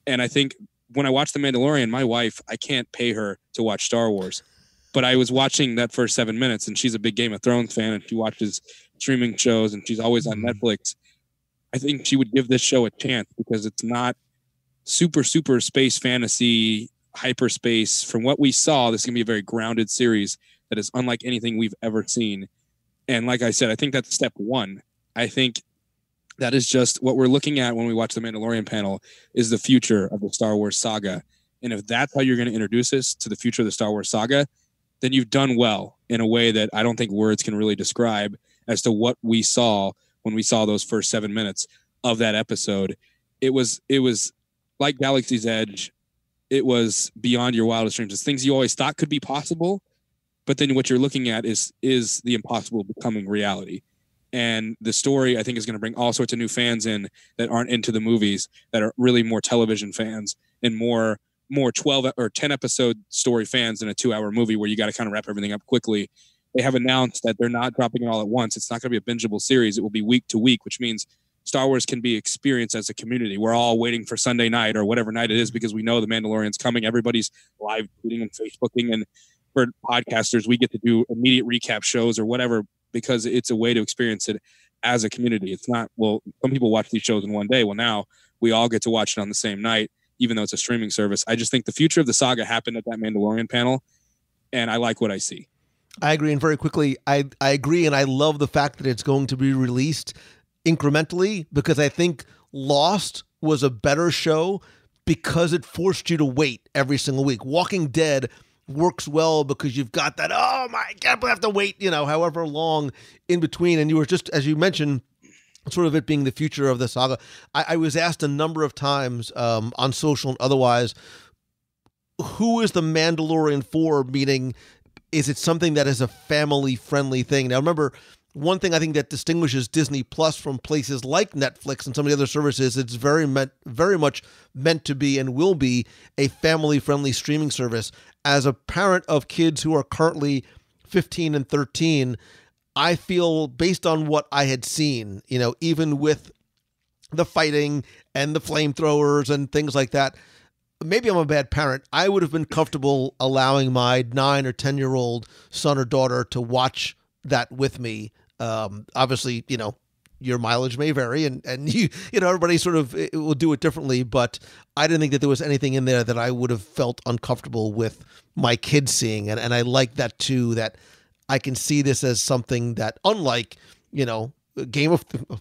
And I think when I watch The Mandalorian, my wife, I can't pay her to watch Star Wars. But I was watching that first 7 minutes, and she's a big Game of Thrones fan, and she watches streaming shows, and she's always on Netflix. I think she would give this show a chance because it's not super space fantasy, hyperspace. From what we saw, this is going to be a very grounded series that is unlike anything we've ever seen. And like I said, I think that's step one. I think that is just what we're looking at when we watch the Mandalorian panel is the future of the Star Wars saga. And if that's how you're going to introduce us to the future of the Star Wars saga, then you've done well in a way that I don't think words can really describe as to what we saw when we saw those first 7 minutes of that episode. It was like Galaxy's Edge. It was beyond your wildest dreams. It's things you always thought could be possible, but then what you're looking at is the impossible becoming reality. And the story, I think, is going to bring all sorts of new fans in that aren't into the movies, that are really more television fans and more 12 or 10 episode story fans than a 2-hour movie where you got to kind of wrap everything up quickly. They have announced that they're not dropping it all at once. It's not going to be a bingeable series. It will be week to week, which means Star Wars can be experienced as a community. We're all waiting for Sunday night or whatever night it is because we know the Mandalorian's coming. Everybody's live tweeting and Facebooking, and for podcasters, we get to do immediate recap shows or whatever because it's a way to experience it as a community. It's not, well, some people watch these shows in one day. Well, now we all get to watch it on the same night, even though it's a streaming service. I just think the future of the saga happened at that Mandalorian panel, and I like what I see. I agree. And very quickly, I agree. And I love the fact that it's going to be released incrementally, because I think Lost was a better show because it forced you to wait every single week. Walking Dead works well because you've got that, oh my God, I have to wait, however long in between. And you were just, as you mentioned, sort of it being the future of the saga. I was asked a number of times on social and otherwise, who is the Mandalorian for? Meaning, is it something that is a family-friendly thing? Now, remember, one thing I think that distinguishes Disney Plus from places like Netflix and some of the other services, it's very much meant to be and will be a family-friendly streaming service. As a parent of kids who are currently 15 and 13, I feel, based on what I had seen, even with the fighting and the flamethrowers and things like that. Maybe I'm a bad parent. I would have been comfortable allowing my 9 or 10-year-old son or daughter to watch that with me. Obviously, your mileage may vary and everybody sort of will do it differently, but I didn't think that there was anything in there that I would have felt uncomfortable with my kids seeing. And I like that too, that I can see this as something that, unlike,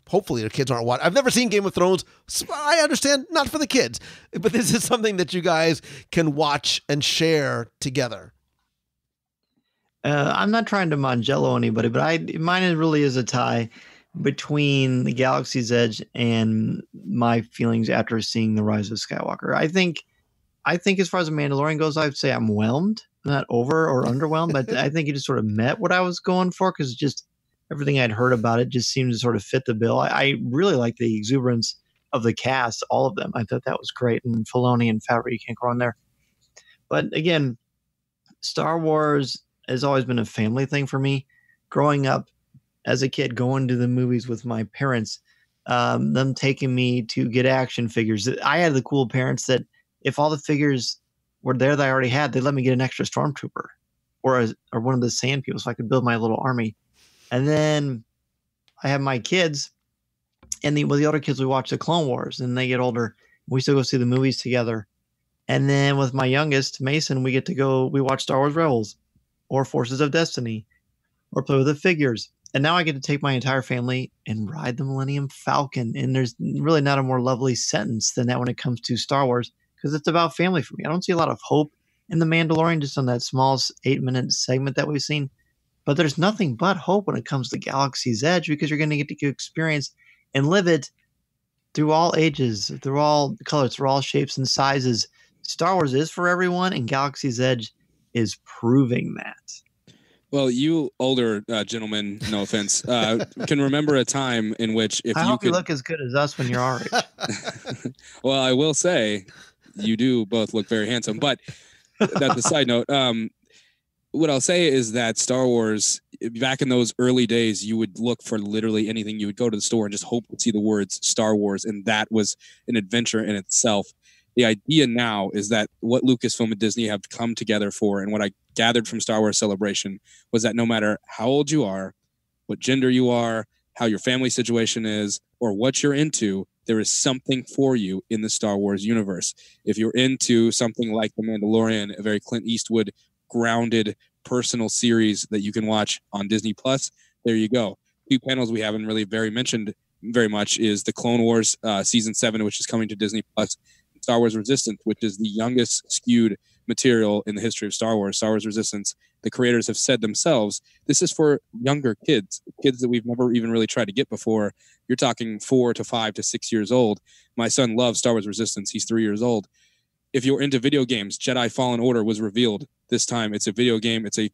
hopefully the kids aren't watching. I've never seen Game of Thrones. So I understand, not for the kids, but this is something that you guys can watch and share together. I'm not trying to Mangello anybody, but mine really is a tie between the Galaxy's Edge and my feelings after seeing The Rise of Skywalker. I think as far as The Mandalorian goes, I'd say I'm whelmed, not over or underwhelmed, but I think it just sort of met what I was going for, because just everything I'd heard about it just seemed to sort of fit the bill. I really like the exuberance of the cast, all of them. I thought that was great. And Filoni and Favreau, you can't go on there. But again, Star Wars has always been a family thing for me. Growing up as a kid, going to the movies with my parents, them taking me to get action figures. I had the cool parents that if all the figures were there that I already had, they let me get an extra Stormtrooper or one of the Sand People so I could build my little army. And then I have my kids, and with the older kids, we watch the Clone Wars, and they get older. We still go see the movies together. And then with my youngest, Mason, we watch Star Wars Rebels or Forces of Destiny or play with the figures. And now I get to take my entire family and ride the Millennium Falcon. And there's really not a more lovely sentence than that when it comes to Star Wars, because it's about family for me. I don't see a lot of hope in The Mandalorian, just on that small 8-minute segment that we've seen. But there's nothing but hope when it comes to Galaxy's Edge, because you're going to get to experience and live it through all ages, through all colors, through all shapes and sizes. Star Wars is for everyone, and Galaxy's Edge is proving that. Well, you older gentlemen, no offense, can remember a time in which I hope you look as good as us when you're our age. Well, I will say you do both look very handsome, but that's a side note. What I'll say is that Star Wars, back in those early days, you would look for literally anything. You would go to the store and just hope to see the words Star Wars, and that was an adventure in itself. The idea now is that what Lucasfilm and Disney have come together for, and what I gathered from Star Wars Celebration, was that no matter how old you are, what gender you are, how your family situation is, or what you're into, there is something for you in the Star Wars universe. If you're into something like The Mandalorian, a very Clint Eastwood grounded personal series that you can watch on Disney Plus, there you go. 2 panels we haven't really mentioned very much is the Clone Wars season 7, which is coming to Disney Plus, Star Wars Resistance, which is the youngest skewed material in the history of Star Wars. Star Wars Resistance, the creators have said themselves, this is for younger kids that we've never even really tried to get before. You're talking 4 to 5 to 6 years old. My son loves Star Wars Resistance. He's 3 years old. If you're into video games, Jedi Fallen Order was revealed this time. It's a video game. It's a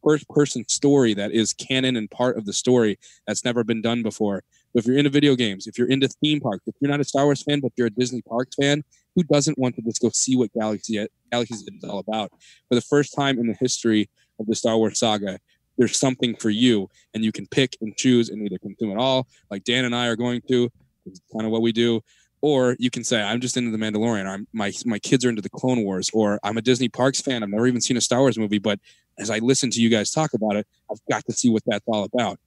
first-person story that is canon and part of the story that's never been done before. If you're into video games, if you're into theme parks, if you're not a Star Wars fan but you're a Disney Parks fan, who doesn't want to just go see what Galaxy's Edge is all about? For the first time in the history of the Star Wars saga, there's something for you, and you can pick and choose and either consume it all, like Dan and I are going to. It's kind of what we do. Or you can say, I'm just into The Mandalorian. My kids are into the Clone Wars. Or I'm a Disney Parks fan. I've never even seen a Star Wars movie, but as I listen to you guys talk about it, I've got to see what that's all about.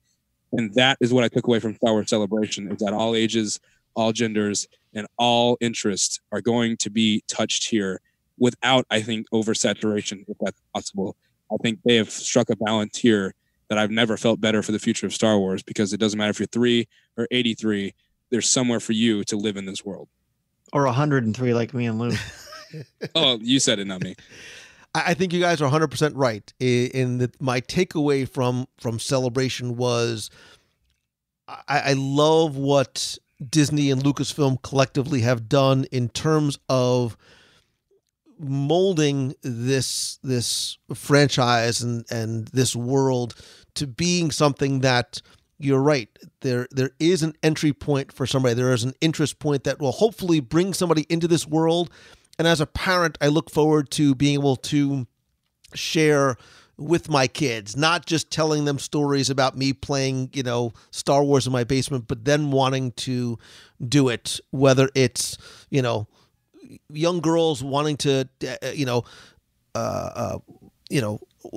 And that is what I took away from Star Wars Celebration, is that all ages, all genders, and all interests are going to be touched here without, I think, oversaturation, if that's possible. I think they have struck a balance here that I've never felt better for the future of Star Wars, because it doesn't matter if you're 3 or 83, there's somewhere for you to live in this world. Or 103 like me and Lou. Oh, you said it, not me. I think you guys are 100% right. My takeaway from Celebration was I love what Disney and Lucasfilm collectively have done in terms of molding this franchise and this world to being something that, you're right, there is an entry point for somebody. There is an interest point that will hopefully bring somebody into this world. And as a parent, I look forward to being able to share with my kids, not just telling them stories about me playing, Star Wars in my basement, but then wanting to do it, whether it's, young girls wanting to,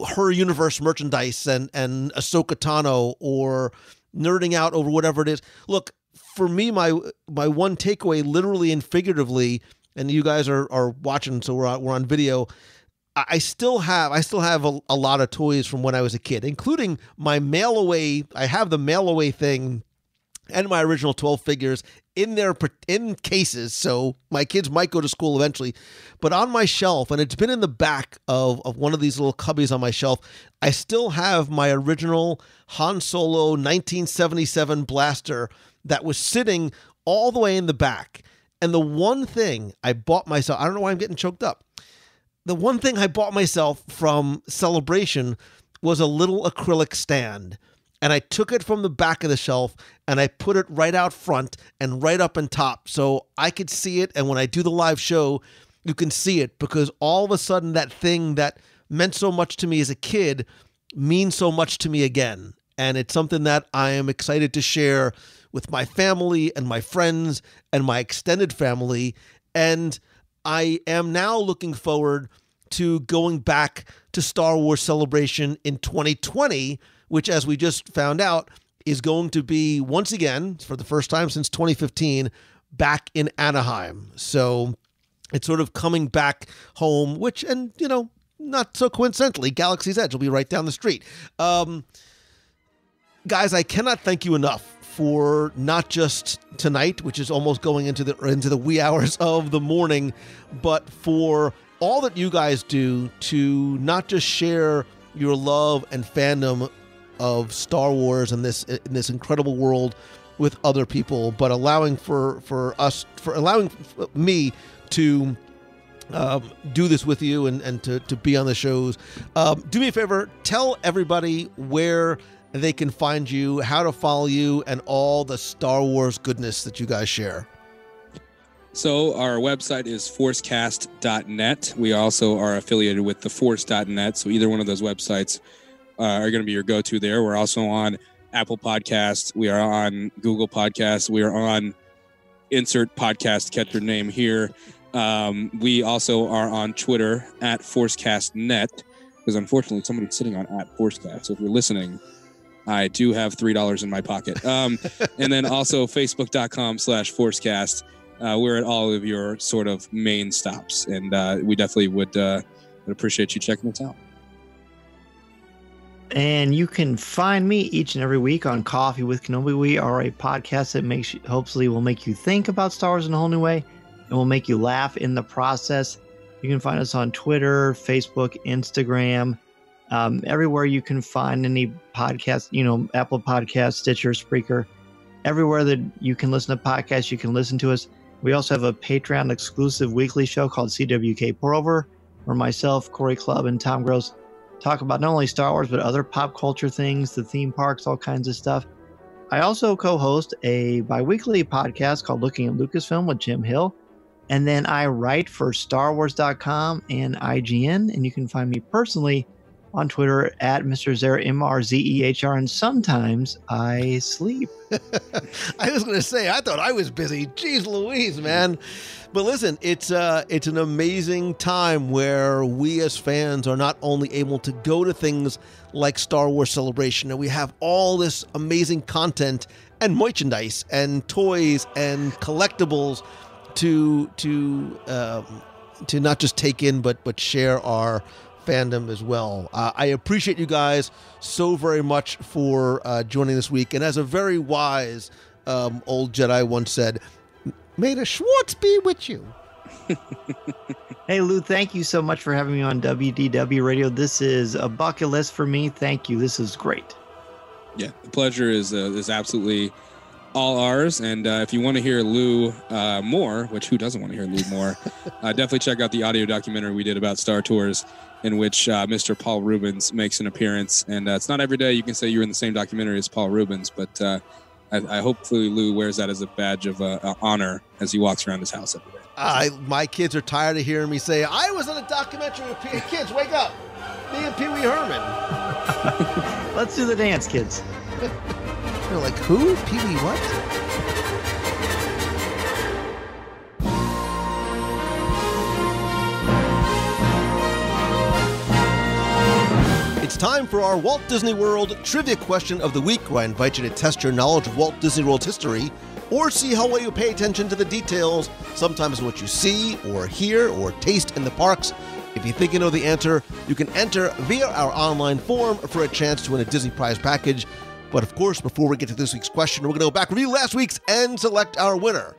her universe merchandise and Ahsoka Tano, or nerding out over whatever it is. Look, for me, my one takeaway, literally and figuratively, and you guys are watching, so we're on video. I still have a lot of toys from when I was a kid, including my mail away. I have the mail away thing and my original 12 figures in cases, so my kids might go to school eventually. But on my shelf, and it's been in the back of one of these little cubbies on my shelf, I still have my original Han Solo 1977 blaster that was sitting all the way in the back. And the one thing I bought myself, I don't know why I'm getting choked up. The one thing I bought myself from Celebration was a little acrylic stand. And I took it from the back of the shelf and I put it right out front and right up on top so I could see it. And when I do the live show, you can see it, because all of a sudden that thing that meant so much to me as a kid means so much to me again. And it's something that I am excited to share with my family and my friends and my extended family. And I am now looking forward to going back to Star Wars Celebration in 2020, which, as we just found out, is going to be, once again, for the first time since 2015, back in Anaheim. So it's sort of coming back home, which, and, not so coincidentally, Galaxy's Edge will be right down the street. Guys, I cannot thank you enough for not just tonight, which is almost going into the wee hours of the morning, but for all that you guys do to not just share your love and fandom of Star Wars and in this incredible world with other people, but allowing allowing me to do this with you and to be on the shows. Do me a favor, tell everybody where they can find you, how to follow you, and all the Star Wars goodness that you guys share. So our website is forcecast.net. We also are affiliated with theforce.net. So either one of those websites are going to be your go-to there. We're also on Apple Podcasts. We are on Google Podcasts. We are on insert podcast catcher name here. We also are on Twitter at ForceCastNet, because unfortunately somebody's sitting on at ForceCast. So if you're listening, I do have $3 in my pocket. And then also Facebook.com/ForceCast. We're at all of your sort of main stops, and we definitely would appreciate you checking us out. And you can find me each and every week on Coffee with Kenobi. We are a podcast that hopefully will make you think about Star Wars in a whole new way, and will make you laugh in the process. You can find us on Twitter, Facebook, Instagram, everywhere you can find any podcast, Apple Podcasts, Stitcher, Spreaker, everywhere that you can listen to podcasts, you can listen to us. We also have a Patreon exclusive weekly show called CWK Pour-Over, where myself, Corey Clubb, and Tom Gross talk about not only Star Wars, but other pop culture things, the theme parks, all kinds of stuff. I also co-host a bi-weekly podcast called Looking at Lucasfilm with Jim Hill. And then I write for StarWars.com and IGN. And you can find me personally on Twitter at Mr. Zer, MRZEHR. And sometimes I sleep. I was going to say, I thought I was busy. Jeez Louise, man. But listen, it's an amazing time where we as fans are not only able to go to things like Star Wars Celebration, and we have all this amazing content and merchandise and toys and collectibles to not just take in, but share our fandom as well. I appreciate you guys so very much for joining this week. And as a very wise old Jedi once said, may the Schwartz be with you. Hey, Lou, thank you so much for having me on WDW Radio. This is a bucket list for me. Thank you. This is great. Yeah, the pleasure is absolutely all ours. And if you want to hear Lou more, which who doesn't want to hear Lou more, definitely check out the audio documentary we did about Star Tours, in which Mr. Paul Rubens makes an appearance. And it's not every day you can say you're in the same documentary as Paul Rubens, but I hopefully Lou wears that as a badge of honor as he walks around his house every day. My kids are tired of hearing me say, I was in a documentary with kids, wake up. Me and Pee Wee Herman. Let's do the dance, kids. You're like, who? Pee Wee what? It's time for our Walt Disney World Trivia Question of the Week, where I invite you to test your knowledge of Walt Disney World's history or see how well you pay attention to the details, sometimes what you see or hear or taste in the parks. If you think you know the answer, you can enter via our online form for a chance to win a Disney Prize package. But of course, before we get to this week's question, we're going to go back, review last week's, and select our winner.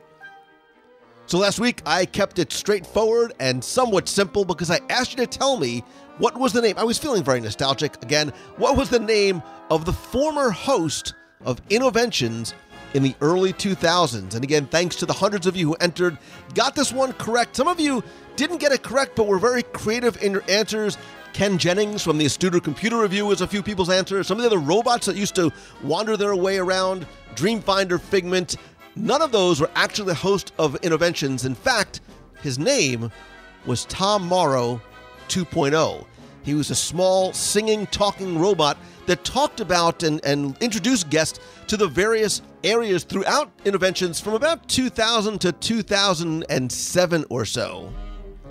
So last week, I kept it straightforward and somewhat simple because I asked you to tell me what was the name. I was feeling very nostalgic again. What was the name of the former host of Innoventions in the early 2000s? And again, thanks to the hundreds of you who entered, got this one correct. Some of you didn't get it correct, but were very creative in your answers. Ken Jennings from the Astuter Computer Review was a few people's answers. Some of the other robots that used to wander their way around, Dreamfinder, Figment, none of those were actually the host of Innoventions. In fact, his name was Tom Morrow 2.0. He was a small, singing, talking robot that talked about and introduced guests to the various areas throughout Innoventions from about 2000 to 2007 or so.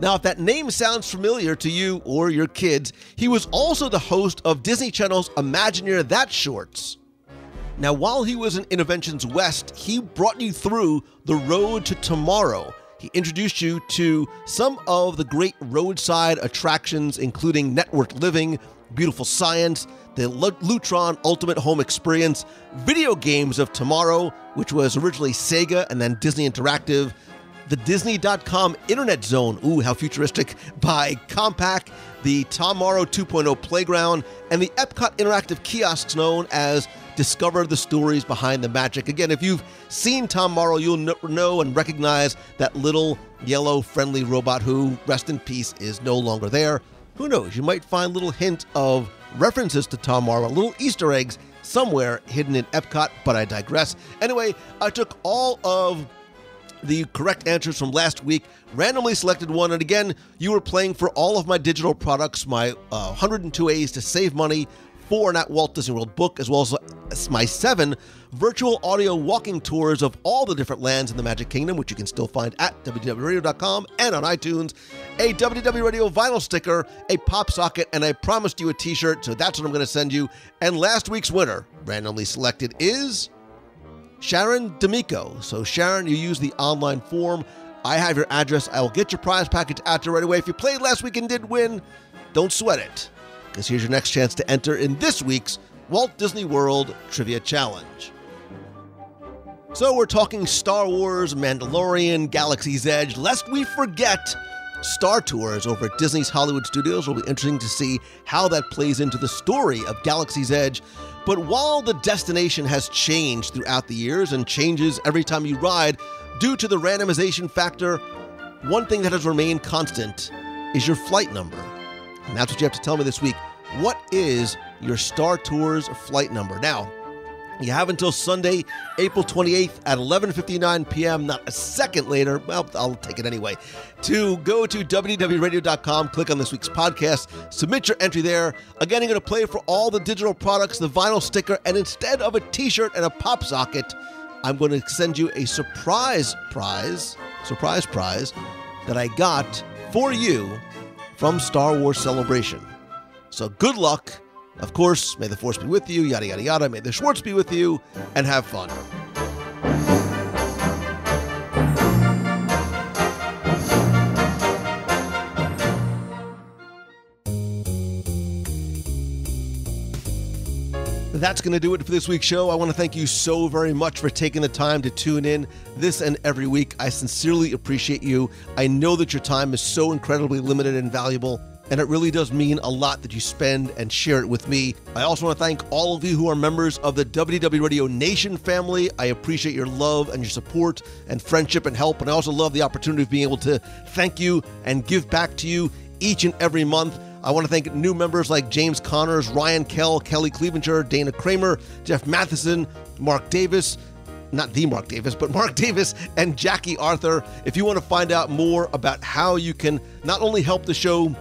Now, if that name sounds familiar to you or your kids, he was also the host of Disney Channel's Imagineer That Shorts. Now, while he was in Innoventions West, he brought you through the road to tomorrow. He introduced you to some of the great roadside attractions, including Network Living, Beautiful Science, the Lutron Ultimate Home Experience, Video Games of Tomorrow, which was originally Sega and then Disney Interactive, the Disney.com Internet Zone, ooh, how futuristic, by Compaq, the Tom Morrow 2.0 Playground, and the Epcot Interactive Kiosks known as Discover the Stories Behind the Magic. Again, if you've seen Tom Morrow, you'll know and recognize that little yellow friendly robot who, rest in peace, is no longer there. Who knows, you might find a little hint of references to Tom Morrow, little Easter eggs somewhere hidden in Epcot, but I digress. Anyway, I took all of the correct answers from last week, randomly selected one, and again, you were playing for all of my digital products, my 102 Ways to Save Money for an at Walt Disney World book, as well as my 7 virtual audio walking tours of all the different lands in the Magic Kingdom, which you can still find at www.radio.com and on iTunes, a WDW Radio vinyl sticker, a pop socket, and I promised you a t-shirt, so that's what I'm going to send you. And last week's winner, randomly selected, is Sharon D'Amico. So Sharon, you use the online form. I have your address. I will get your prize package out there right away. If you played last week and did win, don't sweat it, because here's your next chance to enter in this week's Walt Disney World Trivia Challenge. So we're talking Star Wars, Mandalorian, Galaxy's Edge. Lest we forget Star Tours over at Disney's Hollywood Studios. Will be interesting to see how that plays into the story of Galaxy's Edge. But while the destination has changed throughout the years and changes every time you ride due to the randomization factor, one thing that has remained constant is your flight number. And that's what you have to tell me this week. What is your Star Tours flight number? Now, you have until Sunday, April 28th at 11:59 p.m., not a second later, well, I'll take it anyway, to go to www.radio.com, click on this week's podcast, submit your entry there. Again, you're going to play for all the digital products, the vinyl sticker, and instead of a t-shirt and a pop socket, I'm going to send you a surprise prize that I got for you from Star Wars Celebration. So good luck. Of course, may the Force be with you, yada, yada, yada. May the Schwartz be with you, and have fun. That's going to do it for this week's show. I want to thank you so very much for taking the time to tune in this and every week. I sincerely appreciate you. I know that your time is so incredibly limited and valuable, and it really does mean a lot that you spend and share it with me. I also want to thank all of you who are members of the WDW Radio Nation family. I appreciate your love and your support and friendship and help, and I also love the opportunity of being able to thank you and give back to you each and every month. I want to thank new members like James Connors, Ryan Kell, Kelly Clevenger, Dana Kramer, Jeff Matheson, Mark Davis, not the Mark Davis, but Mark Davis and Jackie Arthur. If you want to find out more about how you can not only help the show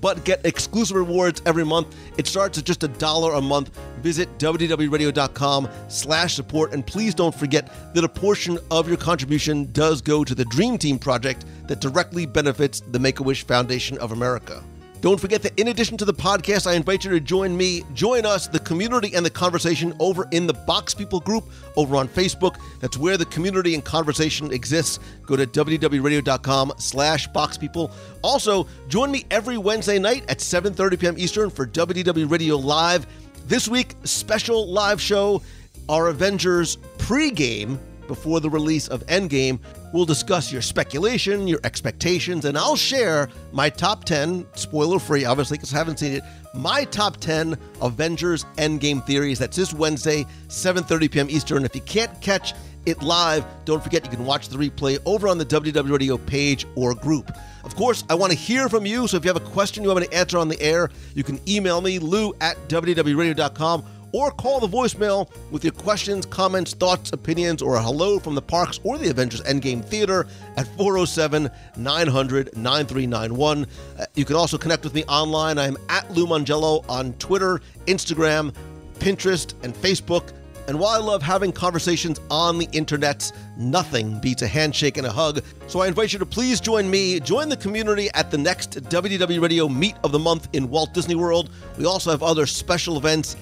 but get exclusive rewards every month. It starts at just $1 a month. Visit www.radio.com/support. And please don't forget that a portion of your contribution does go to the Dream Team project that directly benefits the Make-A-Wish Foundation of America. Don't forget that in addition to the podcast, I invite you to join us, the community and the conversation over in the Box People group over on Facebook. That's where the community and conversation exists. Go to www.radio.com/boxpeople. Also, join me every Wednesday night at 7:30 p.m. Eastern for WDW Radio Live. This week, special live show, our Avengers pregame before the release of Endgame. We'll discuss your speculation, your expectations, and I'll share my top 10, spoiler-free, obviously, because I haven't seen it, my top 10 Avengers Endgame theories. That's this Wednesday, 7:30 p.m. Eastern. If you can't catch it live, don't forget you can watch the replay over on the WW Radio page or group. Of course, I want to hear from you, so if you have a question you want me to answer on the air, you can email me, lou@wwradio.com, or call the voicemail with your questions, comments, thoughts, opinions, or a hello from the parks or the Avengers Endgame Theater at 407-900-9391. You can also connect with me online. I'm at Lou Mongello on Twitter, Instagram, Pinterest, and Facebook. And while I love having conversations on the internet, nothing beats a handshake and a hug. So I invite you to please join the community at the next WDW Radio Meet of the Month in Walt Disney World. We also have other special events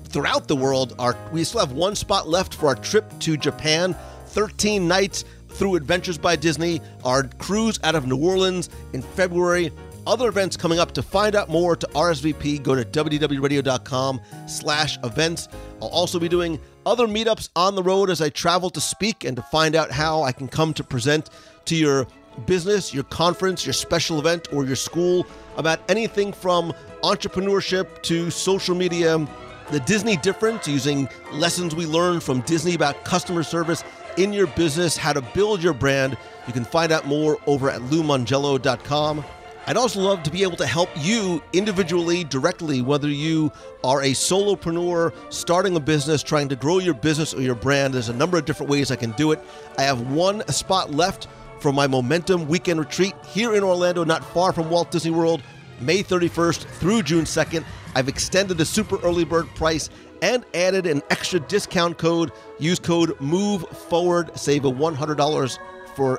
throughout the world. We still have one spot left for our trip to Japan, 13 nights through Adventures by Disney, our cruise out of New Orleans in February. Other events coming up. To find out more, to RSVP, go to www.radio.com/events. I'll also be doing other meetups on the road as I travel to speak and to find out how I can come to present to your business, your conference, your special event, or your school about anything from entrepreneurship to social media, the Disney difference, using lessons we learned from Disney about customer service in your business, how to build your brand. You can find out more over at loumongello.com. I'd also love to be able to help you individually, directly, whether you are a solopreneur, starting a business, trying to grow your business or your brand. There's a number of different ways I can do it. I have one spot left for my Momentum Weekend Retreat here in Orlando, not far from Walt Disney World, May 31st through June 2nd. I've extended the super early bird price and added an extra discount code. Use code MOVEFORWARD, save a $100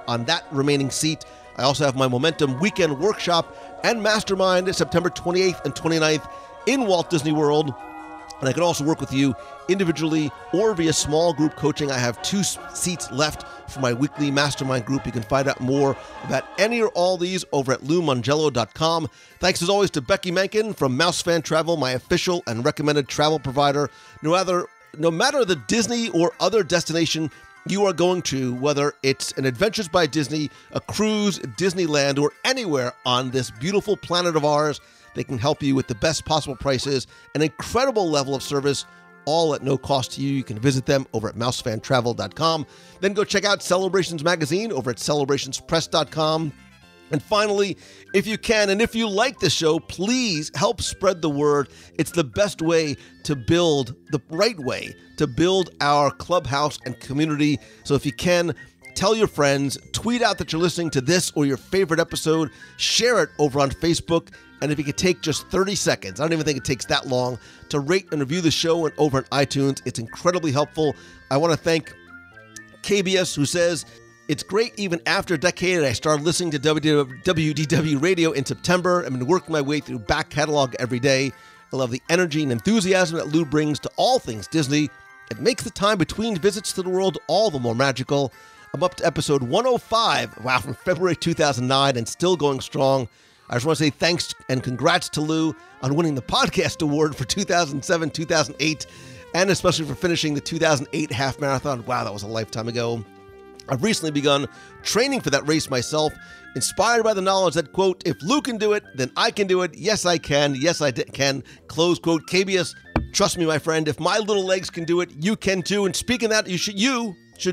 on that remaining seat. I also have my Momentum Weekend Workshop and Mastermind September 28th and 29th in Walt Disney World. And I can also work with you individually or via small group coaching. I have 2 seats left for my weekly mastermind group. You can find out more about any or all these over at loumongello.com. Thanks as always to Becky Menken from Mouse Fan Travel, my official and recommended travel provider. No matter the Disney or other destination you are going to, whether it's an Adventures by Disney, a cruise, Disneyland, or anywhere on this beautiful planet of ours, they can help you with the best possible prices, an incredible level of service, all at no cost to you. You can visit them over at mousefantravel.com. Then go check out Celebrations Magazine over at celebrationspress.com. And finally, if you can, and if you like the show, please help spread the word. It's the best way to build, the right way to build our clubhouse and community. So if you can, tell your friends, tweet out that you're listening to this or your favorite episode, share it over on Facebook. And if you could take just 30 seconds, I don't even think it takes that long, to rate and review the show and over on iTunes, it's incredibly helpful. I want to thank KBS, who says, it's great even after a decade. I started listening to WDW Radio in September. I've been working my way through back catalog every day. I love the energy and enthusiasm that Lou brings to all things Disney. It makes the time between visits to the world all the more magical. I'm up to episode 105, wow, from February 2009, and still going strong. I just want to say thanks and congrats to Lou on winning the podcast award for 2007-2008, and especially for finishing the 2008 half marathon. Wow, that was a lifetime ago. I've recently begun training for that race myself, inspired by the knowledge that, quote, if Lou can do it, then I can do it. Yes, I can. Yes, I can. Close quote. KBS, trust me, my friend, if my little legs can do it, you can too. And speaking of that, you should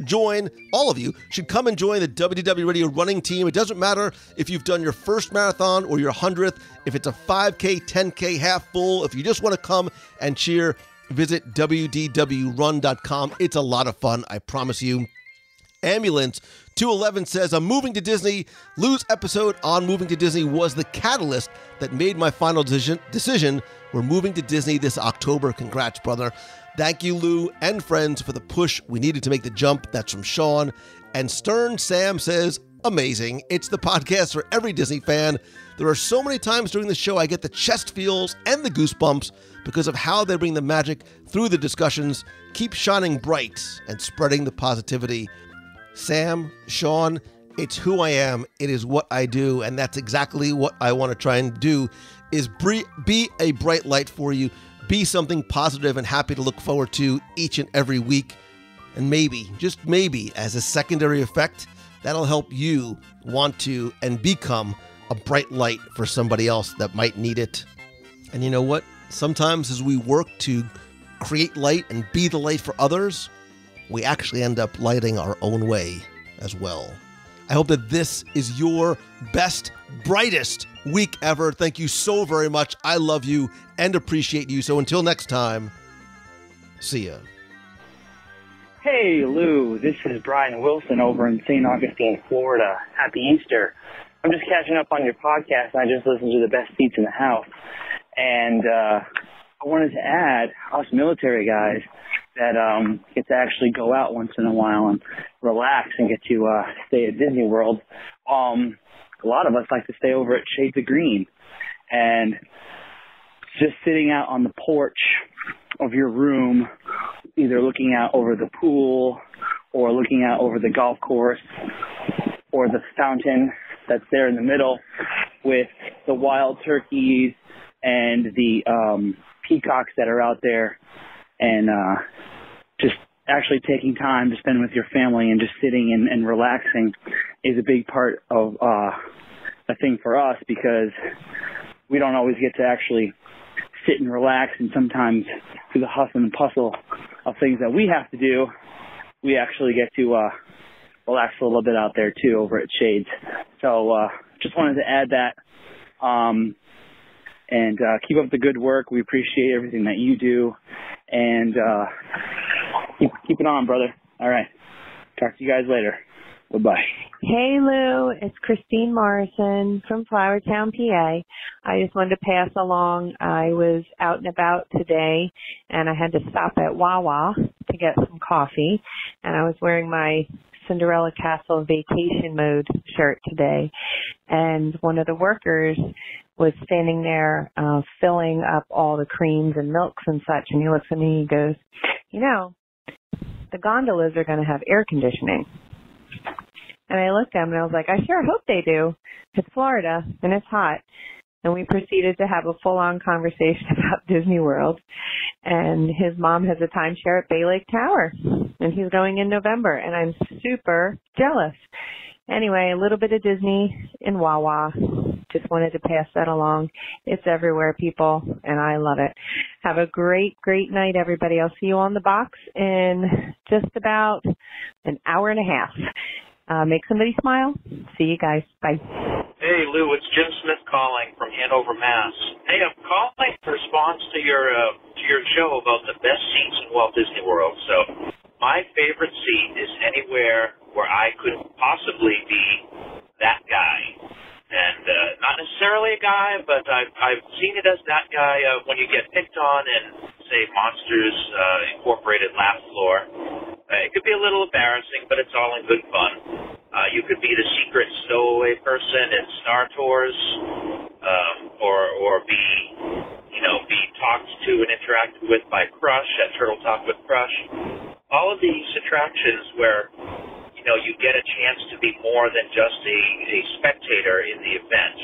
join, all of you should come and join the WDW Radio running team. It doesn't matter if you've done your first marathon or your 100th, if it's a 5K, 10K, half full, if you just want to come and cheer, visit WDWRun.com. It's a lot of fun, I promise you. Ambulance 211 says, I'm moving to Disney. Lou's episode on moving to Disney was the catalyst that made my final decision. We're moving to Disney this October. Congrats, brother. Thank you, Lou and friends, for the push we needed to make the jump. That's from Sean. And Stern Sam says, amazing. It's the podcast for every Disney fan. There are so many times during the show I get the chest feels and the goosebumps because of how they bring the magic through the discussions. Keep shining bright and spreading the positivity. Sam, Sean, it's who I am. It is what I do. And that's exactly what I want to try and do, is be a bright light for you. Be something positive and happy to look forward to each and every week. And maybe, just maybe, as a secondary effect, that'll help you want to and become a bright light for somebody else that might need it. And you know what? Sometimes as we work to create light and be the light for others, we actually end up lighting our own way as well. I hope that this is your best, brightest week ever. Thank you so very much. I love you and appreciate you. So until next time, see ya. Hey, Lou, this is Brian Wilson over in St. Augustine, Florida. Happy Easter. I'm just catching up on your podcast, and I just listened to the best seats in the house. And I wanted to add, us military guys that get to actually go out once in a while and relax and get to stay at Disney World. A lot of us like to stay over at Shades of Green. And just sitting out on the porch of your room, either looking out over the pool or looking out over the golf course or the fountain that's there in the middle with the wild turkeys and the peacocks that are out there, and just actually taking time to spend with your family and just sitting and relaxing is a big part of a thing for us, because we don't always get to actually sit and relax, and sometimes through the hustle and bustle of things that we have to do, we actually get to relax a little bit out there too over at Shades. So just wanted to add that. And keep up the good work. We appreciate everything that you do. And keep it on, brother. All right. Talk to you guys later. Bye-bye. Hey, Lou. It's Christine Morrison from Flowertown, PA. I just wanted to pass along. I was out and about today, and I had to stop at Wawa to get some coffee. And I was wearing my Cinderella Castle vacation mode shirt today. And one of the workers was standing there filling up all the creams and milks and such. And he looks at me and he goes, you know, the gondolas are going to have air conditioning. And I looked at him and I was like, I sure hope they do. It's Florida and it's hot. And we proceeded to have a full-on conversation about Disney World. And his mom has a timeshare at Bay Lake Tower. And he's going in November. And I'm super jealous. Anyway, a little bit of Disney in Wawa. Just wanted to pass that along. It's everywhere, people, and I love it. Have a great, great night, everybody. I'll see you on the box in just about an hour and a half. Make somebody smile. See you guys. Bye. Hey, Lou, it's Jim Smith calling from Hanover, Mass. Hey, I'm calling in response to your show about the best seats in Walt Disney World. So my favorite seat is anywhere where I could possibly be that guy. And not necessarily a guy, but I've seen it as that guy when you get picked on in, say, Monsters Incorporated Laugh Floor. It could be a little embarrassing, but it's all in good fun. You could be the secret stowaway person in Star Tours, or be talked to and interacted with by Crush at Turtle Talk with Crush. All of these attractions where you get a chance to be more than just a spectator in the event.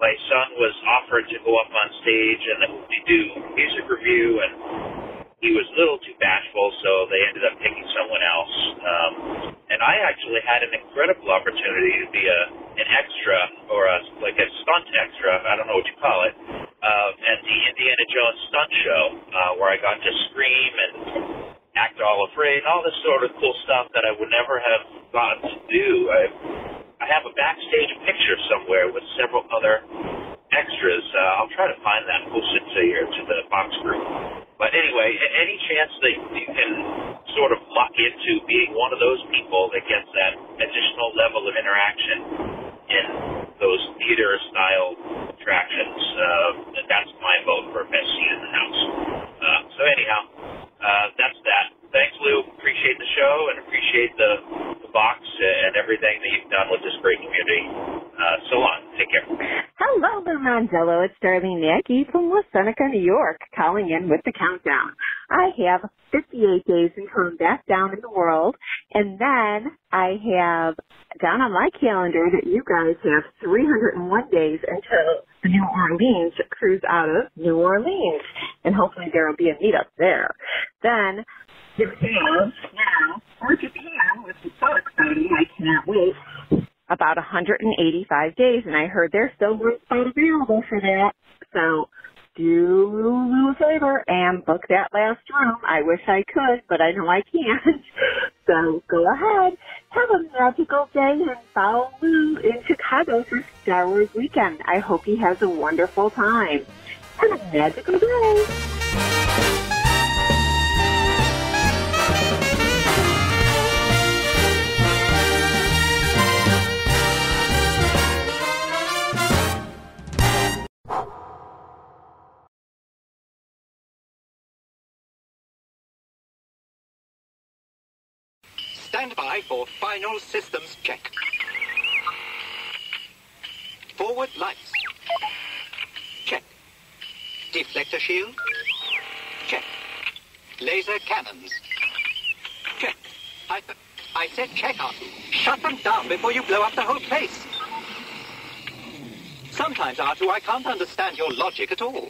My son was offered to go up on stage and do music review, and he was a little too bashful, so they ended up picking someone else. And I actually had an incredible opportunity to be an extra, or a stunt extra, I don't know what you call it, at the Indiana Jones stunt show, where I got to scream and act all afraid, all this sort of cool stuff that I would never have gotten to do. I have a backstage picture somewhere with several other extras. I'll try to find that and post it to the box group. But anyway, any chance that you can sort of luck into being one of those people that gets that additional level of interaction in those theater-style attractions, that's my vote for best seat in the house. So anyhow, that's that. Thanks, Lou. Appreciate the show and appreciate the box and everything that you've done with this great community. So long. Take care. Hello, Lou Mongello. It's Darlene Mackey from West Seneca, New York, calling in with the countdown. I have 58 days until I'm back down in the world, and then I have down on my calendar that you guys have 301 days until the New Orleans cruise out of New Orleans, and hopefully there will be a meetup there. Then you have now for Japan, which is so exciting. I cannot wait. About 185 days, and I heard there's still room spot available for that. So do Lou a favor and book that last room. I wish I could, but I know I can't. So go ahead, have a magical day, and follow Lou in Chicago for Star Wars weekend. I hope he has a wonderful time. Have a magical day. Stand by for final systems check. Forward lights. Check. Deflector shield. Check. Laser cannons. Check. I said check, Artu. Shut them down before you blow up the whole place. Sometimes, Artu, I can't understand your logic at all.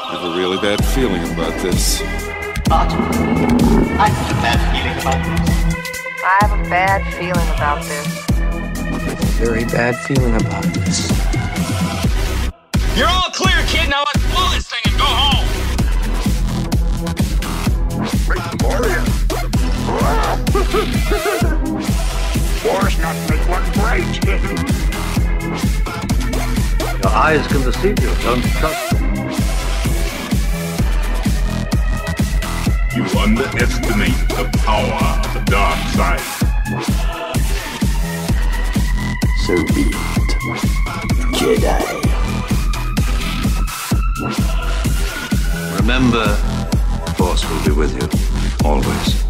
I have a really bad feeling about this. Artu, I have a bad feeling about this. I have a bad feeling about this. Very bad feeling about this. You're all clear, kid. Now let's blow this thing and go home. War's not make one great. Your eyes can deceive you. Don't trust them. You underestimate the power of the dark side. So be it, Jedi. Remember, the Force will be with you, always.